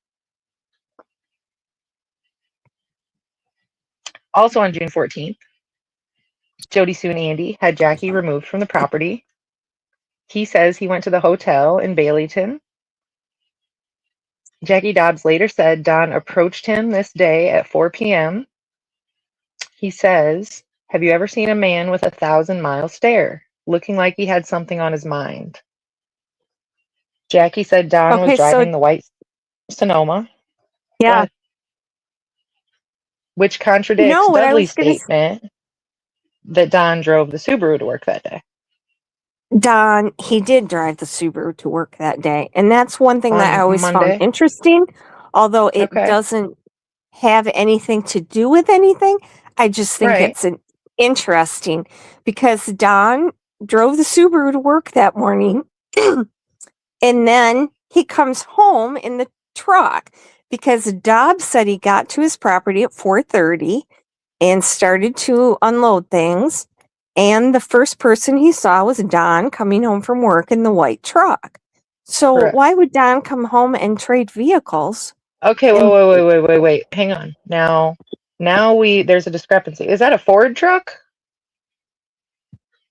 Also on June 14th, Jody, Sue, and Andy had Jackie removed from the property. He says he went to the hotel in Baileyton. Jackie Dobbs later said Don approached him this day at 4 p.m. He says, "Have you ever seen a man with a 1,000-mile stare, looking like he had something on his mind?" Jackie said Don was driving the white Sonoma. Yeah. Which contradicts Dudley's statement that Don drove the Subaru to work that day. Don, he did drive the Subaru to work that day. And that's one thing that I always found interesting. Although it doesn't have anything to do with anything. I just think it's interesting because Don drove the Subaru to work that morning. And then he comes home in the truck because Dobbs said he got to his property at 4:30 and started to unload things. And the first person he saw was Don coming home from work in the white truck. So why would Don come home and trade vehicles? Okay, wait. Hang on. Now there's a discrepancy. Is that a Ford truck?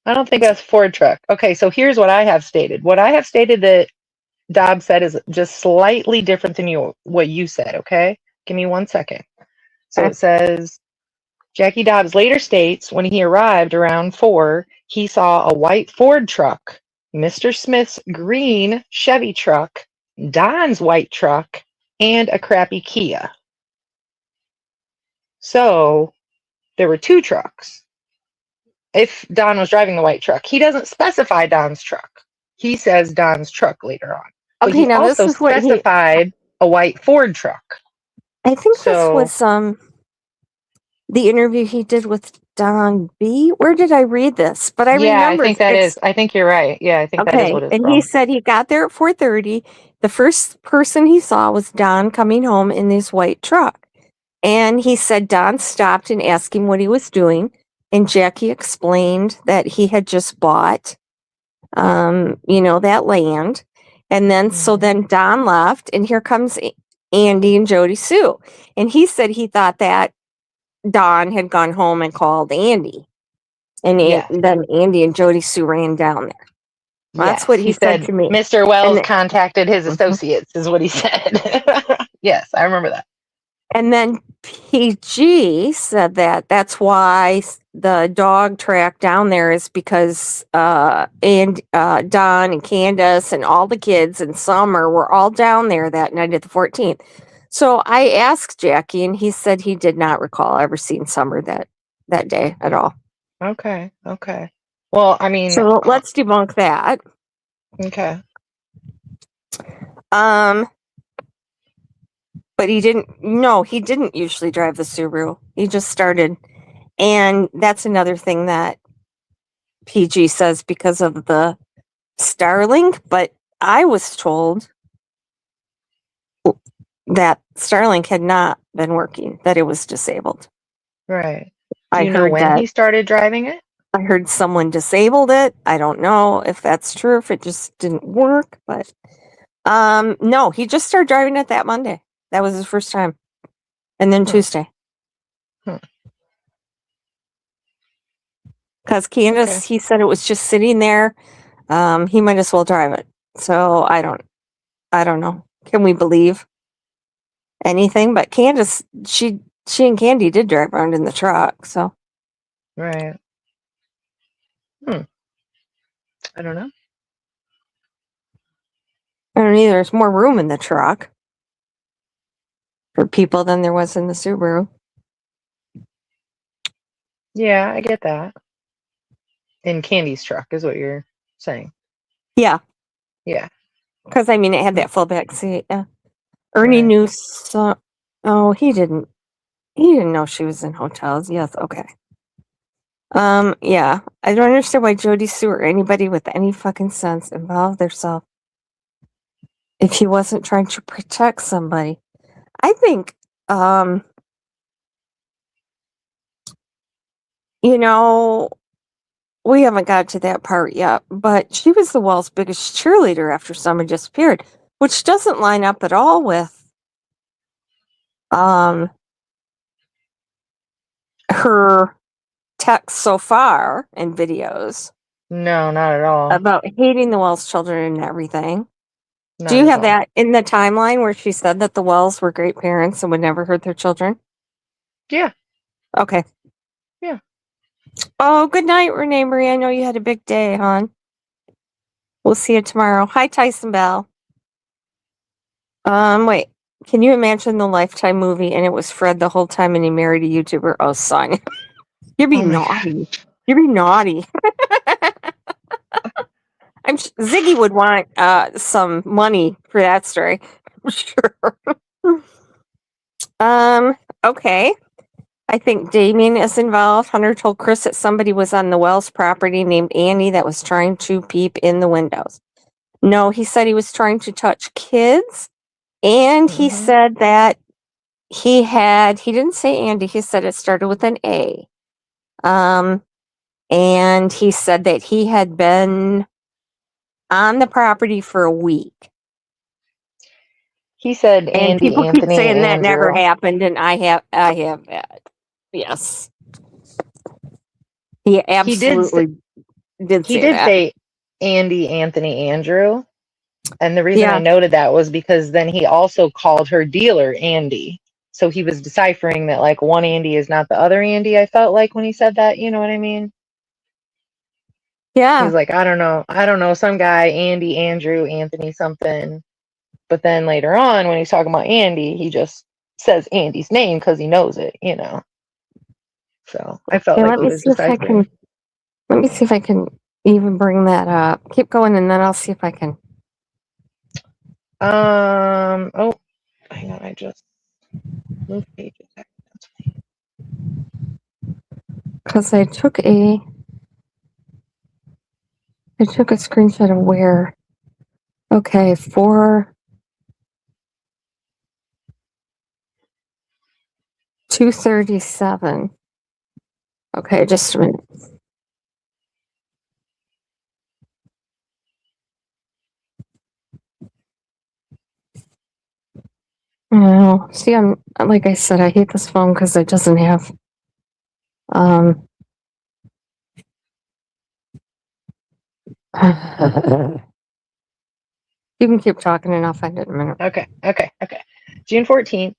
I don't think that's a Ford truck. Okay, so here's what I have stated. What I have stated that Dobbs said is just slightly different than what you said, okay? Give me 1 second. So it says, Jackie Dobbs later states when he arrived around 4, he saw a white Ford truck, Mr. Smith's green Chevy truck, Don's white truck, and a crappy Kia. So there were 2 trucks. If Don was driving the white truck, he doesn't specify Don's truck. He says Don's truck later on. But okay, now this is what he specified a white Ford truck. I think this was the interview he did with Don B. Where did I read this? But I remember. I think that is. I think you're right. Yeah, I think that is what it's and from. He said he got there at 4:30. The first person he saw was Don coming home in this white truck. And he said Don stopped and asked him what he was doing. And Jackie explained that he had just bought, that land. And then, so then Don left, and here comes Andy and Jody Sue. And he said he thought that Don had gone home and called Andy. And then Andy and Jody Sue ran down there. Well, that's what he said to me. Mr. Wells contacted his associates, is what he said. Yes, I remember that. And then PG said that that's why the dog track down there is because Don and Candace and all the kids and Summer were all down there that night at the 14th. So I asked Jackie, and he said he did not recall ever seeing Summer that day at all. Okay. Well, I mean, so let's debunk that. Okay. But he didn't usually drive the Subaru. He just started. And that's another thing that PG says because of the Starlink. But I was told that Starlink had not been working, that it was disabled. Right. Do you know when he started driving it? I heard someone disabled it. I don't know if that's true, if it just didn't work. But no, he just started driving it that Monday. That was his first time. And then Tuesday. Because Candace, he said it was just sitting there. He might as well drive it. So I don't know. Can we believe anything? But Candace, she and Candy did drive around in the truck. So right. I don't know. I don't either. There's more room in the truck for people than there was in the Subaru. Yeah, I get that. In Candy's truck is what you're saying. Yeah. Yeah. Because, I mean, it had that full back seat. Yeah. Ernie knew so. Oh, he didn't. He didn't know she was in hotels. Yes. Okay. Yeah. I don't understand why Jody Sue or anybody with any fucking sense involved themselves if he wasn't trying to protect somebody. I think, you know, we haven't got to that part yet, but she was the Wall's biggest cheerleader after Summer disappeared, which doesn't line up at all with her texts so far and videos. No, not at all. About hating the Wells children and everything. Not Do you have that in the timeline where she said that the Wells were great parents and would never hurt their children? Yeah. Okay. Yeah. Oh, good night, Renee Marie. I know you had a big day, hon. We'll see you tomorrow. Hi, Tyson Bell. Wait. Can you imagine the Lifetime movie and it was Fred the whole time and he married a YouTuber? Oh, son. You're being naughty. You're being naughty. Ziggy would want some money for that story. Sure. Okay. I think Damien is involved. Hunter told Chris that somebody was on the Wells property named Annie that was trying to peep in the windows. No, he said he was trying to touch kids. And he said that he didn't say Andy, he said it started with an A. And he said that he had been on the property for a week. He said and Andy, people Anthony, keep saying that Andrew. never happened, and I have that. Yes. He absolutely did say that. Say Andy, Anthony, Andrew. And the reason I noted that was because then he also called her dealer Andy. So he was deciphering that like one Andy is not the other Andy, I felt like when he said that, you know what I mean? Yeah. He was like, I don't know, some guy, Andy, Andrew, Anthony, something. But then later on, when he's talking about Andy, he just says Andy's name because he knows it, you know. So I felt like he was deciphering. Let me see if I can even bring that up. Keep going, and then I'll see if I can. Oh, hang on, I just moved pages. Because I took a screenshot of where. Okay, for 237. Okay, just a minute. Oh, see, I'm like I said, I hate this phone because it doesn't have. You can keep talking and I'll find it in a minute. Okay. June 14th,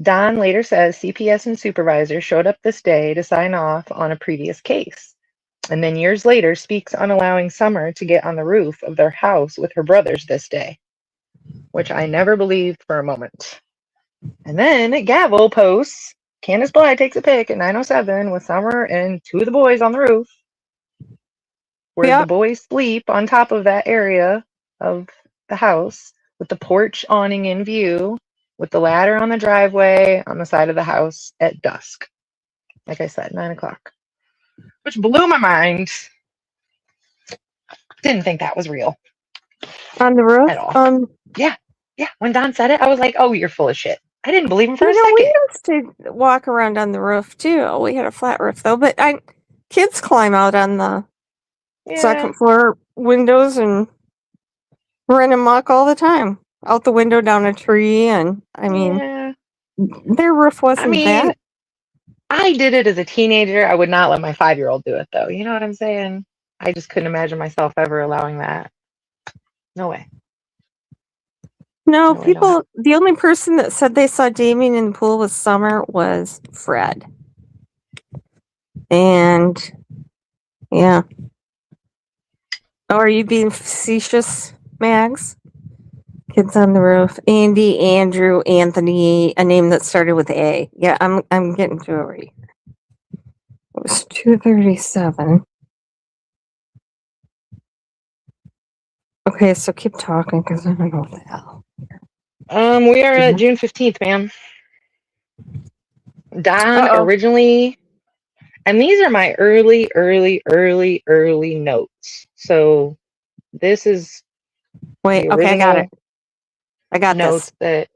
Don later says CPS and supervisor showed up this day to sign off on a previous case. And then years later speaks on allowing Summer to get on the roof of their house with her brothers this day, which I never believed for a moment. And then Gavel posts, Candace Bly takes a pic at 9:07 with Summer and two of the boys on the roof, where the boys sleep on top of that area of the house with the porch awning in view, with the ladder on the driveway on the side of the house at dusk. Like I said, 9 o'clock. Which blew my mind. Didn't think that was real. On the roof? At all. Yeah. When Don said it, I was like, oh, you're full of shit. I didn't believe him for a second. We used to walk around on the roof too. We had a flat roof though, but kids climb out on the second floor windows and run amok all the time. Out the window, down a tree, and I mean, their roof wasn't that I did it as a teenager. I would not let my 5-year-old do it, though. You know what I'm saying? I just couldn't imagine myself ever allowing that. No way. No, people, the only person that said they saw Damien in the pool with Summer was Fred. And, yeah. Oh, are you being facetious, Mags? Kids on the Roof. Andy, Andrew, Anthony, a name that started with A. Yeah, I'm getting to it right here. It was 2:37. Okay, so keep talking because I don't know what the hell. We are at June 15th, ma'am. Don originally, and these are my early notes. So this is wait. Okay, I got it. I got notes this.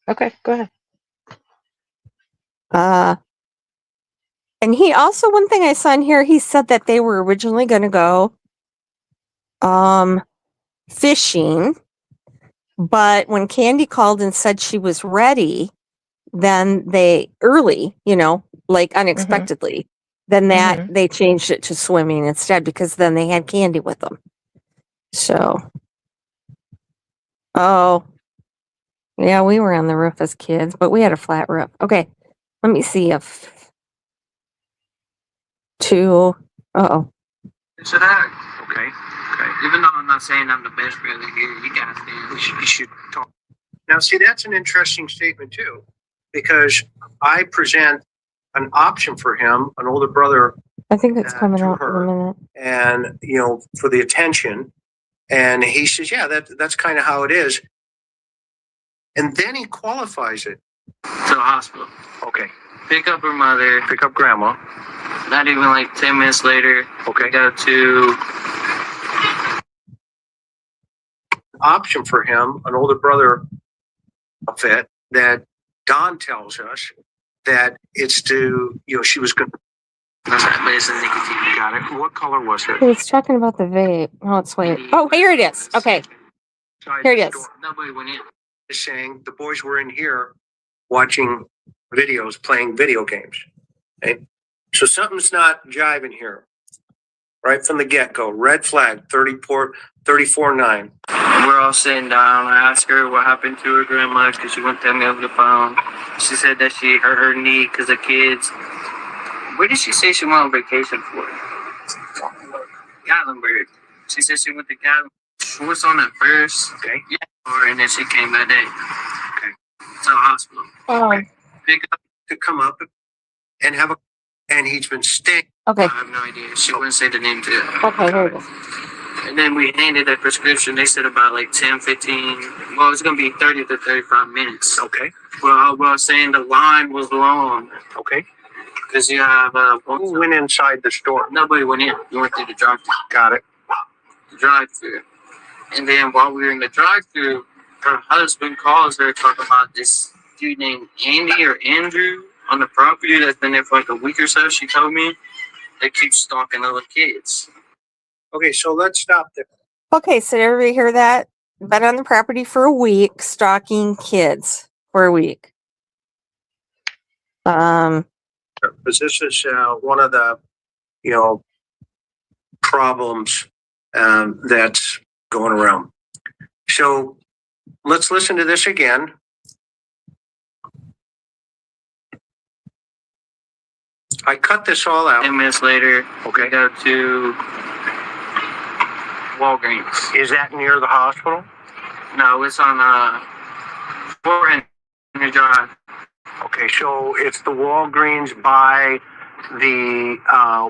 Okay, go ahead. And he also, one thing I saw in here, he said that they were originally going to go fishing, but when Candy called and said she was ready, then they early, like unexpectedly, then they changed it to swimming instead because then they had Candy with them. So, yeah, we were on the roof as kids, but we had a flat roof. Okay, let me see if So that okay. Even though I'm not saying I'm the best brother here, you guys do. You should talk. Now, see, that's an interesting statement too, because I present an option for him, an older brother. I think it's coming up in a minute. And for the attention, and he says, "Yeah, that's kind of how it is." And then he qualifies it to the hospital. Okay. Pick up her mother. Pick up grandma. Not even like 10 minutes later. Okay. Go to option for him, an older brother fit that Don tells us that it's to, she was going to. Got it. What color was it? He was talking about the vape. Oh, it's wait. Oh, here it is. Okay. Here it is. Nobody went in. Saying the boys were in here watching videos, playing video games. Okay? So something's not jiving here. Right from the get-go. Red flag, 34-9. And we're all sitting down. I asked her what happened to her grandma because she wouldn't tell me over the phone. She said that she hurt her knee because of kids. Where did she say she went on vacation for? Gatlinburg. She said she went to Gatlinburg. She was on that first. Okay. Yeah. And then she came that day. Okay. To the hospital. Okay. Pick up. To come up and and he's been staying. Okay. I have no idea. She wouldn't say the name to it. Okay, here it is. And then we handed a prescription. They said about like 10, 15. Well, it's going to be 30 to 35 minutes. Okay. Well, I was saying the line was long. Okay. Because you have who went inside the store? Nobody went in. We went through the drive-thru. Got it. The drive-thru. And then while we were in the drive-thru, her husband calls her talking about this dude named Andy or Andrew on the property that's been there for like a week or so. She told me they keep stalking other kids. Okay, so let's stop there. Okay, so did everybody hear that? Been on the property for a week, stalking kids for a week. Because this is one of the, problems that's going around. So let's listen to this again. I cut this all out. 10 minutes later, okay, go to Walgreens. Is that near the hospital? No, it's on Fort Henry Drive. Okay, so it's the Walgreens by the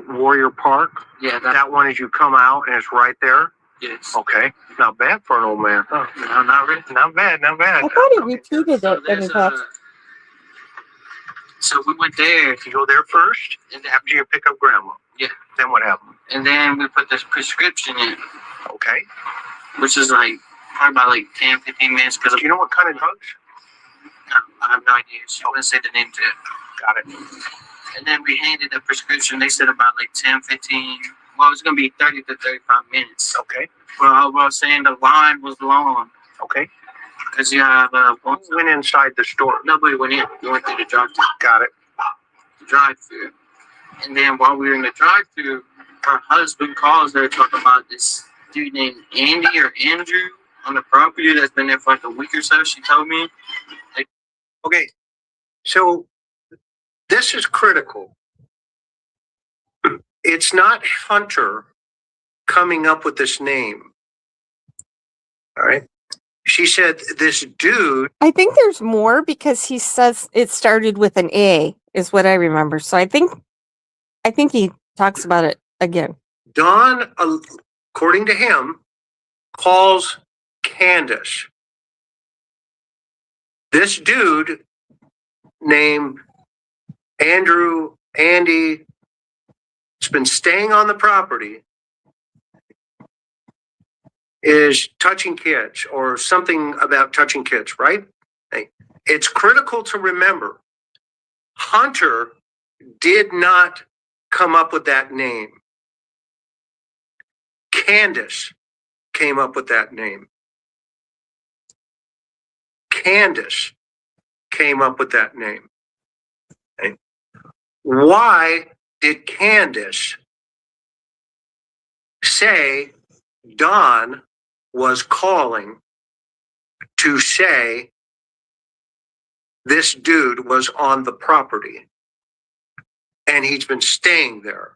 Warrior Park? Yeah. That one as you come out and it's right there? Yes. Okay. Not bad for an old man. Oh, no, not really. Not bad. I thought he repeated it when he talked. So we went there. You go there first, and after you pick up grandma. Yeah. Then what happened? And then we put this prescription in. Okay. Which is like probably about like 10, 15 minutes. Do you know what kind of drugs? No, I have no idea. She wouldn't say the name to it. Got it. And then we handed the prescription. They said about like 10, 15. Well, it's going to be 30 to 35 minutes. Okay. Well, I was saying the line was long. Okay. Because you have who went inside the store? Nobody went in. We went through the drive-thru. Got it. the drive-thru. And then while we were in the drive-thru, her husband calls her talking about this dude named Andy or Andrew on the property that's been there for like a week or so, she told me. Okay, so this is critical. It's not Hunter coming up with this name. All right. She said this dude. I think there's more because he says it started with an A, is what I remember. So I think he talks about it again. Don, according to him, calls Candace. This dude named Andy, has been staying on the property, is touching kids or something about touching kids, right? It's critical to remember, Hunter did not come up with that name. Candace came up with that name. Candace came up with that name. Okay. Why did Candace say Don was calling to say this dude was on the property and he's been staying there?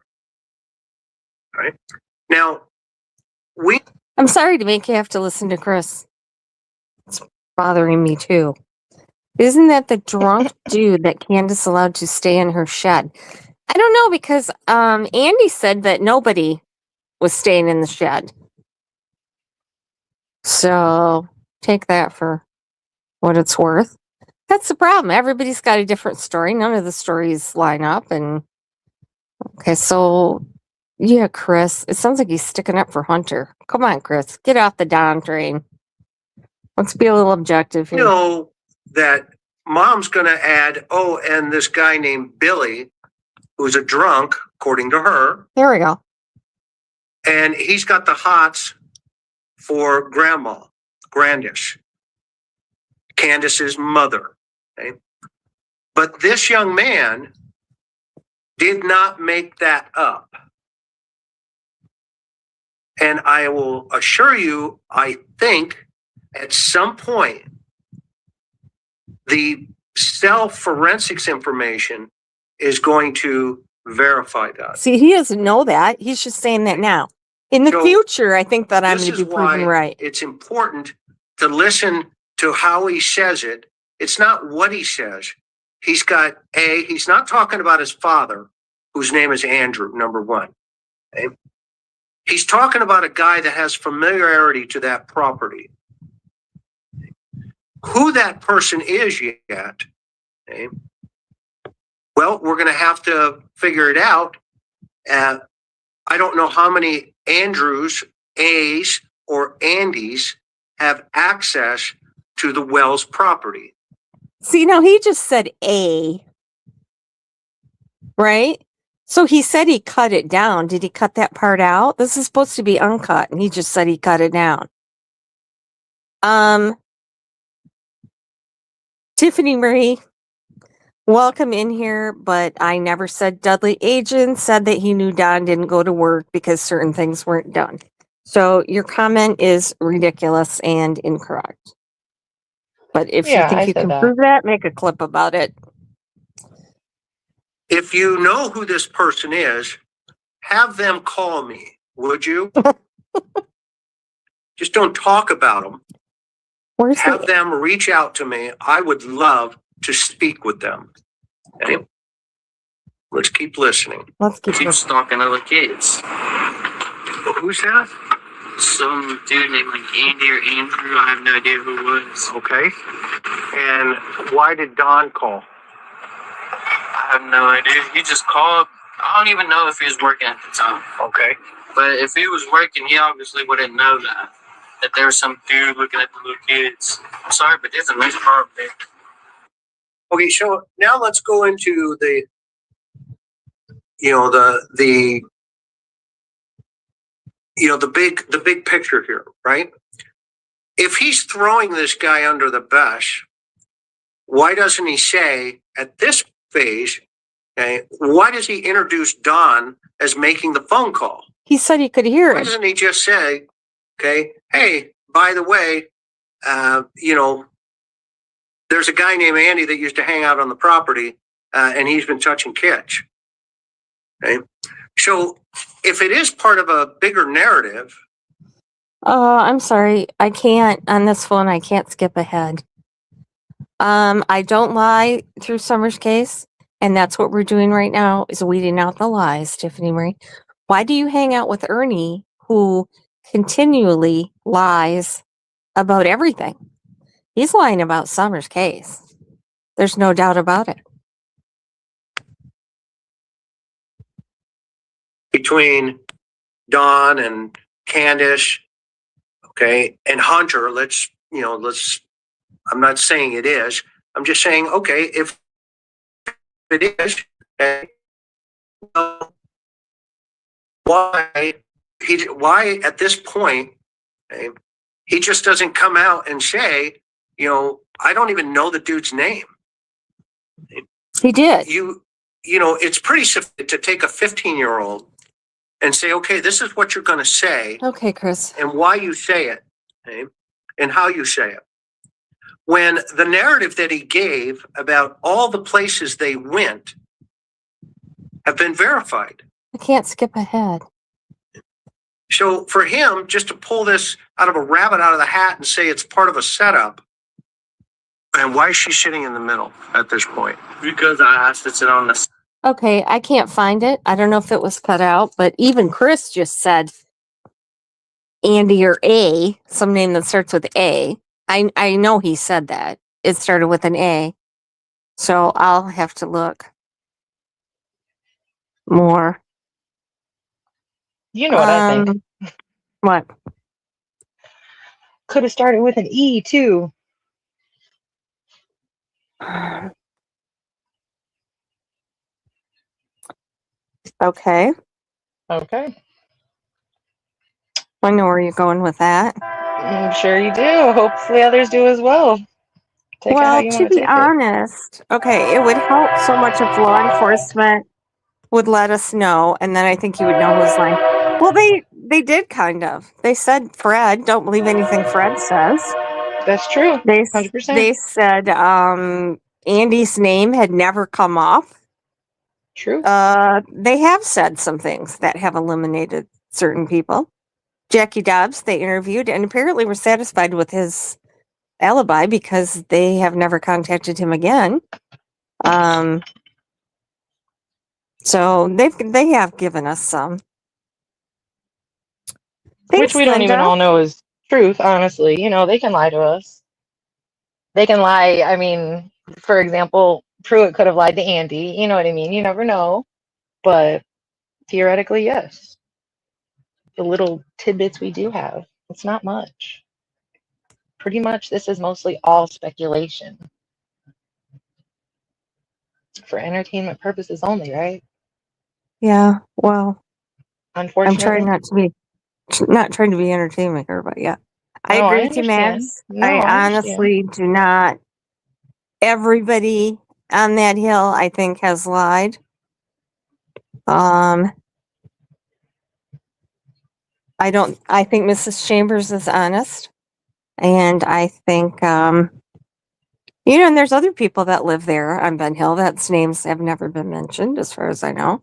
Right now, I'm sorry to make you have to listen to Chris. It's bothering me too. Isn't that the drunk dude that Candace allowed to stay in her shed? I don't know, because Andy said that nobody was staying in the shed. So take that for what it's worth. That's the problem. Everybody's got a different story. None of the stories line up. And okay, so yeah, Chris, it sounds like he's sticking up for Hunter. Come on, Chris, get off the Don train. Let's be a little objective here. You know that mom's going to add, oh, and this guy named Billy, who's a drunk, according to her. There we go. And he's got the hots for Grandma, Grandish, Candace's mother. Okay? But this young man did not make that up. And I will assure you, I think at some point, the cell forensics information is going to verify that. See, he doesn't know that. He's just saying that now. In the future, I think that I'm going to be proven right. It's important to listen to how he says it. It's not what he says. He's not talking about his father, whose name is Andrew, number one. Okay? He's talking about a guy that has familiarity to that property. Who that person is yet, okay? Well, we're going to have to figure it out. I don't know how many Andrews, A's, or Andys have access to the Wells property. See, now he just said A, right? So he said he cut it down. Did he cut that part out? This is supposed to be uncut, and he just said he cut it down. Tiffany Marie, welcome in here, but I never said Dudley Agent said that he knew Don didn't go to work because certain things weren't done. So your comment is ridiculous and incorrect. But if you think you can prove that, make a clip about it. If you know who this person is, have them call me, would you? Just don't talk about them. Have them reach out to me. I would love to speak with them. Okay? Let's keep listening. Keep stalking other kids. Who's that? Some dude named like Andy or Andrew. I have no idea who it was. Okay. And why did Don call? I have no idea. He just called. I don't even know if he was working at the time. Okay. But if he was working, he obviously wouldn't know that there was some dude looking at the little kids. I'm sorry, but there's a nice car up there. Okay, so now let's go into the big picture here, right? If he's throwing this guy under the bus, why doesn't he say at this phase, Okay, why does he introduce Don as making the phone call? He said he could hear Why it. doesn't he just say, okay, hey, by the way, there's a guy named Andy that used to hang out on the property, and he's been touching Kitch. Okay, so if it is part of a bigger narrative. I'm sorry. I can't, on this phone, I can't skip ahead. I don't lie through Summer's case, and that's what we're doing right now, is weeding out the lies, Tiffany Marie. Why do you hang out with Ernie, who continually lies about everything? He's lying about Summer's case. There's no doubt about it. Between Dawn and Candace, okay, and Hunter, I'm not saying it is. I'm just saying, okay, if it is, okay, why at this point, okay, he just doesn't come out and say, I don't even know the dude's name. He did. It's pretty sufficient to take a 15-year-old and say, okay, this is what you're going to say. Okay, Chris. And why you say it, okay, and how you say it. When the narrative that he gave about all the places they went have been verified. I can't skip ahead. So for him, just to pull this out of a rabbit out of the hat and say it's part of a setup. And why is she sitting in the middle at this point? Because I asked to sit on the. Okay, I can't find it. I don't know if it was cut out, but even Chris just said Andy or A, some name that starts with A. I know he said that. It started with an A. So I'll have to look more. You know what I think? What? Could have started with an E too. Okay. Okay. I know where you're going with that. I'm sure you do. Hopefully others do as well. Well, to be honest, okay, it would help so much if law enforcement would let us know, and then I think you would know who's lying. Well, they did kind of. They said Fred. Don't believe anything Fred says. That's true. 100%. They said Andy's name had never come off. True. They have said some things that have eliminated certain people. Jackie Dobbs, they interviewed, and apparently were satisfied with his alibi because they have never contacted him again. So they have given us some. Thanks, which we don't Linda. even all know is truth, honestly. They can lie to us. They can lie. I mean, for example, Pruitt could have lied to Andy. You know what I mean? You never know. But theoretically, yes. The little tidbits we do have, it's not much. Pretty much, this is mostly all speculation. For entertainment purposes only, right? Yeah, well, unfortunately. I'm trying not trying to be entertainment here, but yeah. I No, agree I with you, understand. Max. No, I I honestly do not. Everybody on that hill, I think, has lied. I think Mrs. Chambers is honest. And I think, and there's other people that live there on Ben Hill that's names have never been mentioned as far as I know.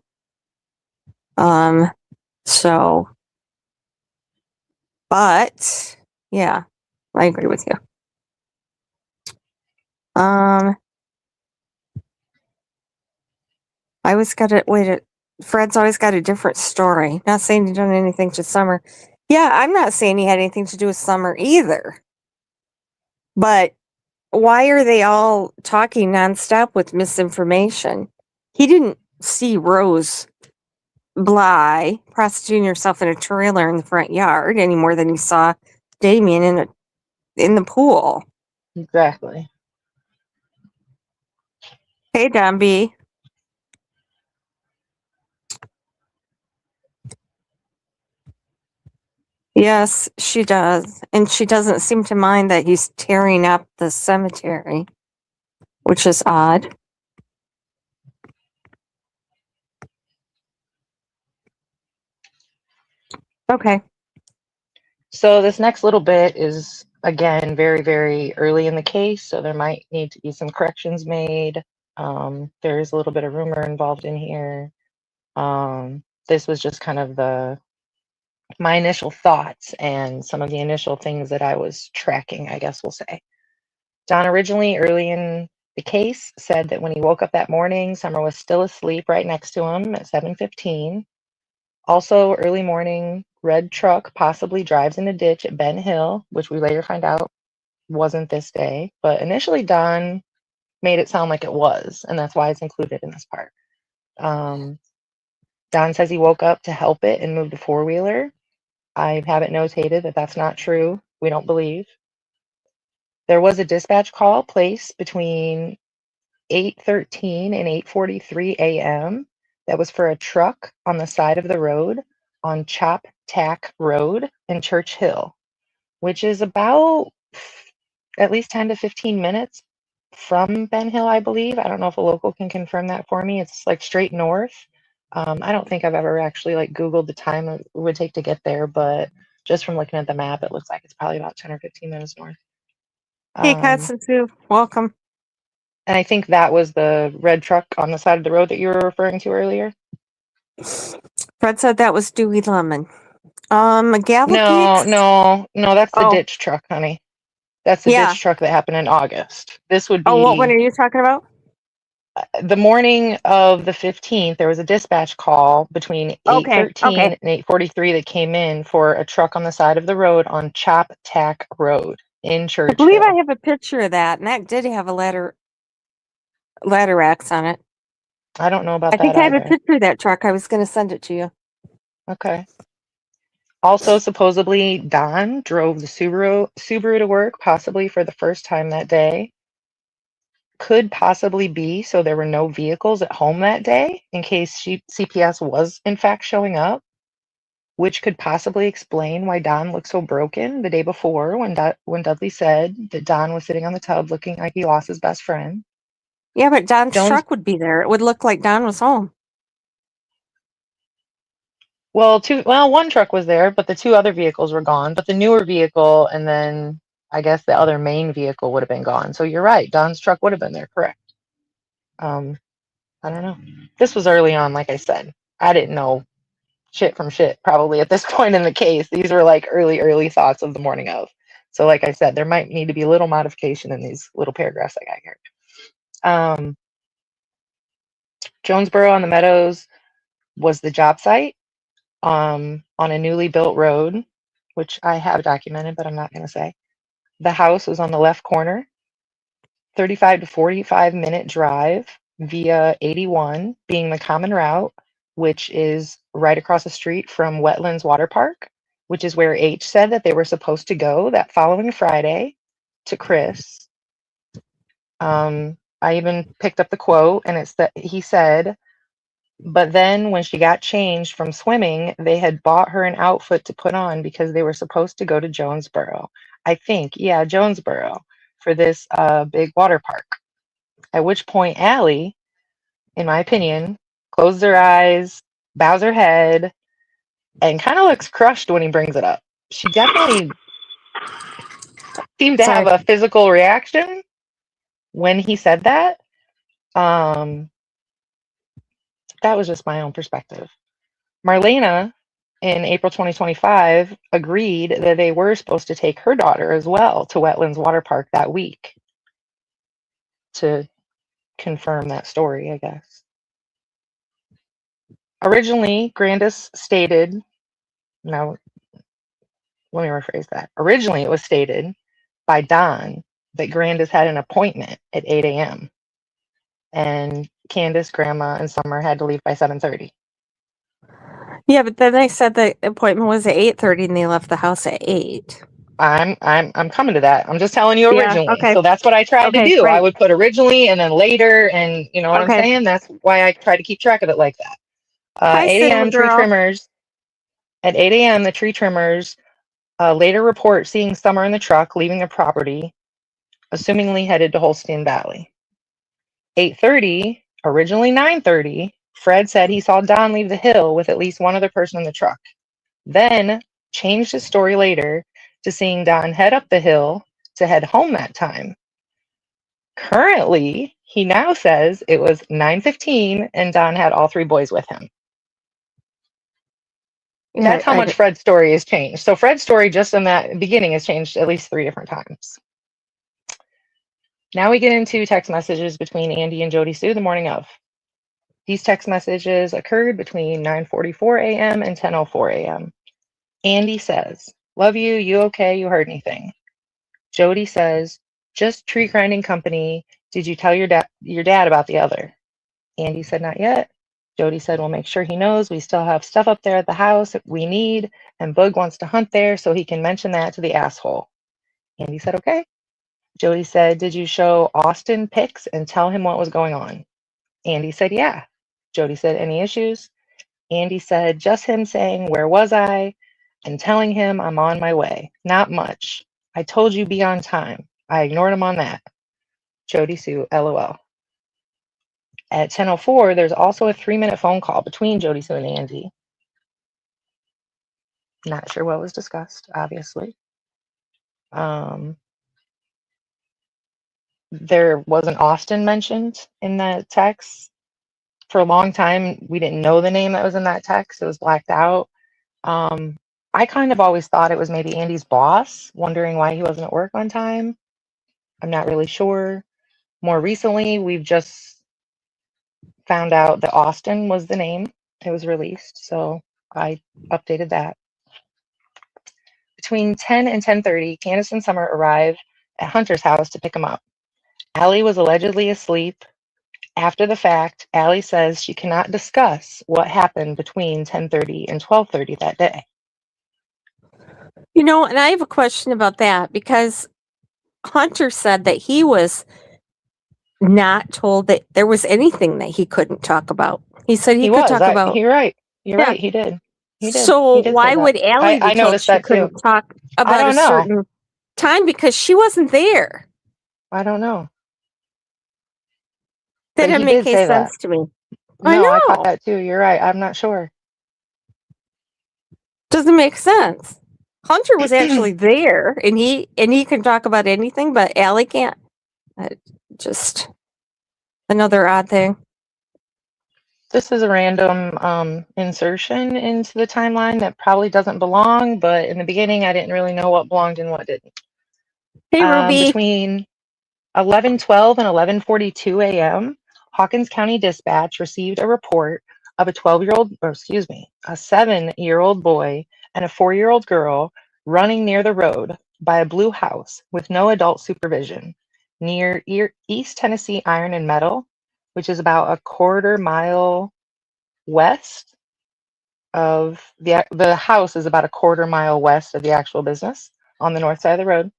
But yeah, I agree with you. Fred's always got a different story. Not saying he done anything to Summer. Yeah, I'm not saying he had anything to do with Summer either. But why are they all talking nonstop with misinformation? He didn't see Rose Bly prostituting herself in a trailer in the front yard any more than he saw Damien in the pool. Exactly. Hey, Don B. Yes, she does. And she doesn't seem to mind that he's tearing up the cemetery, which is odd. Okay. So this next little bit is, again, very, very early in the case, so there might need to be some corrections made. There's a little bit of rumor involved in here. This was just kind of my initial thoughts and some of the initial things that I was tracking, I guess we'll say. Don originally, early in the case, said that when he woke up that morning, Summer was still asleep right next to him at 7:15. Also, early morning, red truck possibly drives in a ditch at Ben Hill, which we later find out wasn't this day. But initially, Don made it sound like it was, and that's why it's included in this part. Don says he woke up to help it and move the four-wheeler. I have it notated that that's not true. We don't believe. There was a dispatch call placed between 8:13 and 8:43 a.m. that was for a truck on the side of the road on Chop Tack Road in Church Hill, which is about at least 10 to 15 minutes from Ben Hill, I believe. I don't know if a local can confirm that for me. It's like straight north. I don't think I've ever actually like Googled the time it would take to get there, but just from looking at the map, it looks like it's probably about 10 or 15 minutes north. Hey, Katsu, welcome. And I think that was the red truck on the side of the road that you were referring to earlier. Fred said that was Dewey Lemon. Gala No, that's the ditch truck, honey. That's the ditch truck that happened in August. This would be. Oh, what one are you talking about? The morning of the 15th, there was a dispatch call between 8:13 and 8:43 that came in for a truck on the side of the road on Chop Tack Road in Church I believe Hill. I have a picture of that, and that did have a ladder axe on it. I don't know about that. I think I have a picture of that truck. I was going to send it to you. Okay. Also, supposedly, Don drove the Subaru to work, possibly for the first time that day. Could possibly be so there were no vehicles at home that day in case CPS was in fact showing up, which could possibly explain why Don looked so broken the day before when Dudley said that Don was sitting on the tub looking like he lost his best friend. Yeah, but Don's truck would be there. It would look like Don was home. Well, one truck was there, but the two other vehicles were gone. But the newer vehicle and then I guess the other main vehicle would have been gone. So you're right. Don's truck would have been there. Correct. I don't know. This was early on, like I said. I didn't know shit from shit probably at this point in the case. These were like early thoughts of the morning of. So like I said, there might need to be a little modification in these little paragraphs I got here. Jonesboro on the Meadows was the job site on a newly built road, which I have documented, but I'm not going to say. The house was on the left corner, 35 to 45 minute drive via 81 being the common route, which is right across the street from Wetlands Water Park, which is where H said that they were supposed to go that following Friday to Chris. I even picked up the quote, and it's that he said, but then when she got changed from swimming, they had bought her an outfit to put on because they were supposed to go to Jonesboro. I think, yeah, Jonesboro for this big water park. At which point Allie, in my opinion, closes her eyes, bows her head, and kind of looks crushed when he brings it up. She definitely seemed to have a physical reaction when he said that. That was just my own perspective. Marlena, in April 2025, agreed that they were supposed to take her daughter as well to Wetlands Water Park that week to confirm that story, I guess. Originally, Grandis stated, now let me rephrase that. Originally, it was stated by Don that Grandis had an appointment at 8 a.m. and Candace, Grandma, and Summer had to leave by 7:30. Yeah, but then they said the appointment was at 8:30 and they left the house at 8. I'm coming to that. I'm just telling you originally. Yeah, okay. So that's what I tried to do. Right. I would put originally and then later, and you know what I'm saying? That's why I try to keep track of it like that. 8 a.m. tree trimmers. At 8 a.m., the tree trimmers later report seeing Summer in the truck leaving the property, assumingly headed to Holstein Valley. 8:30, originally 9:30, Fred said he saw Don leave the hill with at least one other person in the truck. Then changed his story later to seeing Don head up the hill to head home that time. Currently, he now says it was 9:15 and Don had all 3 boys with him. Yeah, That's how much Fred's story has changed. So Fred's story just in that beginning has changed at least 3 different times. Now we get into text messages between Andy and Jody Sue the morning of. These text messages occurred between 9:44 a.m. and 10:04 a.m. Andy says, "Love you, you okay, you heard anything?" Jody says, "Just tree grinding company. Did you tell your dad about the other?" Andy said, "Not yet." Jody said, "We'll make sure he knows we still have stuff up there at the house that we need, and Boog wants to hunt there so he can mention that to the asshole." Andy said, "Okay." Jody said, "Did you show Austin pics and tell him what was going on?" Andy said, "Yeah." Jody said, "Any issues?" Andy said, "Just him saying, 'Where was I?' and telling him I'm on my way. Not much. I told you be on time. I ignored him on that." Jody Sue, LOL. At 10:04, there's also a 3-minute phone call between Jody Sue and Andy. Not sure what was discussed, obviously. There wasn't Austin mentioned in that text. For a long time, we didn't know the name that was in that text. It was blacked out. I kind of always thought it was maybe Andy's boss, wondering why he wasn't at work on time. I'm not really sure. More recently, we've just found out that Austin was the name. It was released, so I updated that. Between 10 and 10:30, Candace and Summer arrive at Hunter's house to pick him up. Allie was allegedly asleep. After the fact, Allie says she cannot discuss what happened between 10:30 and 12:30 that day. You know, and I have a question about that because Hunter said that he was not told that there was anything that he couldn't talk about. He said he could talk about. You're right. You're right. He did. So why would Allie be told she couldn't talk about a certain time because she wasn't there? I don't know. That didn't make any sense to me. I know. I caught that too. You're right. I'm not sure. Doesn't make sense. Hunter was actually there, and he can talk about anything, but Allie can't. Just another odd thing. This is a random insertion into the timeline that probably doesn't belong, but in the beginning, I didn't really know what belonged and what didn't. Hey, Ruby. Between 11:12 and 11:42 a.m., Hawkins County Dispatch received a report of a 7-year-old boy and a 4-year-old girl running near the road by a blue house with no adult supervision near East Tennessee Iron and Metal, which is about a quarter mile west of the house is about a quarter mile west of the actual business on the north side of the road.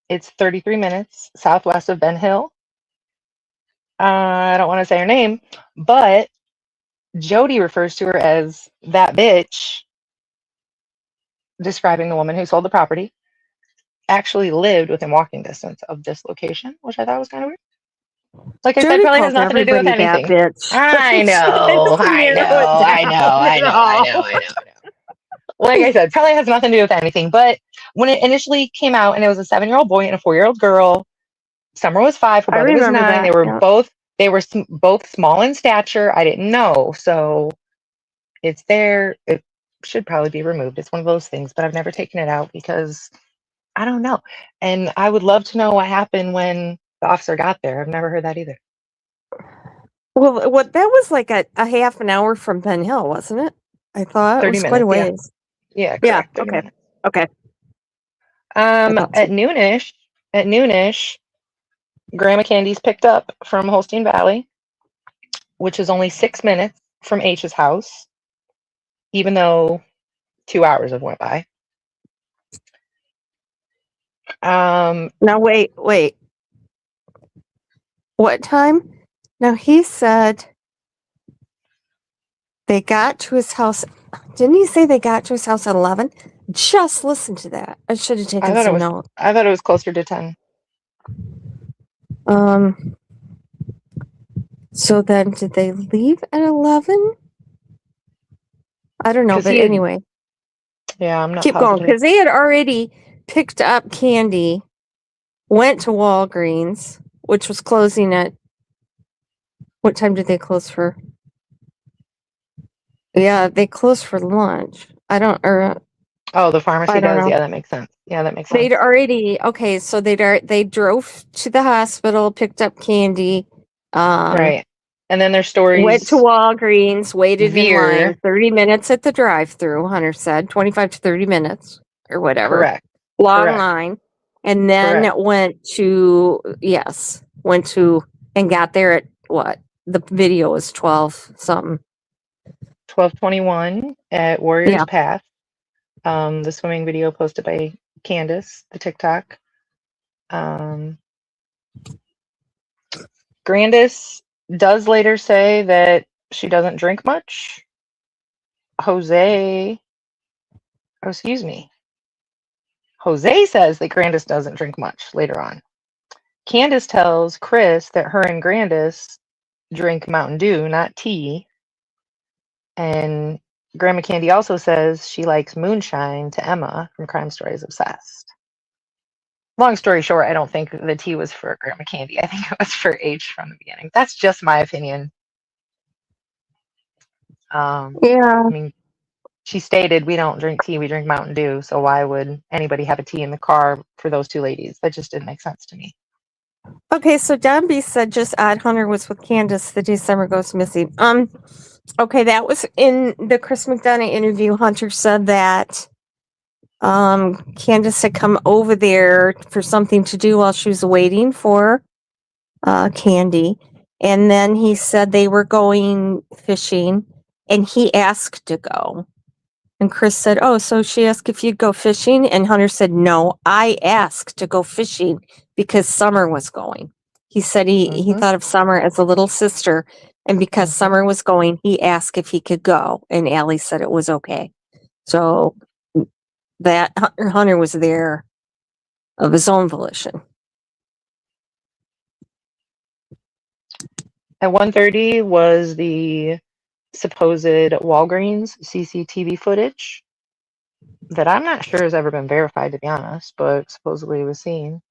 It's 33 minutes southwest of Ben Hill. I don't want to say her name, but Jody refers to her as that bitch, describing the woman who sold the property, actually lived within walking distance of this location, which I thought was kind of weird. Like I said, probably has nothing to do with anything. I know. Like I said, probably has nothing to do with anything. But when it initially came out and it was a 7-year-old boy and a 4-year-old girl, Summer was 5, her brother was 9. That, they were both small in stature. I didn't know, so it's there. It should probably be removed. It's one of those things, but I've never taken it out because I don't know. And I would love to know what happened when the officer got there. I've never heard that either. Well, that was like a half an hour from Ben Hill, wasn't it? I thought 30 it was minutes, quite a ways. Yeah. Correct, okay. Minutes. Okay. At noonish, Grandma Candy's picked up from Holstein Valley, which is only 6 minutes from H's house, even though 2 hours have went by. Now wait. What time? Now he said they got to his house. Didn't he say they got to his house at 11? Just listen to that. I should have taken some notes. I thought it was closer to 10. So then did they leave at 11? I don't know, but anyway. Yeah, I'm not Keep going, positive. because they had already picked up Candy, went to Walgreens, which was closing at, what time did they close for? Yeah, they closed for lunch. Oh, the pharmacy I don't does. know. Yeah, that makes sense. Yeah, that makes sense. They'd already, okay, so they drove to the hospital, picked up Candy, Right. And then their stories went to Walgreens, waited in veer. line 30 minutes at the drive-through, Hunter said, 25 to 30 minutes or whatever. Correct. Long Correct. line. And then Correct. went to and got there at what? The video was 12 something. 12:21 at Warriors Yeah. Path. The swimming video posted by Candace, the TikTok. Grandis does later say that she doesn't drink much. Jose says that Grandis doesn't drink much later on. Candace tells Chris that her and Grandis drink Mountain Dew, not tea. And Grandma Candy also says she likes moonshine to Emma from Crime Stories Obsessed. Long story short, I don't think the tea was for Grandma Candy. I think it was for H from the beginning. That's just my opinion. Yeah. I mean, she stated we don't drink tea, we drink Mountain Dew. So why would anybody have a tea in the car for those two ladies? That just didn't make sense to me. Okay, so Don B said just odd Hunter was with Candace the day Summer goes missing. Okay, that was in the Chris McDonough interview. Hunter said that Candace had come over there for something to do while she was waiting for Candy. And then he said they were going fishing and he asked to go. And Chris said, oh, so she asked if you'd go fishing? And Hunter said, no, I asked to go fishing because Summer was going. He said he thought of Summer as a little sister. And because Summer was going, he asked if he could go. And Allie said it was okay. So that Hunter was there of his own volition. At 1:30 was the supposed Walgreens CCTV footage that I'm not sure has ever been verified, to be honest, but supposedly was seen.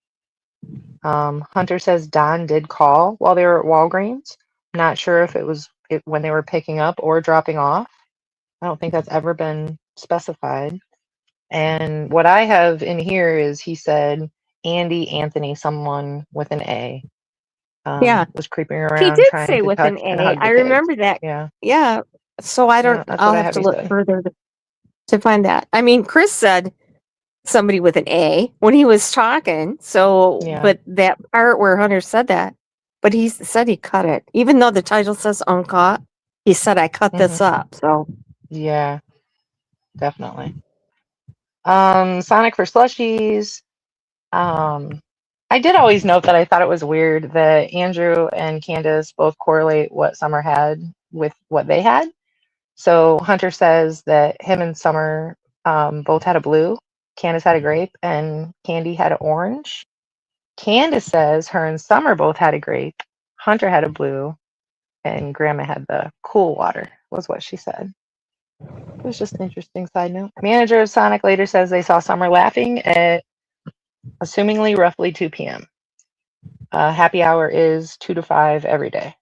Hunter says Don did call while they were at Walgreens. Not sure if it was when they were picking up or dropping off. I don't think that's ever been specified. And what I have in here is he said Andy Anthony, someone with an A, was creeping around. He did trying say to with touch an and A. hug the I kids. remember that. Yeah. Yeah. So I don't. That's I'll what I have to he look said. further to find that. I mean, Chris said somebody with an A when he was talking. So, Yeah. but that part where Hunter said that, but he said he cut it, even though the title says uncut. He said I cut this up. So yeah, definitely. Sonic for slushies. I did always note that I thought it was weird that Andrew and Candace both correlate what Summer had with what they had. So Hunter says that him and Summer both had a blue. Candace had a grape and Candy had an orange. Candace says her and Summer both had a grape. Hunter had a blue and Grandma had the cool water, was what she said. It was just an interesting side note. Manager of Sonic later says they saw Summer laughing at assumingly roughly 2 p.m. Happy hour is 2 to 5 every day.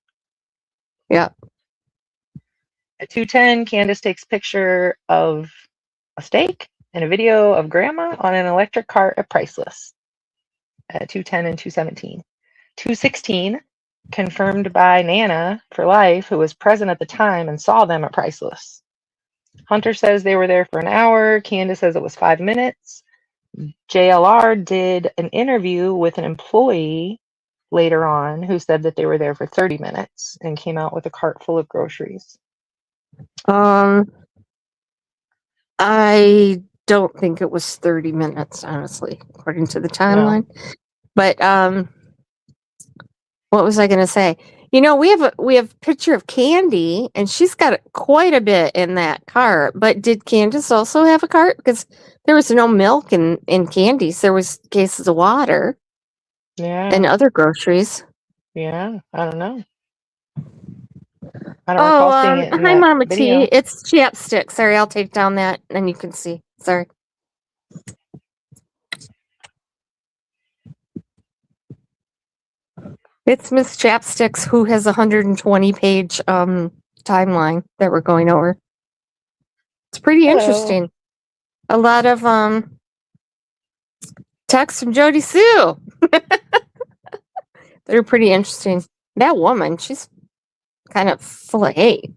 yeah. At 2:10, Candace takes a picture of a steak and a video of Grandma on an electric cart at Priceless. At 2:10 and 2:17. 2:16, confirmed by Nana for life, who was present at the time and saw them at Priceless. Hunter says they were there for an hour. Candace says it was 5 minutes. JLR did an interview with an employee later on who said that they were there for 30 minutes and came out with a cart full of groceries. I don't think it was 30 minutes, honestly, according to the timeline. No. But what was I going to say? You know, we have a picture of Candy, and she's got quite a bit in that cart. But did Candace also have a cart? Because there was no milk in Candy's. There was cases of water. Yeah. And other groceries. Yeah, I don't know. I don't recall seeing it in hi, Mama video. T. It's chapstick. Sorry, I'll take down that, and you can see. Sorry. It's Miss Chapsticks who has a 120-page timeline that we're going over. It's pretty interesting. A lot of texts from Jody Sue. They're pretty interesting. That woman, she's kind of full of hate.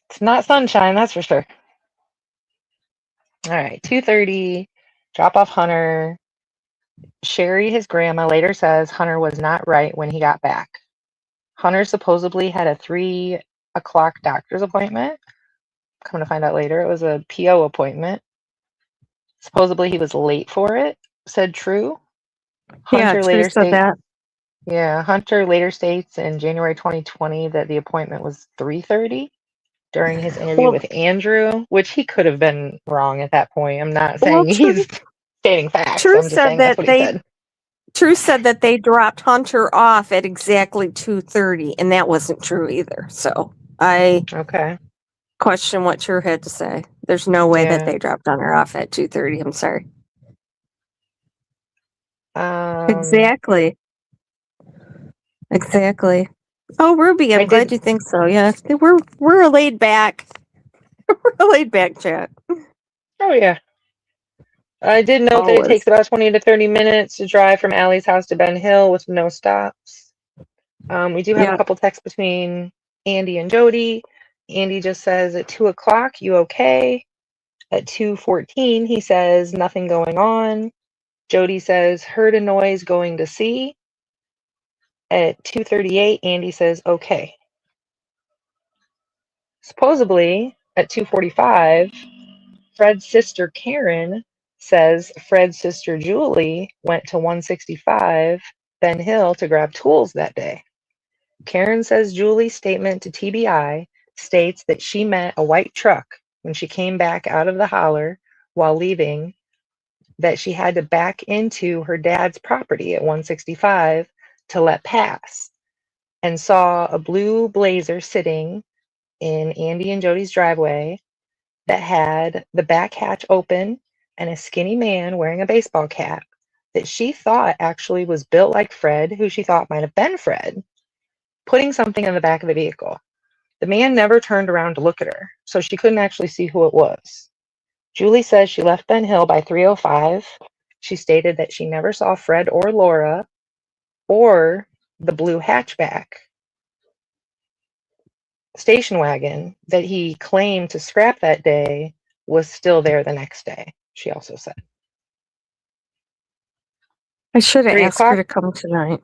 It's not sunshine, that's for sure. All right, 2:30, drop off Hunter. Sherry, his grandma, later says Hunter was not right when he got back. Hunter supposedly had a 3 o'clock doctor's appointment. Come to find out later, it was a PO appointment. Supposedly he was late for it, said True. Hunter later said that. Yeah, Hunter later states in January 2020 that the appointment was 3:30 during his interview with Andrew, which he could have been wrong at that point. I'm not saying he's stating facts. True I'm just saying that's what he said. True said that they dropped Hunter off at exactly 2:30, and that wasn't true either. So I question what True had to say. There's no way that they dropped Hunter off at 2:30. I'm sorry. Exactly. Oh, Ruby, I'm glad you think so. Yeah, we're a laid back, chat. Oh yeah. I did note that it takes about 20 to 30 minutes to drive from Allie's house to Ben Hill with no stops. We do have a couple texts between Andy and Jody. Andy just says at 2 o'clock, you okay? At 2:14, he says nothing going on. Jody says heard a noise going to see. At 2:38, Andy says okay. Supposedly at 2:45, Fred's sister Karen says Fred's sister Julie went to 165 Ben Hill to grab tools that day. Karen says Julie's statement to TBI states that she met a white truck when she came back out of the holler while leaving, that she had to back into her dad's property at 165 to let pass, and saw a blue Blazer sitting in Andy and Jody's driveway that had the back hatch open and a skinny man wearing a baseball cap that she thought actually was built like Fred, who she thought might have been Fred, putting something in the back of the vehicle. The man never turned around to look at her, so she couldn't actually see who it was. Julie says she left Ben Hill by 3:05. She stated that she never saw Fred or Laura or the blue hatchback station wagon that he claimed to scrap that day was still there the next day, she also said. I should have asked her to come tonight.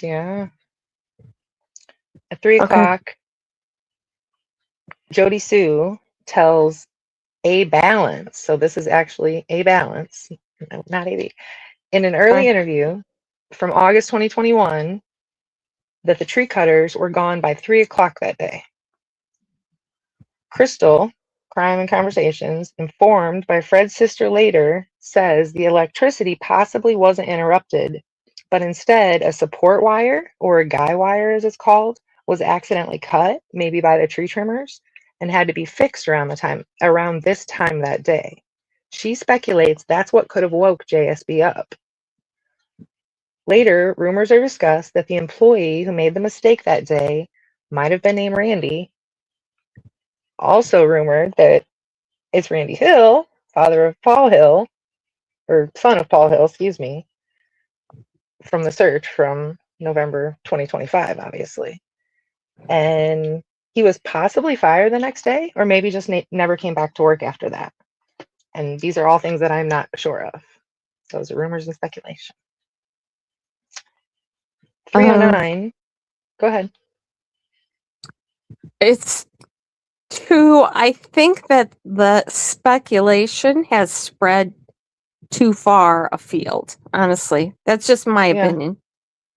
Yeah. At 3 o'clock, Jody Sue tells A Balance, so this is actually A Balance, no, not AB, in an early interview from August 2021, that the tree cutters were gone by 3 o'clock that day. Crystal, Crime and Conversations, informed by Fred's sister later, says the electricity possibly wasn't interrupted, but instead a support wire, or a guy wire as it's called, was accidentally cut, maybe by the tree trimmers, and had to be fixed around this time that day. She speculates that's what could have woke JSB up. Later, rumors are discussed that the employee who made the mistake that day might have been named Randy. Also rumored that it's Randy Hill, father of Paul Hill, or son of Paul Hill, excuse me, from the search from November 2025, obviously. And he was possibly fired the next day, or maybe just never came back to work after that. And these are all things that I'm not sure of. Those are rumors and speculation. 309. Go ahead. It's too, I think that the speculation has spread too far afield, honestly. That's just my opinion.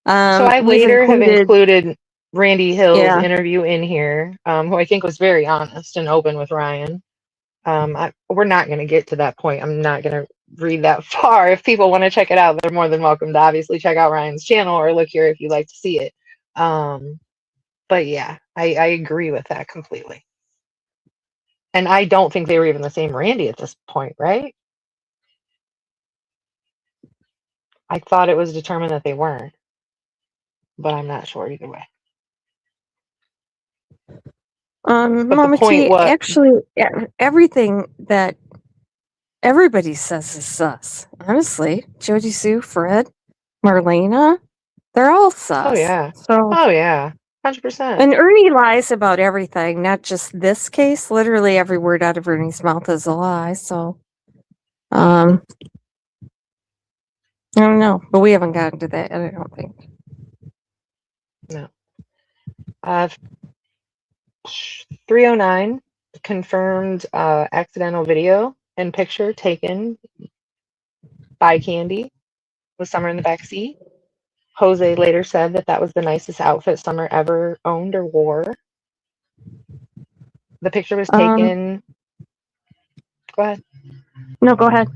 So I later have included Randy Hill's interview in here, who I think was very honest and open with Ryan. We're not going to get to that point. I'm not going to read that far. If people want to check it out, they're more than welcome to obviously check out Ryan's channel or look here if you'd like to see it. But yeah, I agree with that completely. And I don't think they were even the same Randy at this point, right? I thought it was determined that they weren't, but I'm not sure either way. But Mama the point T, was, actually, everything that everybody says is sus. Honestly, Jody Sue, Fred, Marlena, they're all sus. oh yeah, So, oh yeah, 100%. and Ernie lies about everything, not just this case. Literally every word out of Ernie's mouth is a lie. So, I don't know, but we haven't gotten to that yet, I don't think. No. 309 confirmed accidental video and picture taken by Candy with Summer in the backseat. Jose later said that that was the nicest outfit Summer ever owned or wore. The picture was taken. Go ahead. No, go ahead.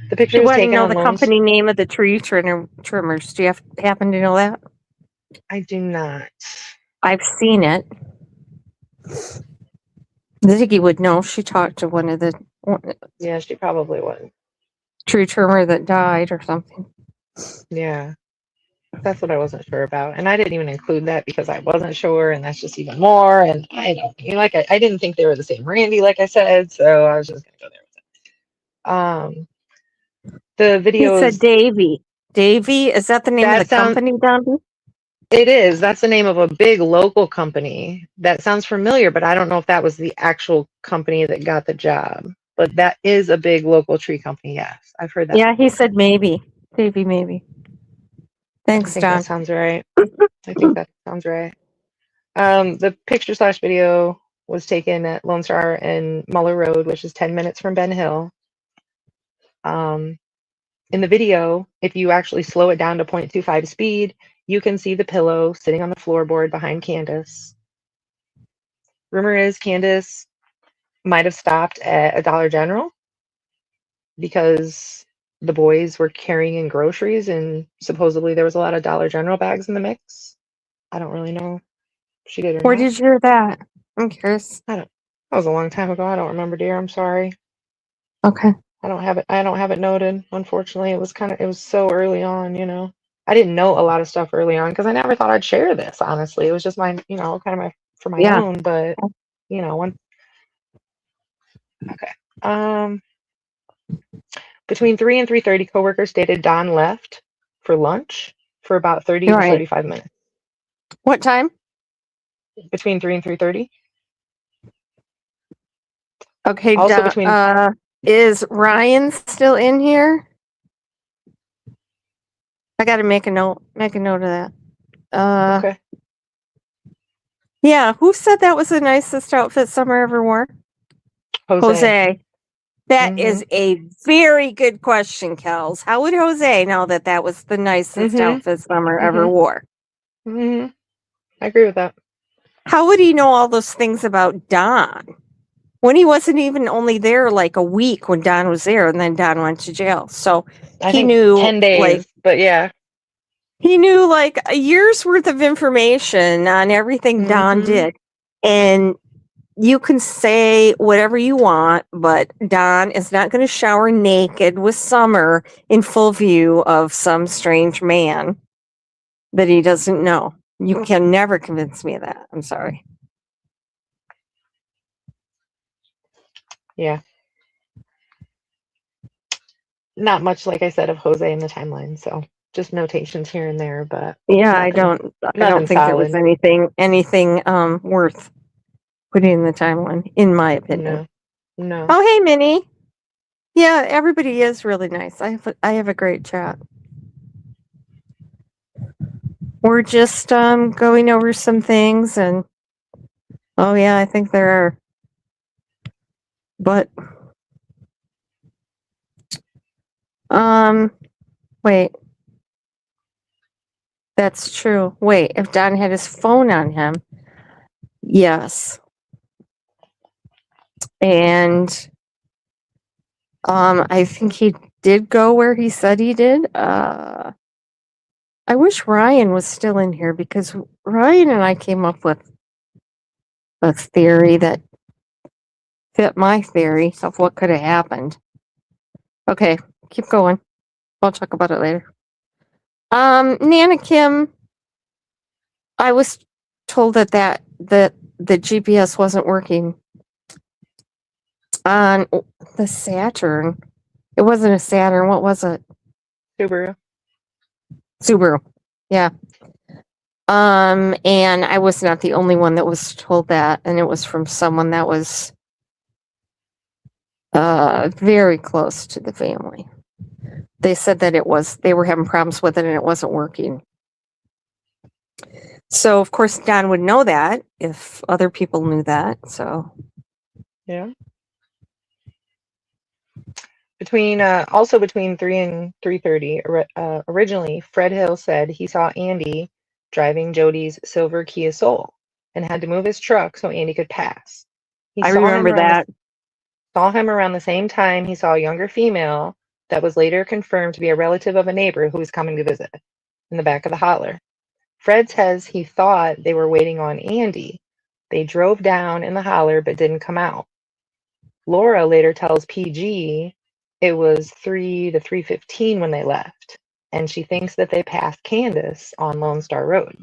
The picture You was want to taken know on the company name of the tree trimmers? Do you happen to know that? I do not. I've seen it. Ziggy would know. She talked to one of the Yeah, she probably would. tree trimmer that died or something. Yeah, that's what I wasn't sure about, and I didn't even include that because I wasn't sure, and that's just even more. And I don't, you know, like I didn't think they were the same Randy, like I said, so I was just gonna go there with it. The video He said Davy. Davy, is that the name of the company, Dombey? It is. That's the name of a big local company. That sounds familiar, but I don't know if that was the actual company that got the job. But that is a big local tree company. Yes, I've heard that. Yeah, he said maybe. Davy, maybe. Thanks, I think Don. that sounds right. I think that sounds right. The picture / video was taken at Lone Star and Muller Road, which is 10 minutes from Ben Hill. In the video, if you actually slow it down to 0.25 speed, you can see the pillow sitting on the floorboard behind Candace. Rumor is Candace might have stopped at a Dollar General because the boys were carrying in groceries and supposedly there was a lot of Dollar General bags in the mix. I don't really know if she did or Where not. did you hear that? I'm curious. That was a long time ago. I don't remember, dear. I'm sorry. Okay. I don't have it noted. Unfortunately, it was so early on, you know. I didn't know a lot of stuff early on because I never thought I'd share this, honestly. It was just my, you know, kind of for my own, but you know, okay. Between 3 and 3:30, coworkers stated Don left for lunch for about 30 to 35 minutes. What time? Between 3 and 3:30. Okay, Also is Ryan still in here? I got to make a note of that. Okay. Yeah, who said that was the nicest outfit Summer ever wore? Jose. That is a very good question, Kels. How would Jose know that was the nicest outfit Summer ever wore? I agree with that. How would he know all those things about Don when he wasn't even only there like a week when Don was there, and then Don went to jail? So he knew 10 days, but yeah. He knew like a year's worth of information on everything Don did. And you can say whatever you want, but Don is not going to shower naked with Summer in full view of some strange man that he doesn't know. You can never convince me of that. I'm sorry. Yeah. Not much, like I said, of Jose in the timeline, so just notations here and there, but yeah, I don't think there was anything worth putting in the timeline, in my opinion. No. Oh, hey, Minnie. Yeah, everybody is really nice. I have a great chat. We're just going over some things, and oh yeah, I think there are. But wait. That's true. Wait, if Don had his phone on him, yes. And I think he did go where he said he did. I wish Ryan was still in here because Ryan and I came up with a theory that fit my theory of what could have happened. Okay, keep going. I'll talk about it later. Nana Kim, I was told that the GPS wasn't working on the Saturn. It wasn't a Saturn. What was it? Subaru. Yeah. And I was not the only one that was told that, and it was from someone that was very close to the family. They said that they were having problems with it and it wasn't working. So of course Don would know that if other people knew that. So yeah. Also between 3 and 3:30, originally Fred Hill said he saw Andy driving Jody's silver Kia Soul and had to move his truck so Andy could pass. I remember that. Saw him around the same time he saw a younger female that was later confirmed to be a relative of a neighbor who was coming to visit in the back of the holler. Fred says he thought they were waiting on Andy. They drove down in the holler but didn't come out. Laura later tells PG it was 3 to 3:15 when they left, and she thinks that they passed Candace on Lone Star Road.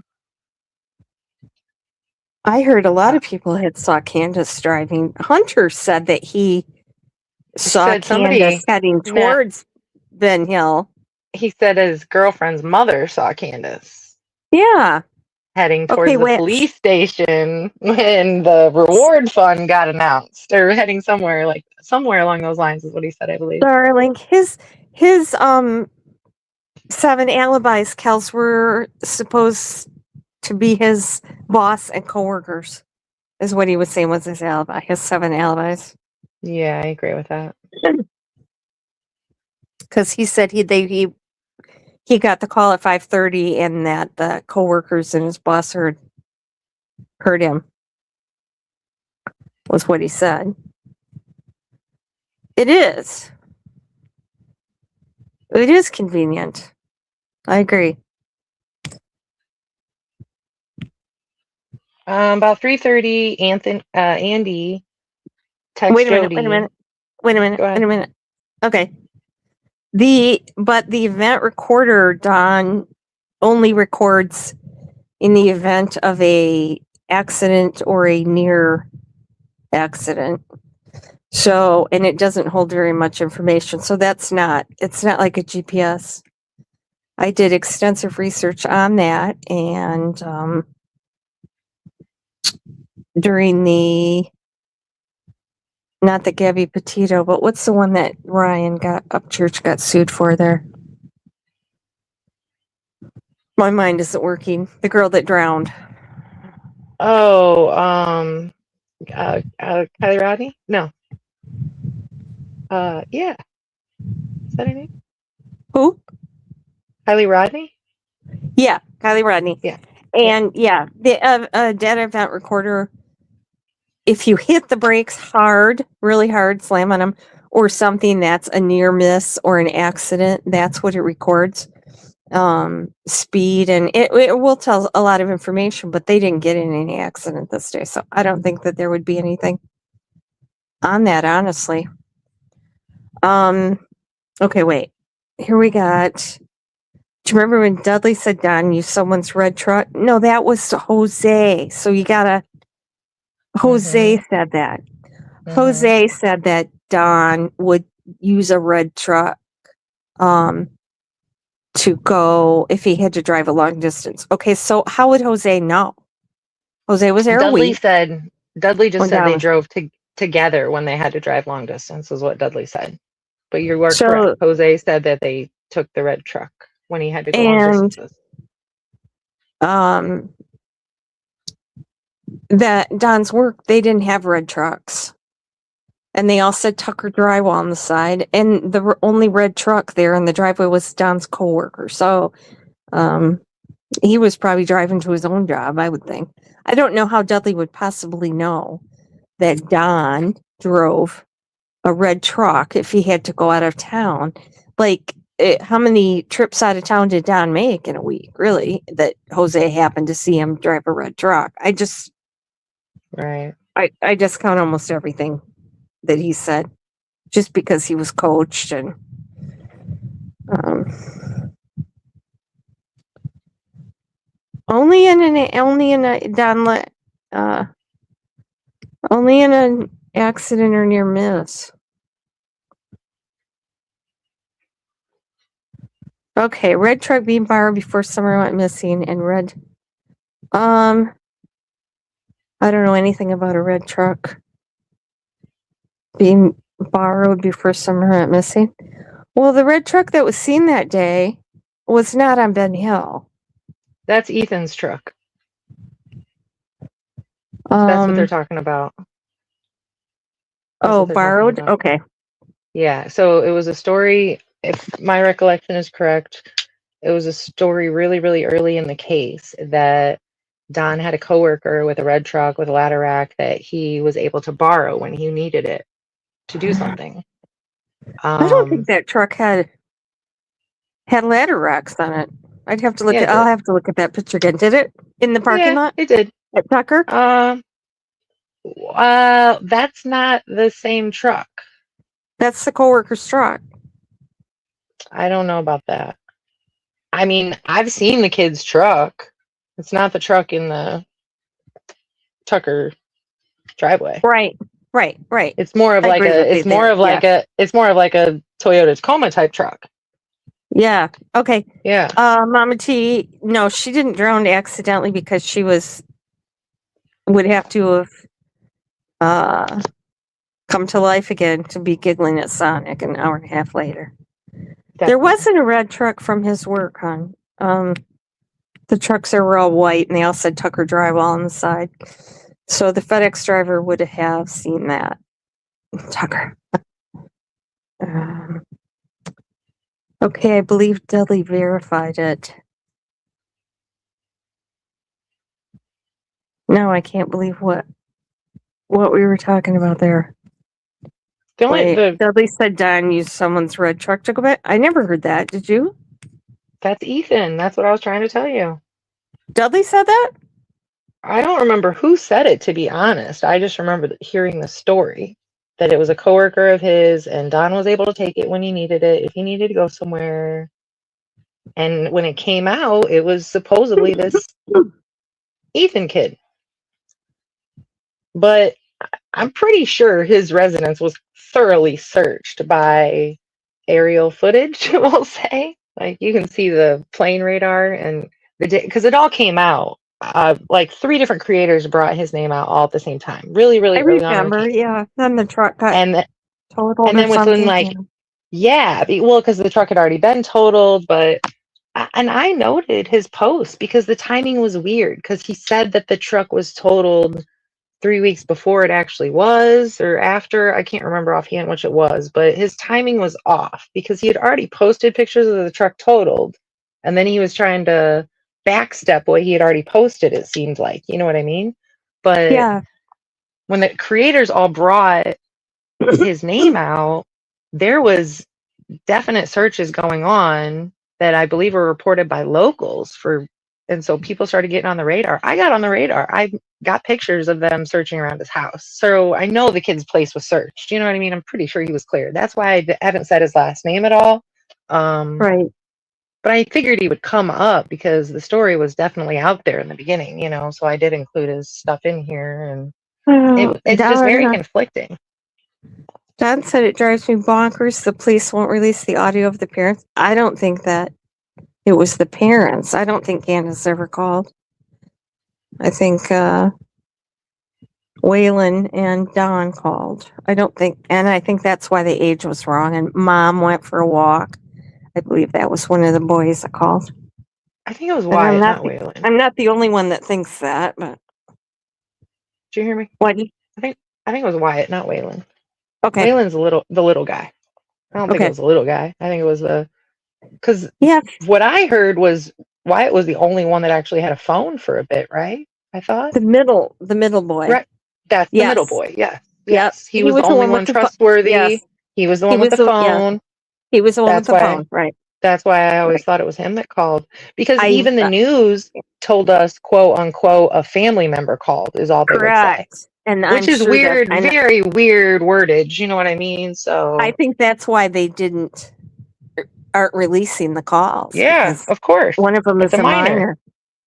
I heard a lot of people had saw Candace driving. Hunter said that he saw Candace heading towards Ben Hill. He said his girlfriend's mother saw Candace. Yeah. Heading towards the police station when the reward fund got announced, or heading somewhere along those lines is what he said, I believe. Darling, his 7 alibis, Kels, were supposed to be his boss and coworkers, is what he was saying was his alibi, his 7 alibis. Yeah, I agree with that. Because he said he got the call at 5:30 and that the coworkers and his boss heard him, was what he said. It is convenient. I agree. About 3:30, Andy texts Jody. Wait a minute. Okay. The event recorder, Don, only records in the event of a accident or a near accident. So, and it doesn't hold very much information. So it's not like a GPS. I did extensive research on that, and during not the Gabby Petito, but what's the one that Ryan Upchurch got sued for there? My mind isn't working. The girl that drowned. Oh, Kylie Rodney? No. Yeah. Is that her name? Who? Kylie Rodney? Yeah, Kylie Rodney. Yeah. And yeah, the data event recorder, if you hit the brakes hard, really hard, slam on them, or something that's a near miss or an accident, that's what it records. Speed, and it will tell a lot of information, but they didn't get in any accident this day. So I don't think that there would be anything on that, honestly. Okay, wait. Here we got. Do you remember when Dudley said Don used someone's red truck? No, that was Jose. So you gotta. Jose said that. Jose said that Don would use a red truck to go if he had to drive a long distance. Okay, so how would Jose know? Jose was there Dudley just said they drove together when they had to drive long distance, is what Dudley said. But you are correct. Jose said that they took the red truck when he had to go long distances. That Don's work, they didn't have red trucks. And they all said Tucker Drywall on the side. And the only red truck there in the driveway was Don's coworker. So he was probably driving to his own job, I would think. I don't know how Dudley would possibly know that Don drove a red truck if he had to go out of town. Like, how many trips out of town did Don make in a week, really, that Jose happened to see him drive a red truck? I just count almost everything that he said, just because he was coached and only in an accident or near miss. Okay, red truck being borrowed before summer went missing, and red. I don't know anything about a red truck being borrowed before summer went missing. Well, the red truck that was seen that day was not on Ben Hill. That's Ethan's truck. That's what they're talking about. Oh, borrowed? Okay. Yeah, so it was a story, if my recollection is correct, it was a story really, really early in the case that Don had a coworker with a red truck with a ladder rack that he was able to borrow when he needed it to do something. I don't think that truck had ladder racks on it. I'd have to look Yeah, I'll have to look at that picture again. Did it in the parking lot? It did. At Tucker? That's not the same truck. That's the coworker's truck. I don't know about that. I mean, I've seen the kid's truck. It's not the truck in the Tucker driveway. Right. It's more of like a Toyota Tacoma type truck. Yeah. Okay. Yeah. Mama T, no, she didn't drown accidentally because she would have to have come to life again to be giggling at Sonic an hour and a half later. Definitely. There wasn't a red truck from his work, hon. The trucks were all white and they all said Tucker Drywall on the side. So the FedEx driver would have seen that. Tucker. Okay, I believe Dudley verified it. No, I can't believe what we were talking about there. Dudley said Don used someone's red truck to go back. I never heard that. Did you? That's Ethan. That's what I was trying to tell you. Dudley said that? I don't remember who said it, to be honest. I just remember hearing the story that it was a coworker of his and Don was able to take it when he needed it, if he needed to go somewhere. And when it came out, it was supposedly this Ethan kid. But I'm pretty sure his residence was thoroughly searched by aerial footage, we'll say. Like, you can see the plane radar and because it all came out. Like 3 different creators brought his name out all at the same time. Really, really early on. I remember, yeah. Then the truck got totaled. And then within because the truck had already been totaled, and I noted his post because the timing was weird because he said that the truck was totaled 3 weeks before it actually was, or after. I can't remember offhand which it was, but his timing was off because he had already posted pictures of the truck totaled, and then he was trying to backstep what he had already posted, it seemed like. You know what I mean? But yeah, when the creators all brought his name out, there was definite searches going on that I believe were reported by locals and so people started getting on the radar. I got on the radar. I got pictures of them searching around his house. So I know the kid's place was searched. You know what I mean? I'm pretty sure he was cleared. That's why I haven't said his last name at all. Right. But I figured he would come up because the story was definitely out there in the beginning, so I did include his stuff in here, and it's just very conflicting. Don said it drives me bonkers. The police won't release the audio of the parents. I don't think that it was the parents. I don't think Candace ever called. I think Waylon and Don called. I think that's why the age was wrong. And Mom went for a walk. I believe that was one of the boys that called. I think it was Wyatt, not Waylon. I'm not the only one that thinks that, but. Did you hear me? What? I think it was Wyatt, not Waylon. Okay. Waylon's the little guy. I don't think it was the little guy. I think it was because what I heard was Wyatt was the only one that actually had a phone for a bit, right? I thought the middle boy. Right. That's the middle boy. Yeah. Yes. He was the only one trustworthy. Yes. He was the one with the phone. He was the one with the phone. Right. That's why I always thought it was him that called. Because I- even the news told us, quote unquote, a family member called is all they would say. Correct. And Which I'm is sure weird, that's, very weird wordage. You know what I mean? So I think that's why they aren't releasing the calls. yeah, because of course. one of them It's is a a minor. minor.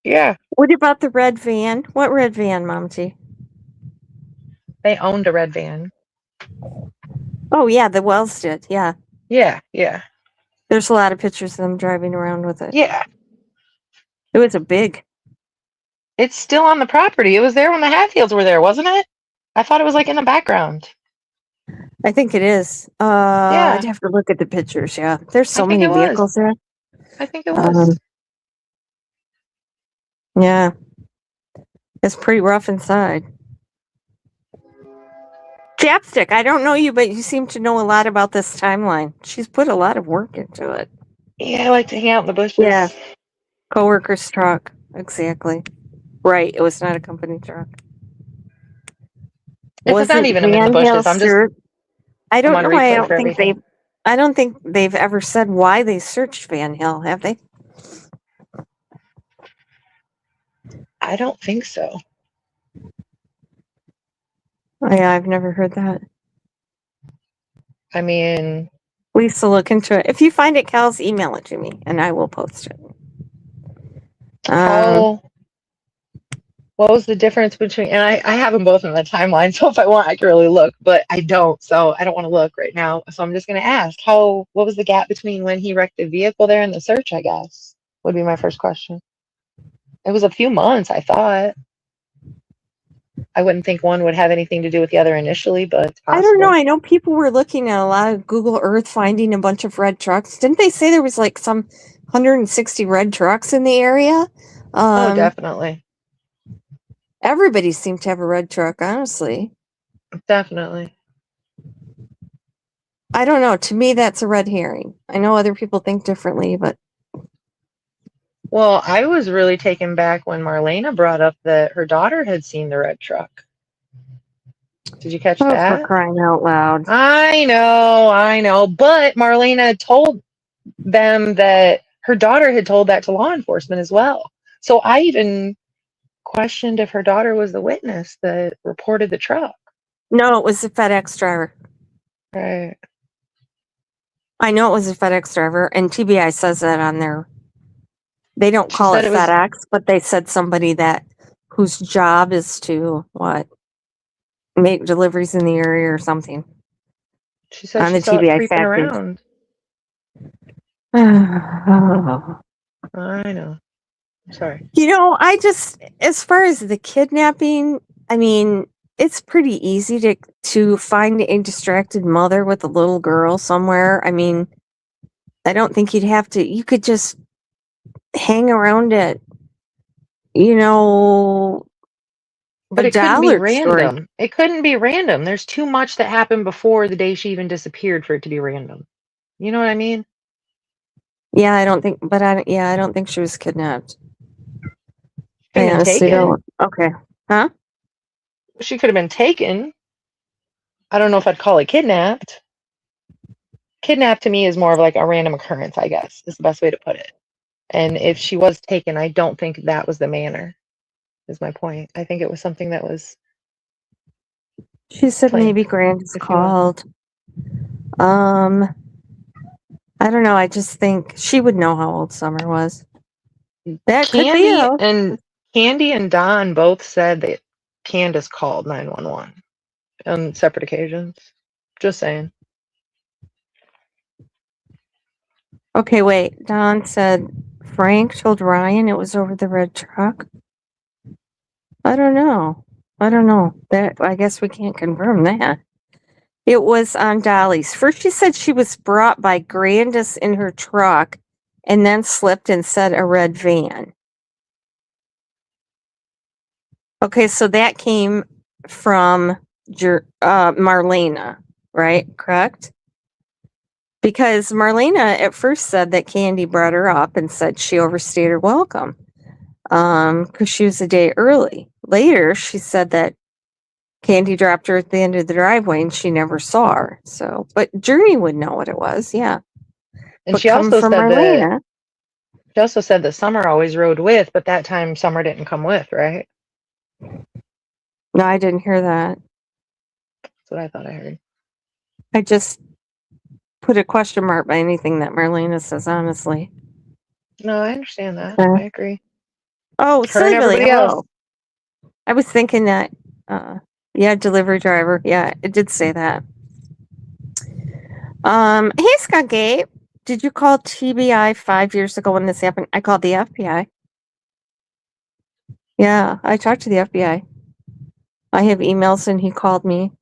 Yeah. What about the red van? What red van, Mom T? They owned a red van. Oh yeah, the Wells did. Yeah. Yeah, yeah. There's a lot of pictures of them driving around with it. Yeah. It was a big. It's still on the property. It was there when the Hatfields were there, wasn't it? I thought it was like in the background. I think it is. Yeah. I'd have to look at the pictures. Yeah, there's so I think many it was. vehicles there. I think it was. Yeah, it's pretty rough inside. Chapstick, I don't know you, but you seem to know a lot about this timeline. She's put a lot of work into it. Yeah, I like to hang out in the bushes. Yeah. Coworker's truck, exactly. Right, it was not a company truck. It's not even in the Van bushes. I'm just. I don't on know. replay for I don't think they've ever said why they searched Van Hill, have they? I don't think so. Yeah, I've never heard that. I mean, Lisa, look into it. If you find it, Cal's, email it to me, and I will post it. What was the difference between? And I have them both in the timeline, so if I want, I can really look, but I don't. So I don't want to look right now. So I'm just going to ask, what was the gap between when he wrecked the vehicle there and the search? I guess would be my first question. It was a few months, I thought. I wouldn't think one would have anything to do with the other initially, but it's possible. I don't know. I know people were looking at a lot of Google Earth finding a bunch of red trucks. Didn't they say there was like some 160 red trucks in the area? Oh, definitely. Everybody seemed to have a red truck, honestly. Definitely. I don't know. To me, that's a red herring. I know other people think differently, but. Well, I was really taken back when Marlena brought up that her daughter had seen the red truck. Did you catch that? For crying out loud. I know. But Marlena told them that her daughter had told that to law enforcement as well. So I even questioned if her daughter was the witness that reported the truck. No, it was the FedEx driver. Right. I know it was a FedEx driver, and TBI says that on there. They don't call it FedEx, but they said somebody whose job is to make deliveries in the area or something. She said on the TBI fact around. I know. Sorry. As far as the kidnapping, I mean, it's pretty easy to find a distracted mother with a little girl somewhere. I mean, I don't think you could just hang around at, but it couldn't be random. It couldn't be random. There's too much that happened before the day she even disappeared for it to be random. You know what I mean? Yeah, I don't think she was kidnapped. Could have been taken. Okay. Huh? She could have been taken. I don't know if I'd call it kidnapped. Kidnapped to me is more of like a random occurrence, I guess, is the best way to put it. And if she was taken, I don't think that was the manner, is my point. I think it was something that was. She said maybe Grandis called. I don't know. I just think she would know how old Summer was. That could be. And Candy and Don both said that Candace called 911 on separate occasions. Just saying. Okay, wait. Don said Frank told Ryan it was over the red truck. I don't know. That I guess we can't confirm that. It was on Dolly's. First, she said she was brought by Grandis in her truck, and then slipped and said a red van. Okay, so that came from Marlena, right? Correct? Because Marlena at first said that Candy brought her up and said she overstayed her welcome because she was a day early. Later, she said that Candy dropped her at the end of the driveway and she never saw her. So, but Journey would know what it was, yeah. And but she come also from said that Marlena. she also said that Summer always rode with, but that time Summer didn't come with, right? No, I didn't hear that. That's what I thought I heard. I just put a question mark by anything that Marlena says, honestly. No, I understand that. Okay. I agree. Oh, Her and Silly, everybody else. hello. I was thinking that, yeah, delivery driver. Yeah, it did say that. Hey, Scott Gabe. Did you call TBI 5 years ago when this happened? I called the FBI. Yeah, I talked to the FBI. I have emails and he called me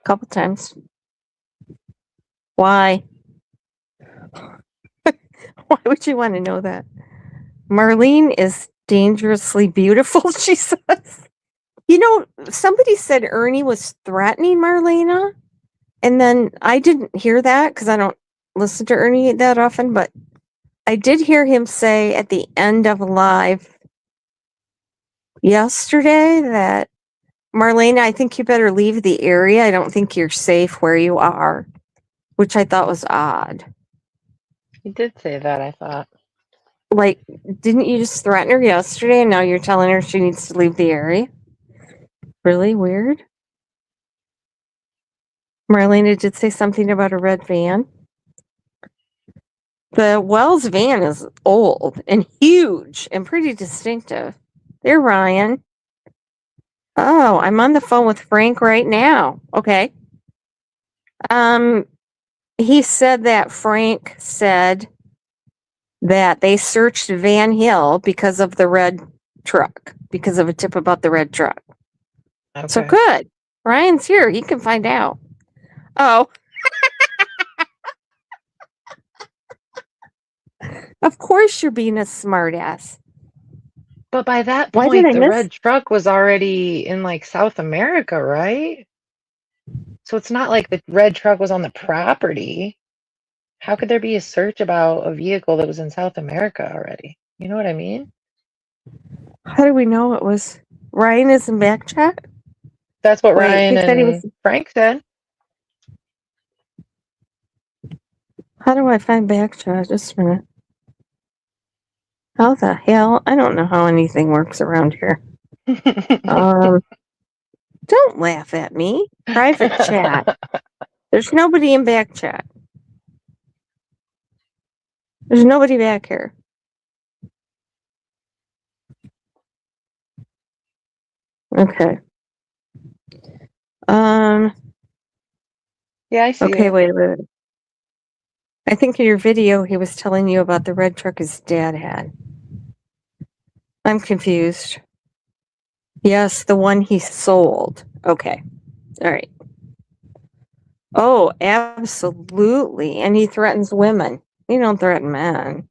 a couple times. Why? Why would you want to know that? Marlene is dangerously beautiful, she says. You know, somebody said Ernie was threatening Marlena, and then I didn't hear that because I don't listen to Ernie that often, but I did hear him say at the end of a live yesterday that, Marlena, I think you better leave the area. I don't think you're safe where you are, which I thought was odd. He did say that, I thought. Like, didn't you just threaten her yesterday and now you're telling her she needs to leave the area? Really weird. Marlena did say something about a red van. The Wells van is old and huge and pretty distinctive. There, Ryan. Oh, I'm on the phone with Frank right now. Okay. He said that Frank said that they searched Van Hill because of the red truck, because of a tip about the red truck. Okay. So good. Ryan's here. He can find out. Oh. Of course you're being a smartass. But by that Why point, did I the miss? red truck was already in like South America, right? So it's not like the red truck was on the property. How could there be a search about a vehicle that was in South America already? You know what I mean? How do we know it was? Ryan is in back chat? That's what Wait, Ryan he said he and was. Frank said. How do I find back chat? Just a minute. How the hell? I don't know how anything works around here. Don't laugh at me. Private chat. There's nobody in back chat. There's nobody back here. Okay. Yeah, I see. Okay, it. wait a minute. I think in your video he was telling you about the red truck his dad had. I'm confused. Yes, the one he sold. Okay. All right. Oh, absolutely. And he threatens women. He don't threaten men.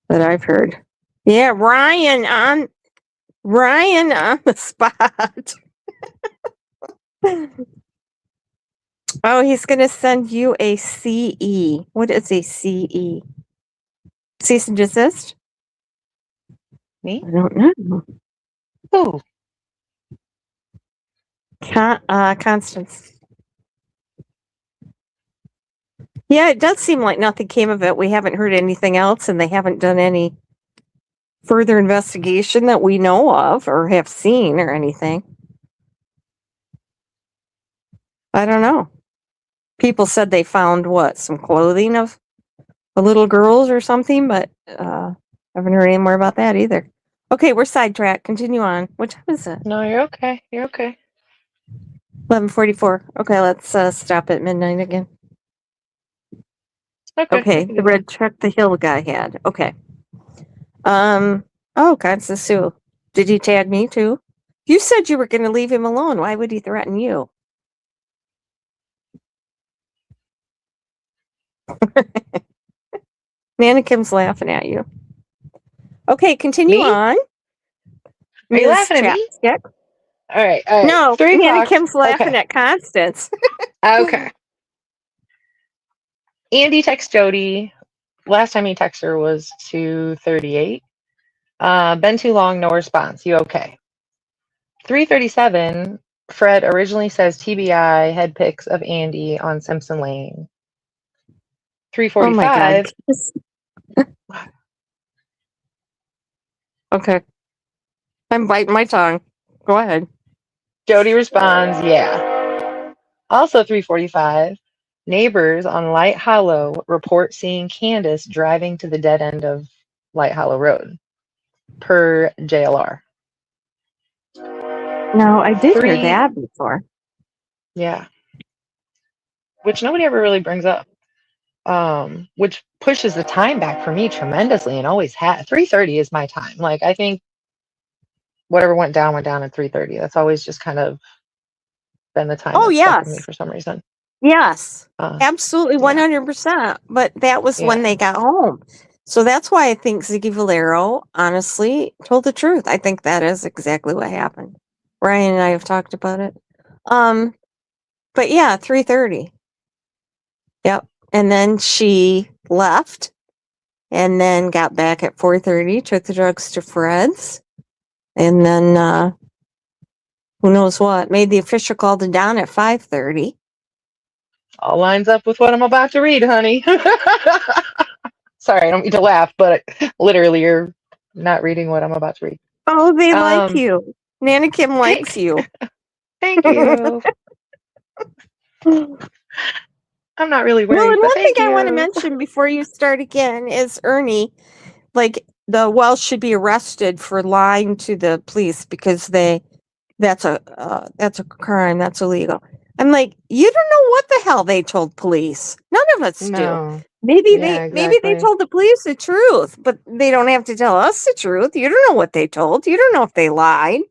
That I've heard. Yeah, Ryan on the spot. Oh, he's gonna send you a CE. What is a CE? Cease and desist? Me? I don't know. Who? Constance. Yeah, it does seem like nothing came of it. We haven't heard anything else, and they haven't done any further investigation that we know of or have seen or anything. I don't know. People said they found some clothing of the little girls or something, but haven't heard any more about that either. Okay, we're sidetracked. Continue on. What time is it? No, you're okay. You're okay. 11:44. Okay, let's stop at midnight again. Okay, the red truck the Hill guy had. Okay. Oh, Constance Sue. Did he tag me too? You said you were going to leave him alone. Why would he threaten you? Nana Kim's laughing at you. Okay, continue Me? on. Are you laughing at me? Yeah. All right. All right. No, 3 Nana o'clock. Kim's laughing at Constance. Okay. Andy texts Jody. Last time he texted her was 2:38. Been too long, no response. You okay? 3:37. Fred originally says TBI had pics of Andy on Simpson Lane. Oh my 3:45. God. Okay. I'm biting my tongue. Go ahead. Jody responds, yeah. Also 3:45, neighbors on Light Hollow report seeing Candace driving to the dead end of Light Hollow Road, per JLR. No, I did hear that before. Yeah. Which nobody ever really brings up. Which pushes the time back for me tremendously and always has. 3:30 is my time. Like, I think whatever went down at 3:30. That's always just kind of been the time that's stuck with me for some reason. Yes. Absolutely 100%. But that was when they got home. So that's why I think Ziggy Valero honestly told the truth. I think that is exactly what happened. Ryan and I have talked about it. But yeah, 3:30. Yep. And then she left and then got back at 4:30, took the drugs to Fred's, and then who knows what, made the official call to Don at 5:30. All lines up with what I'm about to read, honey. Sorry, I don't mean to laugh, but literally you're not reading what I'm about to read. Oh, they like you. Nana Kim likes you. Thank you. I'm not really worried. Well, and one thing I want to mention before you start again is Ernie, like the Wells should be arrested for lying to the police because that's a crime. That's illegal. I'm like, you don't know what the hell they told police. None of us do. Maybe they told the police the truth, but they don't have to tell us the truth. You don't know what they told. You don't know if they lied.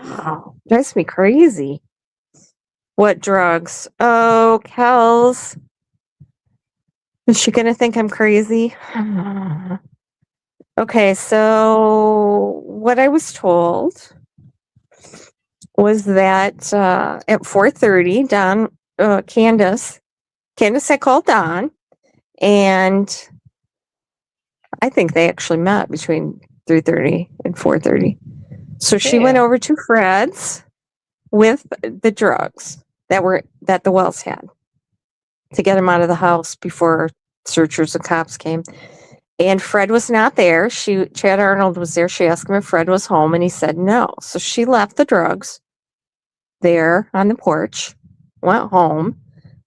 Oh, drives me crazy. What drugs? Oh, Kels. Is she going to think I'm crazy? Okay, so what I was told was that at 4:30, Don, Candace had called Don, and I think they actually met between 3:30 and 4:30. So she went over to Fred's with the drugs that the Wells had to get him out of the house before searchers and cops came. And Fred was not there. Chad Arnold was there. She asked him if Fred was home, and he said no. So she left the drugs there on the porch, went home.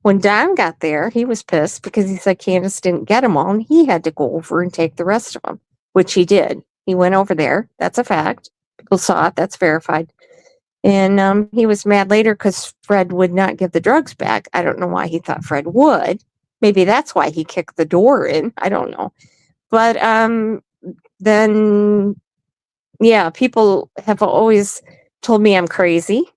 When Don got there, he was pissed because he said Candace didn't get them all, and he had to go over and take the rest of them, which he did. He went over there. That's a fact. People saw it. That's verified. And he was mad later because Fred would not give the drugs back. I don't know why he thought Fred would. Maybe that's why he kicked the door in. I don't know. But then, yeah, people have always told me I'm crazy.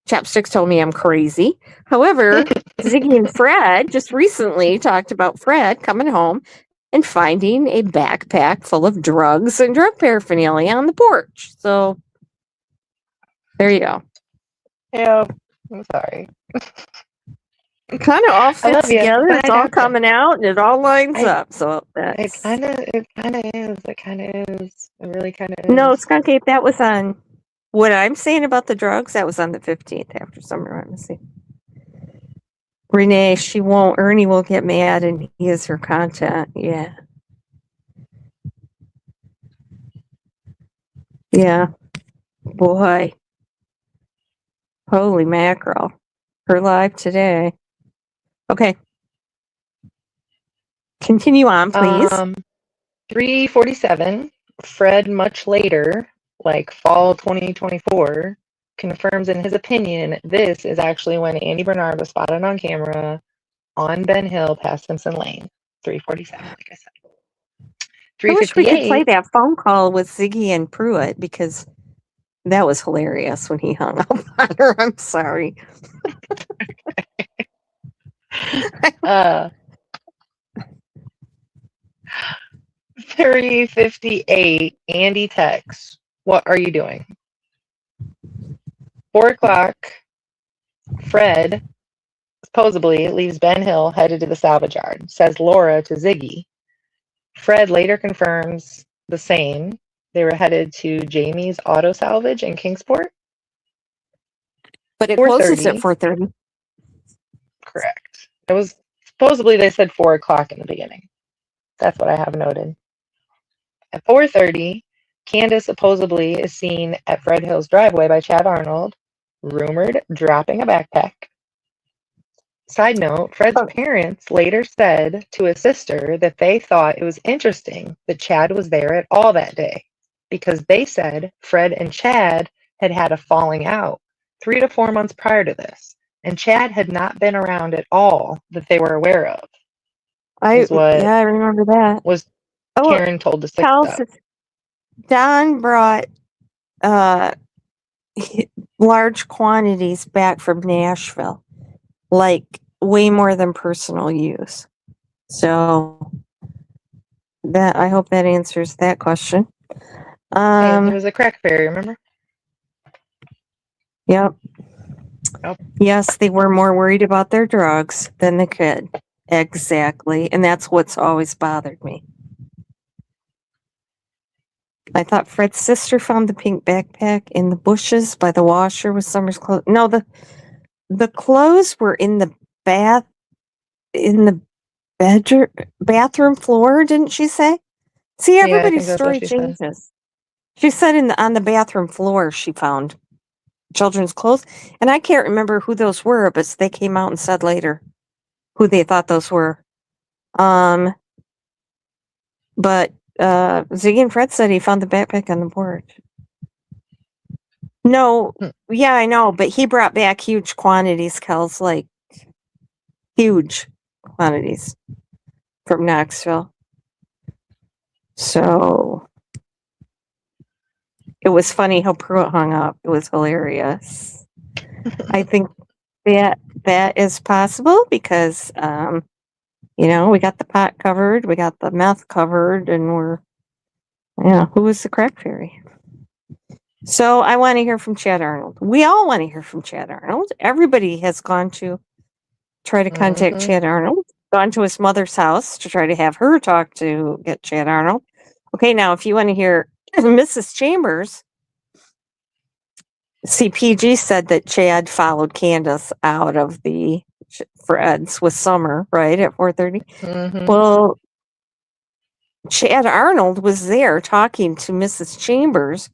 Chapsticks told me I'm crazy. However, Ziggy and Fred just recently talked about Fred coming home and finding a backpack full of drugs and drug paraphernalia on the porch. So there you go. Yeah, I'm sorry. It kind of all fits together. It's all coming out and it all lines up. So it kind of is. It kind of is. It really kind of is. No, Skunk Ape, that was on what I'm saying about the drugs. That was on the 15th after summer. Let me see. Renee, Ernie will get mad and he is her content. Yeah. Yeah. Boy. Holy mackerel. Her live today. Okay. Continue on, please. 3:47. Fred, much later, like fall 2024, confirms in his opinion this is actually when Andy Bernard was spotted on camera on Ben Hill past Simpson Lane. 3:47, like I said. I wish we could play that phone call with Ziggy and Pruitt because that was hilarious when he hung up on her. I'm sorry. 3:58. Andy texts, "What are you doing?" 4 o'clock. Fred supposedly leaves Ben Hill headed to the salvage yard, says Laura to Ziggy. Fred later confirms the same. They were headed to Jamie's Auto Salvage in Kingsport. But it closes at 4:30. Correct. It was Supposedly they said 4 o'clock in the beginning. That's what I have noted. At 4:30, Candace supposedly is seen at Fred Hill's driveway by Chad Arnold, rumored dropping a backpack. Side note, Fred's parents later said to his sister that they thought it was interesting that Chad was there at all that day because they said Fred and Chad had had a falling out 3 to 4 months prior to this, and Chad had not been around at all that they were aware of. I remember that. Was Karen told to Don brought large quantities back from Nashville, like way more than personal use. So that I hope that answers that question. There was a crack ferry, remember? Yep. Oh. Yes, they were more worried about their drugs than the kid. Exactly. And that's what's always bothered me. I thought Fred's sister found the pink backpack in the bushes by the washer with Summer's clothes. No, the clothes were in the bathroom floor, didn't she say? See, everybody's story changes. She said on the bathroom floor she found children's clothes, and I can't remember who those were, but they came out and said later who they thought those were. But Ziggy and Fred said he found the backpack on the porch. No, yeah, I know, but he brought back huge quantities, Kels, like huge quantities from Knoxville. So it was funny how Pruitt hung up. It was hilarious. I think that is possible because, we got the pot covered, we got the meth covered, and who was the crack fairy? So I want to hear from Chad Arnold. We all want to hear from Chad Arnold. Everybody has gone to try to contact Chad Arnold, gone to his mother's house to try to have her get Chad Arnold. Okay, now if you want to hear Mrs. Chambers, CPG said that Chad followed Candace out of the Fred's with Summer, right, at 4:30. Well, Chad Arnold was there talking to Mrs. Chambers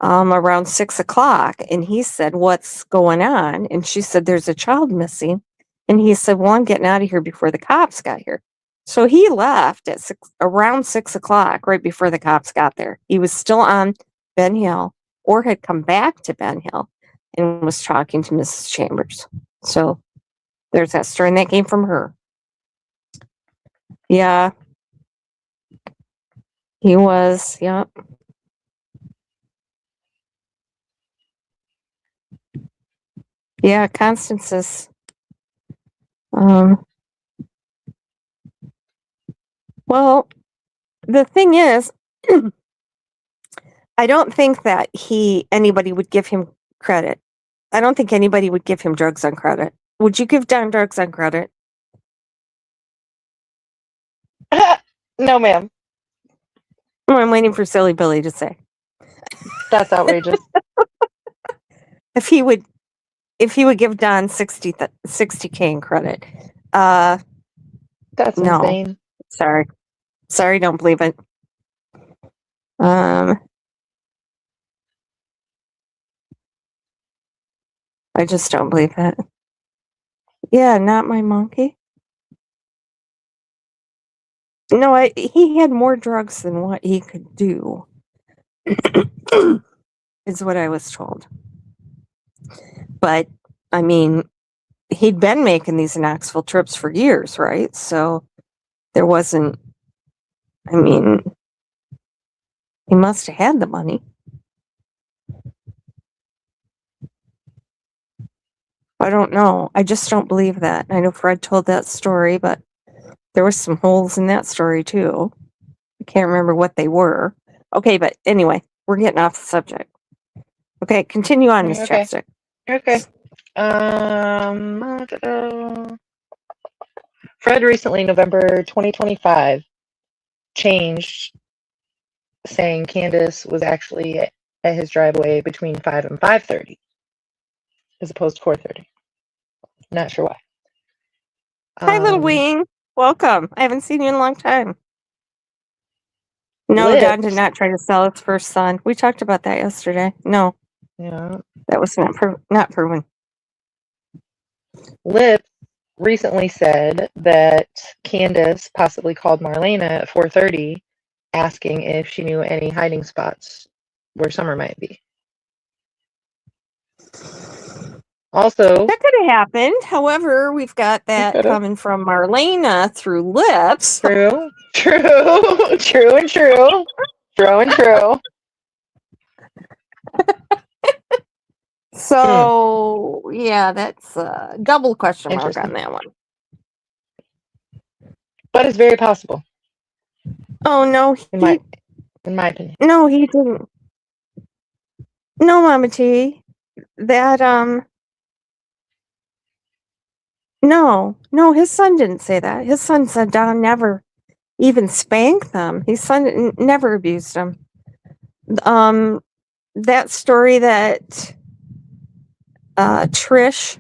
around 6 o'clock, and he said, "What's going on?" And she said, "There's a child missing." And he said, "Well, I'm getting out of here before the cops got here." So he left at around 6 o'clock, right before the cops got there. He was still on Ben Hill, or had come back to Ben Hill, and was talking to Mrs. Chambers. So there's that story, and that came from her. Yeah. He was, yep. Yeah, Constance's. Well, the thing is, I don't think that anybody would give him credit. I don't think anybody would give him drugs on credit. Would you give Don drugs on credit? No, ma'am. I'm waiting for Silly Billy to say. That's outrageous. If he would give Don 60K in credit. That's no. insane. Sorry, don't believe it. I just don't believe it. Yeah, not my monkey. No, he had more drugs than what he could do, is what I was told. But, I mean, he'd been making these Knoxville trips for years, right? So there wasn't, he must have had the money. I don't know. I just don't believe that. I know Fred told that story, but there was some holes in that story too. I can't remember what they were. Okay, but anyway, we're getting off the subject. Okay, continue on, Miss Chapstick. Okay. Fred recently, November 2025, changed, saying Candace was actually at his driveway between 5 and 5:30, as opposed to 4:30. Not sure why. Hi, little wing. Welcome. I haven't seen you in a long time. No, Don did not try to sell his first son. We talked about that yesterday. No. Yeah. That was not proven. Lip recently said that Candace possibly called Marlena at 4:30 asking if she knew any hiding spots where Summer might be. Also, that could have happened. However, we've got that coming from Marlena through Lips. True. So, yeah, that's a double question mark on that one. But it's very possible. Oh, no. In my opinion. No, he didn't. No, Mama T. That, No, his son didn't say that. His son said Don never even spanked them. His son never abused them. That story that Trish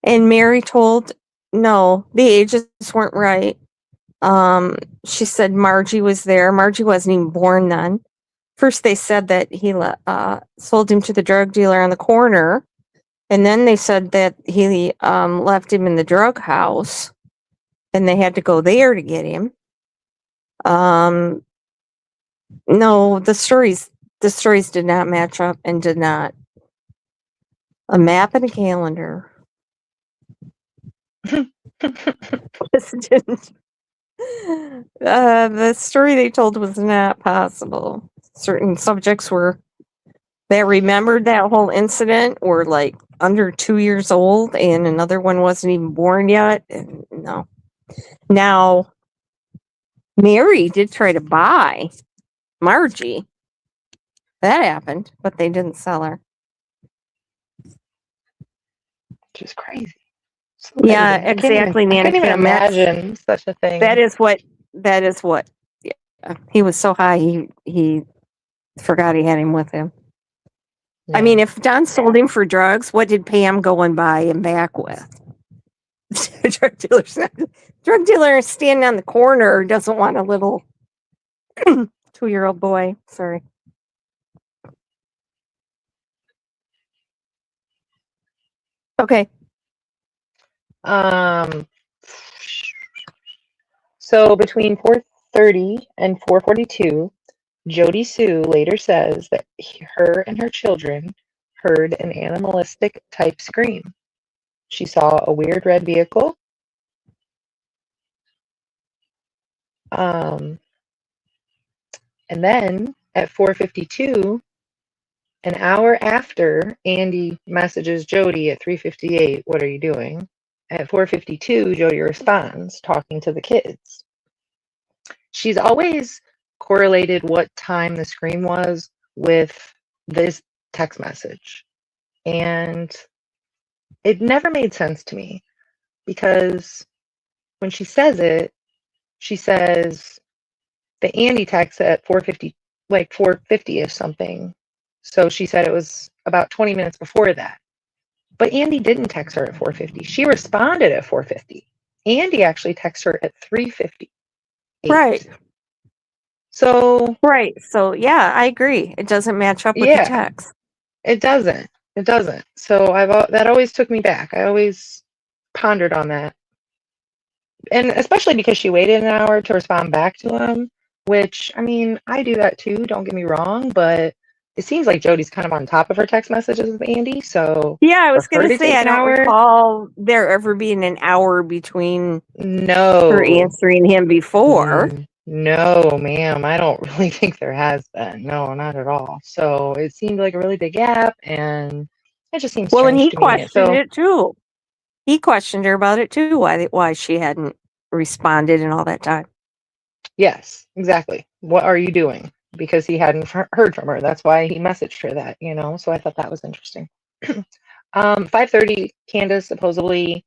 and Mary told, no, the ages weren't right. She said Margie was there. Margie wasn't even born then. First, they said that he sold him to the drug dealer on the corner. And then they said that he left him in the drug house and they had to go there to get him. No, the stories did not match up and did not. A map and a calendar. This didn't. The story they told was not possible. Certain subjects that remembered that whole incident were like under 2 years old, and another one wasn't even born yet. And no. Now, Mary did try to buy Margie. That happened, but they didn't sell her. Which is crazy. So yeah, exactly, Nana. I can't even imagine such a thing. That is what. Yeah, he was so high, he forgot he had him with him. Yeah. I mean, if Don sold him for drugs, what did Pam go and buy him back with? Drug dealer standing on the corner doesn't want a little 2-year-old boy. Sorry. Okay. So between 4:30 and 4:42, Jody Sue later says that her and her children heard an animalistic type scream. She saw a weird red vehicle. And then at 4:52, an hour after Andy messages Jody at 3:58, "What are you doing?" At 4:52, Jody responds, talking to the kids. She's always correlated what time the scream was with this text message. And it never made sense to me because when she says it, she says the Andy text at 4:50, like 4:50 or something. So she said it was about 20 minutes before that. But Andy didn't text her at 4:50. She responded at 4:50. Andy actually texted her at 3:50. Right. So yeah, I agree. It doesn't match up with the text. It doesn't. So that always took me back. I always pondered on that. And especially because she waited an hour to respond back to him, which, I mean, I do that too, don't get me wrong, but it seems like Jody's kind of on top of her text messages with Andy, so... Yeah, I was going to say, I don't recall there ever being an hour between her answering him before. No, ma'am, I don't really think there has been. No, not at all. So it seemed like a really big gap, and it just seems well, and he questioned it too. He questioned her about it too, why she hadn't responded in all that time. Yes, exactly. What are you doing? Because he hadn't heard from her. That's why he messaged her that, so I thought that was interesting. 5:30, Candace supposedly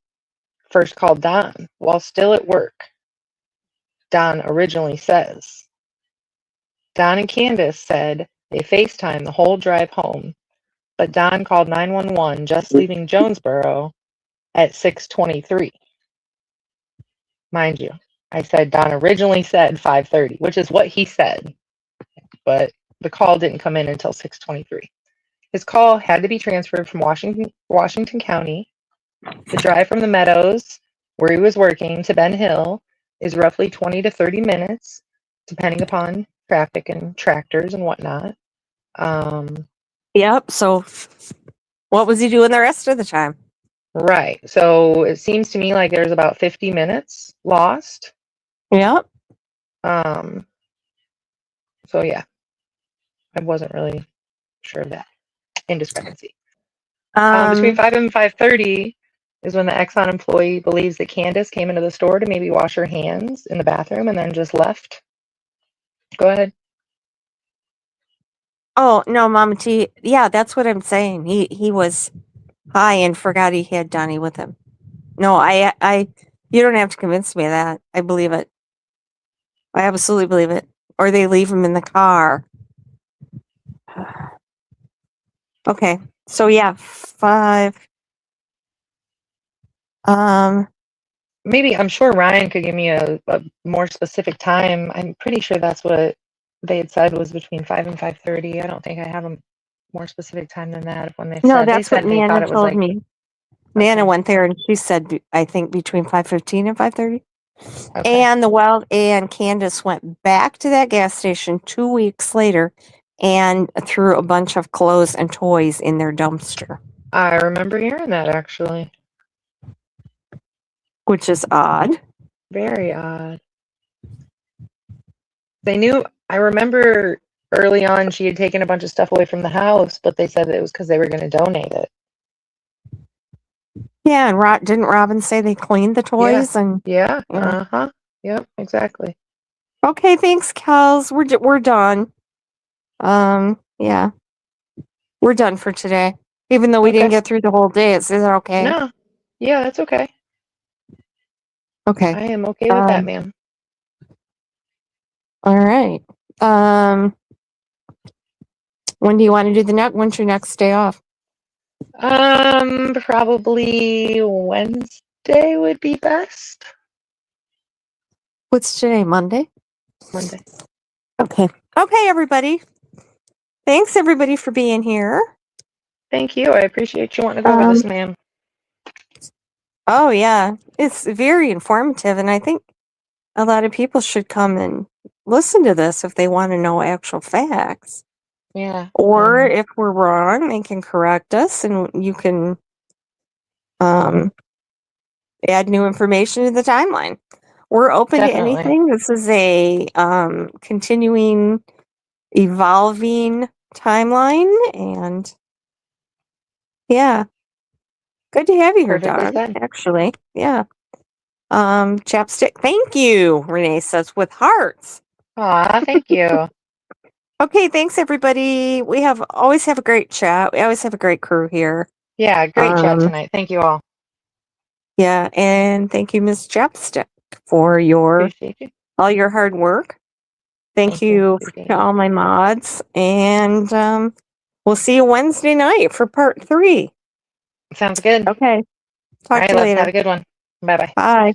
first called Don while still at work. Don originally says. Don and Candace said they FaceTimed the whole drive home, but Don called 911 just leaving Jonesboro at 6:23. mind you. I said Don originally said 5:30, which is what he said, but the call didn't come in until 6:23. His call had to be transferred from Washington County. The drive from the Meadows, where he was working, to Ben Hill is roughly 20 to 30 minutes, depending upon traffic and tractors and whatnot. Yep. So what was he doing the rest of the time? Right. So it seems to me like there's about 50 minutes lost. Yep. So yeah, I wasn't really sure of that indiscrepancy. Between 5 and 5:30 is when the Exxon employee believes that Candace came into the store to maybe wash her hands in the bathroom and then just left. Go ahead. Oh no, Mama T. Yeah, that's what I'm saying. He was high and forgot he had Donnie with him. No, I you don't have to convince me of that. I believe it. I absolutely believe it. Or they leave him in the car. Okay. So yeah, 5. Maybe I'm sure Ryan could give me a more specific time. I'm pretty sure that's what they had said was between 5 and 5:30. I don't think I have a more specific time than that. When they No, said that's what they thought Nana it was told like me. Nana went there and she said I think between 5:15 and 5:30. Okay. And Candace went back to that gas station 2 weeks later and threw a bunch of clothes and toys in their dumpster. I remember hearing that actually. Which is odd. Very odd. They knew, I remember early on she had taken a bunch of stuff away from the house, but they said that it was because they were going to donate it. Yeah, and didn't Robin say they cleaned the toys? Yeah. Uh-huh. Yep, exactly. Okay, thanks, Kels. We're done. Yeah. We're done for today. Even though we didn't get through the whole day. Is that okay? No. Yeah, that's okay. Okay. I am okay with that, ma'am. All right. When do you want to do when's your next day off? Probably Wednesday would be best. What's today? Monday? Monday. Okay. Okay, everybody. Thanks, everybody, for being here. Thank you. I appreciate you wanting to go over this, ma'am. Oh, yeah. It's very informative, and I think a lot of people should come and listen to this if they want to know actual facts. Yeah. Or if we're wrong, they can correct us, and you can add new information to the timeline. We're open to anything. This is a continuing, evolving timeline, and yeah, good to have you here, Don. Actually, yeah. Chapstick, thank you. Renee says with hearts. Aw, thank you. Okay, thanks everybody. We always have a great chat. We always have a great crew here. Yeah, great chat tonight. Thank you all. Yeah, and thank you, Ms. Chapstick, for all your hard work. Thank you to all my mods, and we'll see you Wednesday night for part 3. Sounds good. Okay. Talk to you later. Have a good one. Bye-bye. Bye.